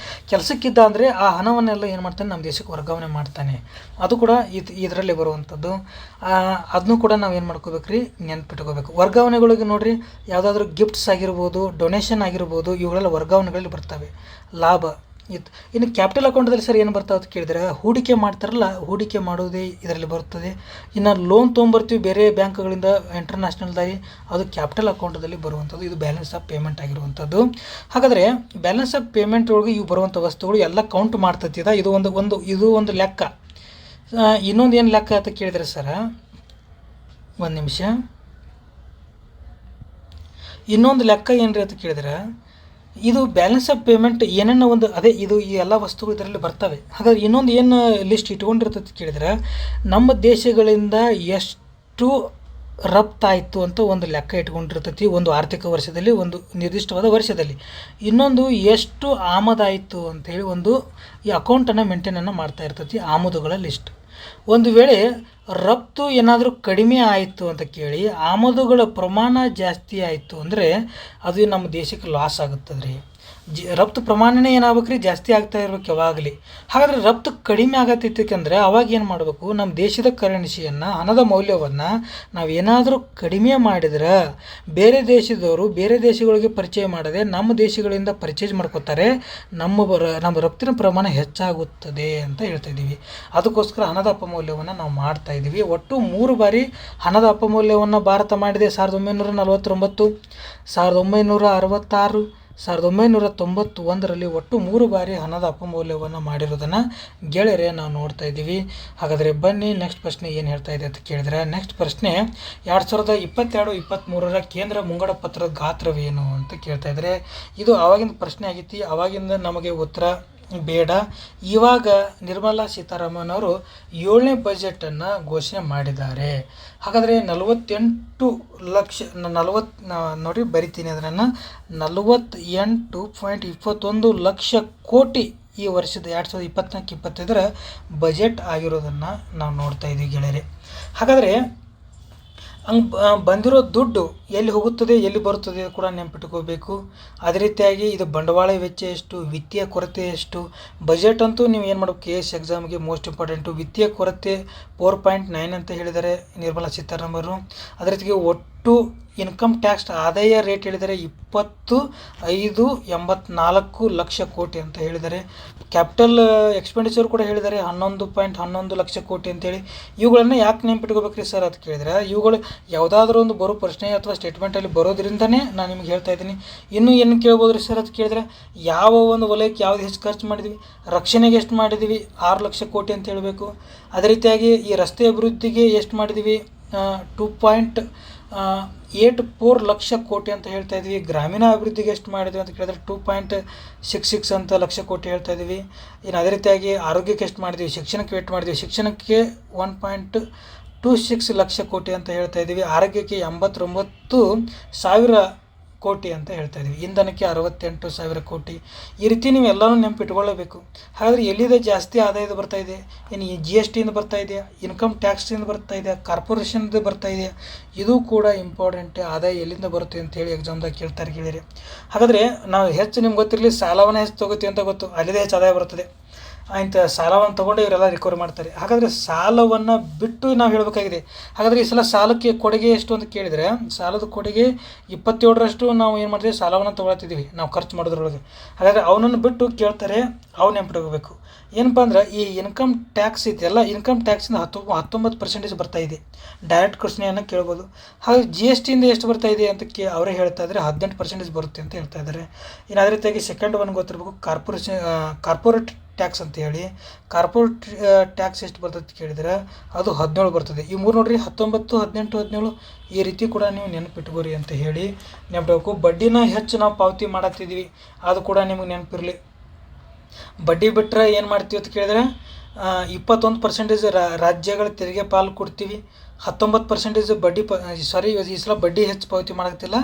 ಕೆಲಸಕ್ಕಿದ್ದ ಅಂದರೆ ಆ ಹಣವನ್ನೆಲ್ಲ ಏನು ಮಾಡ್ತಾನೆ, ನಮ್ಮ ದೇಶಕ್ಕೆ ವರ್ಗಾವಣೆ ಮಾಡ್ತಾನೆ. ಅದು ಕೂಡ ಇದರಲ್ಲಿ ಬರುವಂಥದ್ದು. ಅದನ್ನು ಕೂಡ ನಾವು ಏನು ಮಾಡ್ಕೋಬೇಕು ರೀ, ನೆನ್ಪಿಟ್ಕೋಬೇಕು. ವರ್ಗಾವಣೆಗಳಿಗೆ ನೋಡಿರಿ, ಯಾವುದಾದ್ರೂ ಗಿಫ್ಟ್ಸ್ ಆಗಿರ್ಬೋದು, ಡೊನೇಷನ್ ಆಗಿರ್ಬೋದು, ಇವುಗಳೆಲ್ಲ ವರ್ಗಾವಣೆಗಳಲ್ಲಿ ಬರ್ತವೆ, ಲಾಭ ಇತ್ತು. ಇನ್ನು ಕ್ಯಾಪಿಟಲ್ ಅಕೌಂಟದಲ್ಲಿ ಸರ್ ಏನು ಬರ್ತಾವೆ ಅಂತ ಕೇಳಿದರೆ, ಹೂಡಿಕೆ ಮಾಡ್ತಾರಲ್ಲ, ಹೂಡಿಕೆ ಮಾಡೋದೇ ಇದರಲ್ಲಿ ಬರ್ತದೆ. ಇನ್ನು ಲೋನ್ ತೊಗೊಂಬರ್ತೀವಿ ಬೇರೆ ಬ್ಯಾಂಕ್ಗಳಿಂದ ಇಂಟರ್ನ್ಯಾಷನಲ್ದಾಗಿ, ಅದು ಕ್ಯಾಪಿಟಲ್ ಅಕೌಂಟದಲ್ಲಿ ಬರುವಂಥದ್ದು. ಇದು ಬ್ಯಾಲೆನ್ಸ್ ಆಫ್ ಪೇಮೆಂಟ್ ಆಗಿರುವಂಥದ್ದು. ಹಾಗಾದರೆ ಬ್ಯಾಲೆನ್ಸ್ ಆಫ್ ಪೇಮೆಂಟ್ ಒಳಗೆ ಇವು ಬರುವಂಥ ವಸ್ತುಗಳು ಎಲ್ಲ ಕೌಂಟ್ ಮಾಡ್ತೈತಿದ. ಇದು ಒಂದು ಲೆಕ್ಕ. ಇನ್ನೊಂದು ಏನು ಲೆಕ್ಕ ಅಂತ ಕೇಳಿದರೆ ಸರ, ಒಂದು ನಿಮಿಷ, ಇನ್ನೊಂದು ಲೆಕ್ಕ ಏನು ರೀ ಅಂತ ಕೇಳಿದ್ರೆ, ಇದು ಬ್ಯಾಲೆನ್ಸ್ ಆಫ್ ಪೇಮೆಂಟ್ ಏನೇನೋ ಒಂದು ಅದೇ ಇದು ಈ ಎಲ್ಲ ವಸ್ತುಗಳು ಇದರಲ್ಲಿ ಬರ್ತವೆ. ಹಾಗಾದ್ರೆ ಇನ್ನೊಂದು ಏನು ಲಿಸ್ಟ್ ಇಟ್ಕೊಂಡಿರ್ತೈತೆ ಕೇಳಿದ್ರೆ, ನಮ್ಮ ದೇಶಗಳಿಂದ ಎಷ್ಟು ರಫ್ತಾಯಿತು ಅಂತ ಒಂದು ಲೆಕ್ಕ ಇಟ್ಕೊಂಡಿರ್ತೈತಿ ಒಂದು ಆರ್ಥಿಕ ವರ್ಷದಲ್ಲಿ, ಒಂದು ನಿರ್ದಿಷ್ಟವಾದ ವರ್ಷದಲ್ಲಿ. ಇನ್ನೊಂದು ಎಷ್ಟು ಆಮದಾಯಿತು ಅಂಥೇಳಿ ಒಂದು ಈ ಅಕೌಂಟನ್ನು ಮೇಂಟೈನನ್ನು ಮಾಡ್ತಾ ಇರ್ತೈತಿ, ಆಮದುಗಳ ಲಿಸ್ಟ್. ಒಂದು ವೇಳೆ ರಫ್ತು ಏನಾದರೂ ಕಡಿಮೆ ಆಯಿತು ಅಂತ ಕೇಳಿ ಆಮದುಗಳ ಪ್ರಮಾಣ ಜಾಸ್ತಿ ಆಯಿತು ಅಂದರೆ ಅದು ನಮ್ಮ ದೇಶಕ್ಕೆ ಲಾಸ್ ಆಗುತ್ತದೆ ರೀ. ರಫ್ತು ಪ್ರಮಾಣನೇ ಏನಾಗ್ಬೇಕು ರೀ, ಜಾಸ್ತಿ ಆಗ್ತಾ ಇರ್ಬೇಕು ಯಾವಾಗಲಿ. ಹಾಗಾದರೆ ರಫ್ತು ಕಡಿಮೆ ಆಗತ್ತೈತಂದರೆ ಅವಾಗ ಏನು ಮಾಡಬೇಕು, ನಮ್ಮ ದೇಶದ ಕರೆನ್ಸಿಯನ್ನು, ಹಣದ ಮೌಲ್ಯವನ್ನು ನಾವೇನಾದರೂ ಕಡಿಮೆ ಮಾಡಿದ್ರೆ ಬೇರೆ ದೇಶದವರು ಬೇರೆ ದೇಶಗಳಿಗೆ ಪರಿಚಯ ಮಾಡದೆ ನಮ್ಮ ದೇಶಗಳಿಂದ ಪರ್ಚೇಸ್ ಮಾಡ್ಕೋತಾರೆ, ನಮ್ಮ ರಫ್ತಿನ ಪ್ರಮಾಣ ಹೆಚ್ಚಾಗುತ್ತದೆ ಅಂತ ಹೇಳ್ತಾ ಇದ್ದೀವಿ. ಅದಕ್ಕೋಸ್ಕರ ಹಣದ ಅಪಮೌಲ್ಯವನ್ನು ನಾವು ಮಾಡ್ತಾ ಇದ್ದೀವಿ. ಒಟ್ಟು 3 ಬಾರಿ ಹಣದ ಅಪಮೌಲ್ಯವನ್ನು ಭಾರತ ಮಾಡಿದೆ. 1949, 1966, 1991ರಲ್ಲಿ ಒಟ್ಟು 3 ಬಾರಿ ಹಣದ ಅಪಮೌಲ್ಯವನ್ನು ಮಾಡಿರೋದನ್ನು ಗೆಳೆಯರೆ ನಾವು ನೋಡ್ತಾ ಇದ್ದೀವಿ. ಹಾಗಾದರೆ ಬನ್ನಿ ನೆಕ್ಸ್ಟ್ ಪ್ರಶ್ನೆ ಏನು ಹೇಳ್ತಾ ಇದೆ ಅಂತ ಕೇಳಿದರೆ, ನೆಕ್ಸ್ಟ್ ಪ್ರಶ್ನೆ 2022-23ರ ಕೇಂದ್ರ ಮುಂಗಡ ಪತ್ರದ ಗಾತ್ರವೇನು ಅಂತ ಕೇಳ್ತಾ ಇದ್ದಾರೆ. ಇದು ಆವಾಗಿನ ಪ್ರಶ್ನೆ ಆಗಿತ್ತು, ಆವಾಗಿಂದ ನಮಗೆ ಉತ್ತರ ಬೇಡ. ಇವಾಗ ನಿರ್ಮಲಾ ಸೀತಾರಾಮನ್ ಅವರು 7ನೇ ಬಜೆಟನ್ನು ಘೋಷಣೆ ಮಾಡಿದ್ದಾರೆ. ಹಾಗಾದರೆ 48 ಲಕ್ಷ ನೋಡಿ ಬರಿತೀನಿ ಅದನ್ನು, 48.21 ಲಕ್ಷ ಕೋಟಿ ಈ ವರ್ಷದ 2024-25ರ ಬಜೆಟ್ ಆಗಿರೋದನ್ನು ನಾವು ನೋಡ್ತಾ ಇದ್ದೀವಿ ಗೆಳೆಯರೆ. ಹಾಗಾದರೆ ಬಂದಿರೋ ದುಡ್ಡು ಎಲ್ಲಿ ಹೋಗುತ್ತದೆ ಎಲ್ಲಿ ಬರುತ್ತದೆ ಕೂಡ ನೆನಪಿಟ್ಕೋಬೇಕು. ಅದೇ ರೀತಿಯಾಗಿ ಇದು ಬಂಡವಾಳ ವೆಚ್ಚ ಎಷ್ಟು, ವಿತ್ತೀಯ ಕೊರತೆ ಎಷ್ಟು, ಬಜೆಟ್ ಅಂತೂ ನೀವು ಏನು ಮಾಡಬೇಕು, KS ಎಕ್ಸಾಮ್ಗೆ ಮೋಸ್ಟ್ ಇಂಪಾರ್ಟೆಂಟು. ವಿತ್ತೀಯ ಕೊರತೆ 4.9 ಅಂತ ಹೇಳಿದ್ದಾರೆ ನಿರ್ಮಲಾ ಸೀತಾರಾಮನ್ ಅವರು. ಅದೇ ರೀತಿಗೆ ಒಟ್ಟು ಇನ್ಕಮ್ ಟ್ಯಾಕ್ಸ್ ಆದಾಯ ರೇಟ್ ಹೇಳಿದರೆ 25.84 ಲಕ್ಷ ಕೋಟಿ ಅಂತ ಹೇಳಿದ್ದಾರೆ. ಕ್ಯಾಪಿಟಲ್ ಎಕ್ಸ್ಪೆಂಡಿಚರ್ ಕೂಡ ಹೇಳಿದ್ದಾರೆ 11.11 ಲಕ್ಷ ಕೋಟಿ ಅಂತೇಳಿ. ಇವುಗಳನ್ನು ಯಾಕೆ ನೆನಪಿಟ್ಕೋಬೇಕ್ರಿ ಸರ್ ಅಂತ ಕೇಳಿದರೆ, ಇವುಗಳು ಯಾವುದಾದ್ರೂ ಒಂದು ಬರೋ ಪ್ರಶ್ನೆ ಅಥವಾ ಸ್ಟೇಟ್ಮೆಂಟಲ್ಲಿ ಬರೋದ್ರಿಂದನೇ ನಾನು ನಿಮ್ಗೆ ಹೇಳ್ತಾ ಇದ್ದೀನಿ. ಇನ್ನೂ ಏನು ಕೇಳ್ಬೋದು ರೀ ಸರ್ ಅಂತ ಕೇಳಿದರೆ, ಯಾವ ಒಂದು ವಲಯಕ್ಕೆ ಯಾವ್ದು ಹೆಚ್ಚು ಖರ್ಚು ಮಾಡಿದ್ವಿ, ರಕ್ಷಣೆಗೆ ಎಷ್ಟು ಮಾಡಿದ್ದೀವಿ, 6 ಲಕ್ಷ ಕೋಟಿ ಅಂತ ಹೇಳಬೇಕು. ಅದೇ ರೀತಿಯಾಗಿ ಈ ರಸ್ತೆ ಅಭಿವೃದ್ಧಿಗೆ ಎಷ್ಟು ಮಾಡಿದ್ದೀವಿ, 2.84 ಲಕ್ಷ ಕೋಟಿ ಅಂತ ಹೇಳ್ತಾ ಇದ್ವಿ. ಗ್ರಾಮೀಣ ಅಭಿವೃದ್ಧಿಗೆ ಎಷ್ಟು ಮಾಡಿದ್ವಿ ಅಂತ ಕೇಳಿದ್ರೆ 2.66 ಅಂತ ಲಕ್ಷ ಕೋಟಿ ಹೇಳ್ತಾ ಇದ್ದೀವಿ. ಇನ್ನು ಅದೇ ರೀತಿಯಾಗಿ ಆರೋಗ್ಯಕ್ಕೆ ಎಷ್ಟು ಮಾಡಿದ್ವಿ, ಶಿಕ್ಷಣಕ್ಕೆ ಎಷ್ಟು ಮಾಡಿದ್ವಿ, ಶಿಕ್ಷಣಕ್ಕೆ 1.26 ಲಕ್ಷ ಕೋಟಿ ಅಂತ ಹೇಳ್ತಾ ಇದ್ದೀವಿ. ಆರೋಗ್ಯಕ್ಕೆ 89,000 ಕೋಟಿ ಅಂತ ಹೇಳ್ತಾ ಇದ್ದೀವಿ. ಇಂಧನಕ್ಕೆ 68,000 ಕೋಟಿ. ಈ ರೀತಿ ನೀವು ಎಲ್ಲನೂ ನೆನಪಿಟ್ಕೊಳ್ಳಬೇಕು. ಹಾಗಾದರೆ ಎಲ್ಲಿದೆ ಜಾಸ್ತಿ ಆದಾಯದ ಬರ್ತಾ ಇದೆ, ಏನು ಈ GST ಇಂದ ಬರ್ತಾ ಇದೆಯಾ, ಇನ್ಕಮ್ ಟ್ಯಾಕ್ಸಿಂದ ಬರ್ತಾ ಇದೆಯಾ, ಕಾರ್ಪೊರೇಷನ್ದು ಬರ್ತಾ ಇದೆಯಾ, ಇದು ಕೂಡ ಇಂಪಾರ್ಟೆಂಟ್. ಆದಾಯ ಎಲ್ಲಿಂದ ಬರುತ್ತೆ ಅಂತೇಳಿ ಎಕ್ಸಾಮ್ದಾಗ ಕೇಳ್ತಾರೆ ಕೇಳಿರಿ. ಹಾಗಾದರೆ ನಾವು ಹೆಚ್ಚು ನಿಮ್ಗೆ ಗೊತ್ತಿರಲಿ, ಸಾಲವನ್ನು ಹೆಚ್ಚು ತೊಗೋತೀವಿ ಅಂತ ಗೊತ್ತು, ಅಲ್ಲಿದೆ ಹೆಚ್ಚು ಆದಾಯ ಬರ್ತದೆ. ಇಂಥ ಸಾಲವನ್ನು ತೊಗೊಂಡು ಇವರೆಲ್ಲ ರಿಕವರಿ ಮಾಡ್ತಾರೆ. ಹಾಗಾದರೆ ಸಾಲವನ್ನು ಬಿಟ್ಟು ನಾವು ಹೇಳಬೇಕಾಗಿದೆ. ಹಾಗಾದರೆ ಈ ಸಲ ಸಾಲಕ್ಕೆ ಕೊಡುಗೆ ಎಷ್ಟು ಅಂತ ಕೇಳಿದರೆ, ಸಾಲದ ಕೊಡುಗೆ 27ರಷ್ಟು ನಾವು ಏನು ಮಾಡ್ತೀವಿ, ಸಾಲವನ್ನು ತೊಗೊಳ್ತಿದ್ದೀವಿ ನಾವು ಖರ್ಚು ಮಾಡೋದ್ರೊಳಗೆ. ಹಾಗಾದರೆ ಅವನನ್ನು ಬಿಟ್ಟು ಕೇಳ್ತಾರೆ, ಅವ್ನು ನೆನಪಿಟ್ಕೋಬೇಕು. ಏನಪ್ಪ ಅಂದ್ರೆ ಈ ಇನ್ಕಮ್ ಟ್ಯಾಕ್ಸ್ ಇದೆಯಲ್ಲ, ಇನ್ಕಮ್ ಟ್ಯಾಕ್ಸಿಂದ 19% ಬರ್ತಾ ಇದೆ. ಡೈರೆಕ್ಟ್ ಪ್ರಶ್ನೆಯನ್ನು ಕೇಳ್ಬೋದು. ಹಾಗೆ GST ಇಂದ ಎಷ್ಟು ಬರ್ತಾ ಇದೆ ಅಂತ ಅವರೇ ಹೇಳ್ತಾ ಇದ್ದಾರೆ, 18% ಬರುತ್ತೆ ಅಂತ ಹೇಳ್ತಾ ಇದ್ದಾರೆ. ಇನ್ನು ಅದೇ ರೀತಿಯಾಗಿ ಸೆಕೆಂಡ್ ಒನ್ ಗೊತ್ತಿರಬೇಕು, ಕಾರ್ಪೊರೇಟ್ ಟ್ಯಾಕ್ಸ್ ಅಂತ ಹೇಳಿ. ಕಾರ್ಪೊರೇಟ್ ಟ್ಯಾಕ್ಸ್ ಎಷ್ಟು ಬರ್ತದೆ ಕೇಳಿದರೆ ಅದು 17 ಬರ್ತದೆ. ಈ ಮೂರು ನೋಡ್ರಿ, 19, 18, 17 ಈ ರೀತಿ ಕೂಡ ನೀವು ನೆನಪಿಟ್ಕೋರಿ ಅಂತ ಹೇಳಿ ನೆನಪಬೇಕು. ಬಡ್ಡಿನ ಹೆಚ್ಚು ನಾವು ಪಾವತಿ ಮಾಡತ್ತಿದ್ದೀವಿ, ಅದು ಕೂಡ ನಿಮಗೆ ನೆನಪಿರಲಿ. ಬಡ್ಡಿ ಬಿಟ್ಟರೆ ಏನು ಮಾಡ್ತೀವಿ ಅಂತ ಕೇಳಿದರೆ 21% ರಾಜ್ಯಗಳ ತೆರಿಗೆ ಪಾಲು ಕೊಡ್ತೀವಿ, 19% ಬಡ್ಡಿ ಈ ಸಲ ಬಡ್ಡಿ ಹೆಚ್ಚು ಪಾವತಿ ಮಾಡತ್ತಿಲ್ಲ.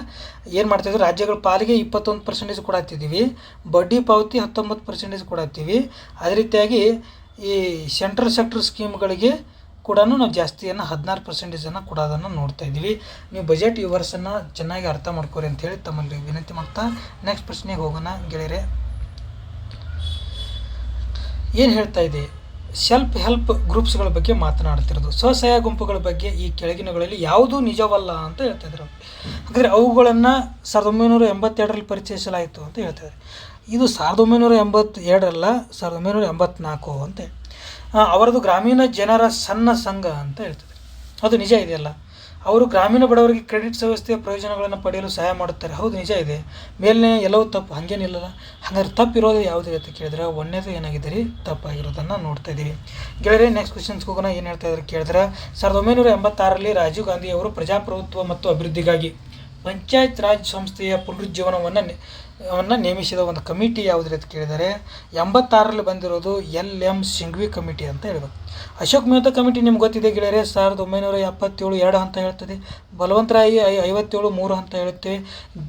ಏನು ಮಾಡ್ತಾಯಿದ್ವಿ, ರಾಜ್ಯಗಳ ಪಾಲಿಗೆ 21% ಕೊಡತ್ತಿದ್ದೀವಿ, ಬಡ್ಡಿ ಪಾವತಿ 19% ಕೊಡತ್ತೀವಿ. ಅದೇ ರೀತಿಯಾಗಿ ಈ ಸೆಂಟ್ರಲ್ ಸೆಕ್ಟರ್ ಸ್ಕೀಮ್ಗಳಿಗೆ ಕೂಡ ನಾವು ಜಾಸ್ತಿಯನ್ನು 16% ಕೊಡೋದನ್ನು ನೋಡ್ತಾ ಇದ್ದೀವಿ. ನೀವು ಬಜೆಟ್ ಈ ವರ್ಷನ ಚೆನ್ನಾಗಿ ಅರ್ಥ ಮಾಡ್ಕೋರಿ ಅಂಥೇಳಿ ತಮ್ಮಲ್ಲಿ ವಿನಂತಿ ಮಾಡ್ತಾ ನೆಕ್ಸ್ಟ್ ಪ್ರಶ್ನೆಗೆ ಹೋಗೋಣ ಗೆಳೆಯರೆ. ಏನು ಹೇಳ್ತಾ ಇದೆ, ಸೆಲ್ಫ್ ಹೆಲ್ಪ್ ಗ್ರೂಪ್ಸ್ಗಳ ಬಗ್ಗೆ ಮಾತನಾಡ್ತಿರೋದು. ಸ್ವಸಹಾಯ ಗುಂಪುಗಳ ಬಗ್ಗೆ ಈ ಕೆಳಗಿನಗಳಲ್ಲಿ ಯಾವುದೂ ನಿಜವಲ್ಲ ಅಂತ ಹೇಳ್ತಾ ಇದ್ರು. ಹಾಗಾದರೆ ಅವುಗಳನ್ನು 1982ರಲ್ಲಿ ಪರಿಚಯಿಸಲಾಯಿತು ಅಂತ ಹೇಳ್ತಿದ್ದಾರೆ. ಇದು 1982ರಲ್ಲ, 1984 ಅಂತ ಅವರದು ಗ್ರಾಮೀಣ ಜನರ ಸಣ್ಣ ಸಂಘ ಅಂತ ಹೇಳ್ತಿದ್ದಾರೆ. ಅದು ನಿಜ ಇದೆಯಲ್ಲ, ಅವರು ಗ್ರಾಮೀಣ ಬಡವರಿಗೆ ಕ್ರೆಡಿಟ್ ವ್ಯವಸ್ಥೆಯ ಪ್ರಯೋಜನಗಳನ್ನು ಪಡೆಯಲು ಸಹಾಯ ಮಾಡುತ್ತಾರೆ. ಹೌದು, ನಿಜ ಇದೆ. ಮೇಲಿನ ಎಲ್ಲವೂ ತಪ್ಪು, ಹಾಗೇನಿಲ್ಲಲ್ಲ. ಹಾಗಾದ್ರೆ ತಪ್ಪಿರೋದು ಯಾವುದೇ ಅಂತ ಕೇಳಿದ್ರೆ ಒಂದೇದು ಏನಾಗಿದೆ ರೀ, ತಪ್ಪಾಗಿರೋದನ್ನು ನೋಡ್ತಾ ಇದ್ದೀವಿ ಗೆಳೆಯರೆ. ನೆಕ್ಸ್ಟ್ ಕ್ವಶನ್ಸ್ಗೆ ಹೋಗೋಣ. ಏನು ಹೇಳ್ತಾ ಇದ್ದಾರೆ ಕೇಳಿದ್ರೆ, 1986ರಲ್ಲಿ ರಾಜೀವ್ ಗಾಂಧಿ ಅವರು ಪ್ರಜಾಪ್ರಭುತ್ವ ಮತ್ತು ಅಭಿವೃದ್ಧಿಗಾಗಿ ಪಂಚಾಯತ್ ರಾಜ್ ಸಂಸ್ಥೆಯ ಪುನರುಜ್ಜೀವನವನ್ನು ನೇಮಿಸಿದ ಒಂದು ಕಮಿಟಿ ಯಾವುದ್ರಿ ಅಂತ ಕೇಳಿದರೆ 86ರಲ್ಲಿ ಬಂದಿರೋದು LM ಸಿಂಘ್ವಿ ಕಮಿಟಿ ಅಂತ ಹೇಳ್ಬೇಕು. ಅಶೋಕ್ ಮೆಹ್ತಾ ಕಮಿಟಿ ನಿಮ್ಗೆ ಗೊತ್ತಿದೆ ಗೆಳೆಯರೆ, 1977 2 ಹಂತ ಹೇಳ್ತದೆ. ಬಲವಂತರಾಯಿ 57 3 ಹಂತ ಹೇಳುತ್ತೇವೆ.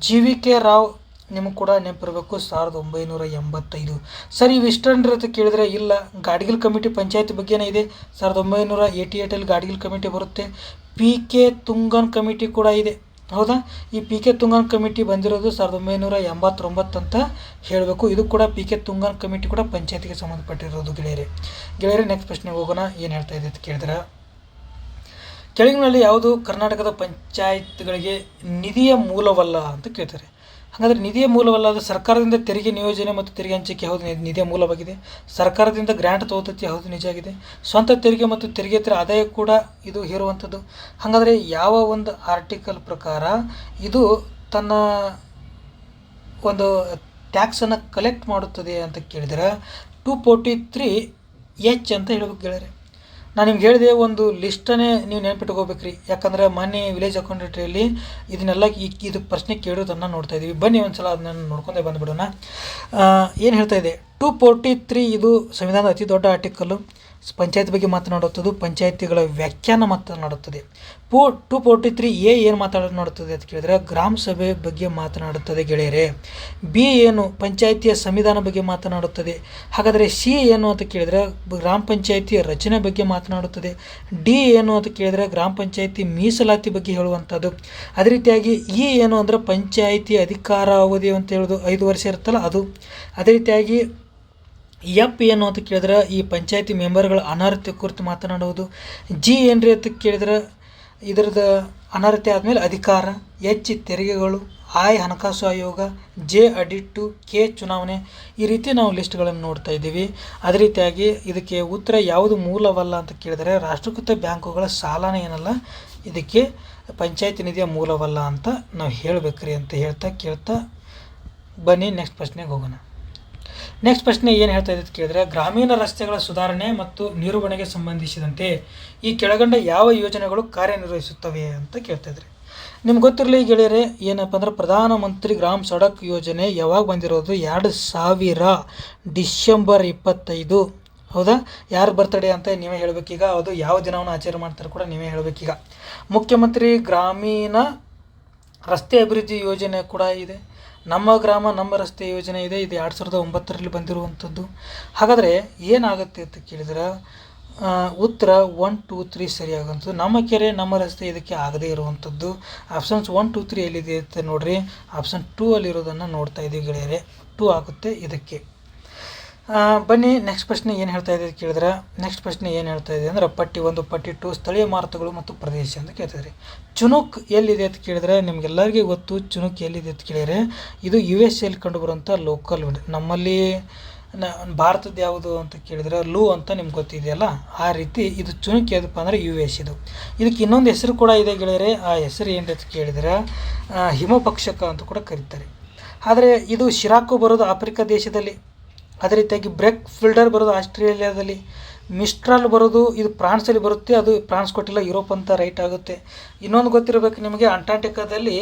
GVK ರಾವ್ ನಿಮಗೆ ಕೂಡ ನೆನಪಿರಬೇಕು, 1985. ಸರಿ, ಇವಿಷ್ಟನ್ರಿ ಅಂತ ಕೇಳಿದರೆ ಇಲ್ಲ. ಗಾಡ್ಗಿಲ್ ಕಮಿಟಿ ಪಂಚಾಯತ್ ಬಗ್ಗೆನೇ ಇದೆ, 1988ರಲ್ಲಿ ಗಾಡ್ಗಿಲ್ ಕಮಿಟಿ ಬರುತ್ತೆ. PK ತುಂಗನ್ ಕಮಿಟಿ ಕೂಡ ಇದೆ, ಹೌದಾ. ಈ PK ತುಂಗನ್ ಕಮಿಟಿ ಬಂದಿರೋದು 1989 ಅಂತ ಹೇಳಬೇಕು. ಇದು ಕೂಡ PK ತುಂಗನ್ ಕಮಿಟಿ ಕೂಡ ಪಂಚಾಯತಿಗೆ ಸಂಬಂಧಪಟ್ಟಿರೋದು ಗೆಳೆಯರೆ. ನೆಕ್ಸ್ಟ್ ಪ್ರಶ್ನೆಗೆ ಹೋಗೋಣ. ಏನು ಹೇಳ್ತಾ ಇದೆ ಅಂತ ಕೇಳಿದ್ರೆ, ಕೆಳಗಿನಲ್ಲಿ ಯಾವುದು ಕರ್ನಾಟಕದ ಪಂಚಾಯತ್ಗಳಿಗೆ ನಿಧಿಯ ಮೂಲವಲ್ಲ ಅಂತ ಕೇಳ್ತಾರೆ. ಹಾಗಾದರೆ ನಿಧಿಯ ಮೂಲವಲ್ಲ, ಅದು ಸರ್ಕಾರದಿಂದ ತೆರಿಗೆ ನಿಯೋಜನೆ ಮತ್ತು ತೆರಿಗೆ ಹಂಚಿಕೆ ಹೌದು ನಿಧಿಯ ಮೂಲವಾಗಿದೆ. ಸರ್ಕಾರದಿಂದ ಗ್ರ್ಯಾಂಟ್ ತಗೋತೈತಿ, ಹೌದು ನಿಜ ಆಗಿದೆ. ಸ್ವಂತ ತೆರಿಗೆ ಮತ್ತು ತೆರಿಗೆತರ ಆದಾಯ ಕೂಡ ಇದು ಹೇರುವಂಥದ್ದು. ಹಾಗಾದರೆ ಯಾವ ಒಂದು ಆರ್ಟಿಕಲ್ ಪ್ರಕಾರ ಇದು ತನ್ನ ಒಂದು ಟ್ಯಾಕ್ಸನ್ನು ಕಲೆಕ್ಟ್ ಮಾಡುತ್ತದೆ ಅಂತ ಕೇಳಿದರೆ 243H ಅಂತ ಹೇಳ್ಬೇಕು ಗೆಳೆಯರೆ. ನಾನು ನಿಮ್ಗೆ ಹೇಳಿದೆ ಒಂದು ಲಿಸ್ಟನ್ನೇ ನೀವು ನೆನ್ಪಿಟ್ಕೋಬೇಕು ರೀ. ಯಾಕಂದರೆ ಮೊನ್ನೆ ವಿಲೇಜ್ ಅಕೌಂಟೆಂಟ್ರಿಯಲ್ಲಿ ಇದನ್ನೆಲ್ಲ ಇದು ಪ್ರಶ್ನೆ ಕೇಳೋದನ್ನು ನೋಡ್ತಾ ಇದ್ದೀವಿ. ಬನ್ನಿ ಒಂದು ಸಲ ಅದನ್ನು ನೋಡ್ಕೊಂಡೇ ಬಂದುಬಿಡೋಣ. ಏನು ಹೇಳ್ತಾ ಇದೆ 243 ಇದು ಸಂವಿಧಾನದ ಅತಿ ದೊಡ್ಡ ಆರ್ಟಿಕಲ್ಲು. ಪಂಚಾಯತ್ ಬಗ್ಗೆ ಮಾತನಾಡುತ್ತದೆ, ಪಂಚಾಯತಿಗಳ ವ್ಯಾಖ್ಯಾನ ಮಾತನಾಡುತ್ತದೆ. 243A ಏನು ಮಾತನಾಡುತ್ತದೆ ಅಂತ ಕೇಳಿದರೆ ಗ್ರಾಮ ಸಭೆ ಬಗ್ಗೆ ಮಾತನಾಡುತ್ತದೆ ಗೆಳೆಯರೆ. B ಏನು ಪಂಚಾಯತಿಯ ಸಂವಿಧಾನ ಬಗ್ಗೆ ಮಾತನಾಡುತ್ತದೆ. ಹಾಗಾದರೆ C ಏನು ಅಂತ ಕೇಳಿದರೆ ಗ್ರಾಮ ಪಂಚಾಯತಿಯ ರಚನೆ ಬಗ್ಗೆ ಮಾತನಾಡುತ್ತದೆ. D ಏನು ಅಂತ ಕೇಳಿದರೆ ಗ್ರಾಮ ಪಂಚಾಯತಿ ಮೀಸಲಾತಿ ಬಗ್ಗೆ ಹೇಳುವಂಥದ್ದು. ಅದೇ ರೀತಿಯಾಗಿ E ಏನು ಅಂದರೆ ಪಂಚಾಯತಿ ಅಧಿಕಾರಾವಧಿ ಅಂತ ಹೇಳೋದು 5 ವರ್ಷ ಇರುತ್ತಲ್ಲ ಅದು. ಅದೇ ರೀತಿಯಾಗಿ F ಏನು ಅಂತ ಕೇಳಿದ್ರೆ ಈ ಪಂಚಾಯತಿ ಮೆಂಬರ್ಗಳ ಅನರ್ಹತೆ ಕುರಿತು ಮಾತನಾಡುವುದು. G ಏನು ರೀ ಅಂತ ಕೇಳಿದ್ರೆ ಇದರದ ಅನರ್ಹತೆ ಆದಮೇಲೆ ಅಧಿಕಾರ. H ತೆರಿಗೆಗಳು, I ಹಣಕಾಸು ಆಯೋಗ, J ಆಡಿಟ್ಟು, K ಚುನಾವಣೆ. ಈ ರೀತಿ ನಾವು ಲಿಸ್ಟ್ಗಳನ್ನು ನೋಡ್ತಾ ಇದ್ದೀವಿ. ಅದೇ ರೀತಿಯಾಗಿ ಇದಕ್ಕೆ ಉತ್ತರ ಯಾವುದು ಮೂಲವಲ್ಲ ಅಂತ ಕೇಳಿದರೆ ರಾಷ್ಟ್ರೀಕೃತ ಬ್ಯಾಂಕುಗಳ ಸಾಲನೇ ಏನಲ್ಲ ಇದಕ್ಕೆ ಪಂಚಾಯತಿ ನಿಧಿಯ ಮೂಲವಲ್ಲ ಅಂತ ನಾವು ಹೇಳಬೇಕ್ರಿ ಅಂತ ಕೇಳ್ತಾ ಬನ್ನಿ ನೆಕ್ಸ್ಟ್ ಪ್ರಶ್ನೆಗೆ ಹೋಗೋಣ. ನೆಕ್ಸ್ಟ್ ಪ್ರಶ್ನೆ ಏನು ಹೇಳ್ತಾ ಇದೆ ಅಂತ ಕೇಳಿದ್ರೆ ಗ್ರಾಮೀಣ ರಸ್ತೆಗಳ ಸುಧಾರಣೆ ಮತ್ತು ನಿರ್ವಹಣೆಗೆ ಸಂಬಂಧಿಸಿದಂತೆ ಈ ಕೆಳಗಂಡ ಯಾವ ಯೋಜನೆಗಳು ಕಾರ್ಯನಿರ್ವಹಿಸುತ್ತವೆ ಅಂತ ಕೇಳ್ತಾಯಿದ್ರಿ. ನಿಮ್ಗೆ ಗೊತ್ತಿರಲಿ ಗೆಳೆಯರೆ, ಏನಪ್ಪ ಅಂದ್ರೆ ಪ್ರಧಾನಮಂತ್ರಿ ಗ್ರಾಮ ಸಡಕ್ ಯೋಜನೆ ಯಾವಾಗ ಬಂದಿರೋದು 2000 ಡಿಸೆಂಬರ್ 25. ಹೌದಾ? ಯಾರು ಬರ್ತಡೇ ಅಂತ ನೀವೇ ಹೇಳಬೇಕೀಗ. ಅದು ಯಾವ ದಿನವನ್ನು ಆಚರಣೆ ಮಾಡ್ತಾರೆ ಕೂಡ ನೀವೇ ಹೇಳಬೇಕೀಗ. ಮುಖ್ಯಮಂತ್ರಿ ಗ್ರಾಮೀಣ ರಸ್ತೆ ಅಭಿವೃದ್ಧಿ ಯೋಜನೆ ಕೂಡ ಇದೆ. ನಮ್ಮ ಗ್ರಾಮ ನಮ್ಮ ರಸ್ತೆ ಯೋಜನೆ ಇದೆ. ಇದು 2009 ಬಂದಿರುವಂಥದ್ದು. ಹಾಗಾದರೆ ಏನಾಗುತ್ತೆ ಅಂತ ಕೇಳಿದ್ರೆ ಉತ್ತರ 1, 2, 3 ಸರಿಯಾಗುವಂಥದ್ದು. ನಮ್ಮ ಕೆರೆ ನಮ್ಮ ರಸ್ತೆ ಇದಕ್ಕೆ ಆಗದೇ ಇರುವಂಥದ್ದು. ಆಪ್ಷನ್ಸ್ 1, 2, 3 ಎಲ್ಲಿದೆ ಅಂತ ನೋಡ್ರಿ. ಆಪ್ಷನ್ 2 ಅಲ್ಲಿರೋದನ್ನು ನೋಡ್ತಾ ಇದ್ದೀವಿ ಗೆಳೆಯರೆ. 2 ಆಗುತ್ತೆ ಇದಕ್ಕೆ. ಬನ್ನಿ ನೆಕ್ಸ್ಟ್ ಪ್ರಶ್ನೆ ಏನು ಹೇಳ್ತಾ ಇದೆ ಕೇಳಿದ್ರೆ ನೆಕ್ಸ್ಟ್ ಪ್ರಶ್ನೆ ಏನು ಹೇಳ್ತಾ ಇದೆ ಅಂದರೆ ಪಟ್ಟಿ 1 ಪಟ್ಟಿ 2 ಸ್ಥಳೀಯ ಮಾರುತಗಳು ಮತ್ತು ಪ್ರದೇಶ ಅಂತ ಕೇಳ್ತಿದ್ರಿ. ಚುನುಕ್ ಎಲ್ಲಿದೆ ಅಂತ ಕೇಳಿದರೆ ನಿಮಗೆಲ್ಲರಿಗೂ ಗೊತ್ತು. ಚುನುಕ್ ಎಲ್ಲಿದೆ ಅಂತ ಕೇಳಿದರೆ ಇದು USA ಕಂಡುಬರುವಂಥ ಲೋಕಲ್ ವಿಂಡ್. ನಮ್ಮಲ್ಲಿ ಭಾರತದ ಯಾವುದು ಅಂತ ಕೇಳಿದರೆ ಲೂ ಅಂತ ನಿಮ್ಗೆ ಗೊತ್ತಿದೆಯಲ್ಲ, ಆ ರೀತಿ ಇದು ಚುನುಕ್ ಯಾವುದಪ್ಪ ಅಂದರೆ US ಇದು. ಇದಕ್ಕೆ ಇನ್ನೊಂದು ಹೆಸರು ಕೂಡ ಇದೆ ಗೆಳೆಯರೆ. ಆ ಹೆಸರು ಏನು ಅಂತ ಕೇಳಿದರೆ ಹಿಮಪಕ್ಷಕ ಅಂತ ಕೂಡ ಕರೀತಾರೆ. ಆದರೆ ಇದು ಶಿರಾಕು ಬರೋದು ಆಫ್ರಿಕಾ ದೇಶದಲ್ಲಿ. ಅದೇ ರೀತಿಯಾಗಿ ಬ್ರೇಕ್ ಫಿಲ್ಡರ್ ಬರೋದು ಆಸ್ಟ್ರೇಲಿಯಾದಲ್ಲಿ. ಮಿಸ್ಟ್ರಾಲ್ ಬರೋದು ಇದು ಫ್ರಾನ್ಸಲ್ಲಿ ಬರುತ್ತೆ. ಅದು ಫ್ರಾನ್ಸ್ ಕೊಟ್ಟಿಲ್ಲ, ಯುರೋಪ್ ಅಂತ ರೈಟ್ ಆಗುತ್ತೆ. ಇನ್ನೊಂದು ಗೊತ್ತಿರಬೇಕು ನಿಮಗೆ, ಅಂಟಾರ್ಟಿಕಾದಲ್ಲಿ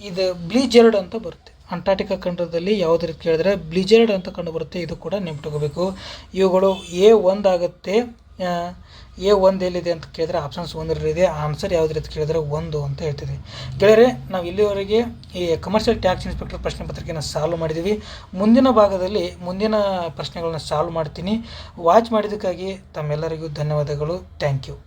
ಇದು ಬ್ಲಿಜರ್ಡ್ ಅಂತ ಬರುತ್ತೆ. ಅಂಟಾರ್ಟಿಕಾ ಖಂಡದಲ್ಲಿ ಯಾವುದೇ ರೀತಿ ಕೇಳಿದ್ರೆ ಬ್ಲಿಜರ್ಡ್ ಅಂತ ಕಂಡು ಬರುತ್ತೆ. ಇದು ಕೂಡ ನೆನಪಿಟ್ಕೋಬೇಕು. ಇವುಗಳು A1 ಆಗುತ್ತೆ. A1 ಎಲ್ಲಿದೆ ಅಂತ ಕೇಳಿದ್ರೆ ಆಪ್ಷನ್ಸ್ 1 ಆನ್ಸರ್ ಯಾವುದೇ ರೀತಿ ಕೇಳಿದ್ರೆ 1 ಅಂತ ಹೇಳ್ತಿದ್ವಿ ಗೆಳೆಯರೆ. ನಾವು ಇಲ್ಲಿವರೆಗೆ ಈ ಕಮರ್ಷಿಯಲ್ ಟ್ಯಾಕ್ಸ್ ಇನ್ಸ್ಪೆಕ್ಟರ್ ಪ್ರಶ್ನೆ ಪತ್ರಿಕೆಯನ್ನು ಸಾಲ್ವ್ ಮಾಡಿದ್ದೀವಿ. ಮುಂದಿನ ಭಾಗದಲ್ಲಿ ಮುಂದಿನ ಪ್ರಶ್ನೆಗಳನ್ನ ಸಾಲ್ವ್ ಮಾಡ್ತೀನಿ. ವಾಚ್ ಮಾಡಿದ್ದಕ್ಕಾಗಿ ತಮ್ಮೆಲ್ಲರಿಗೂ ಧನ್ಯವಾದಗಳು. Thank you.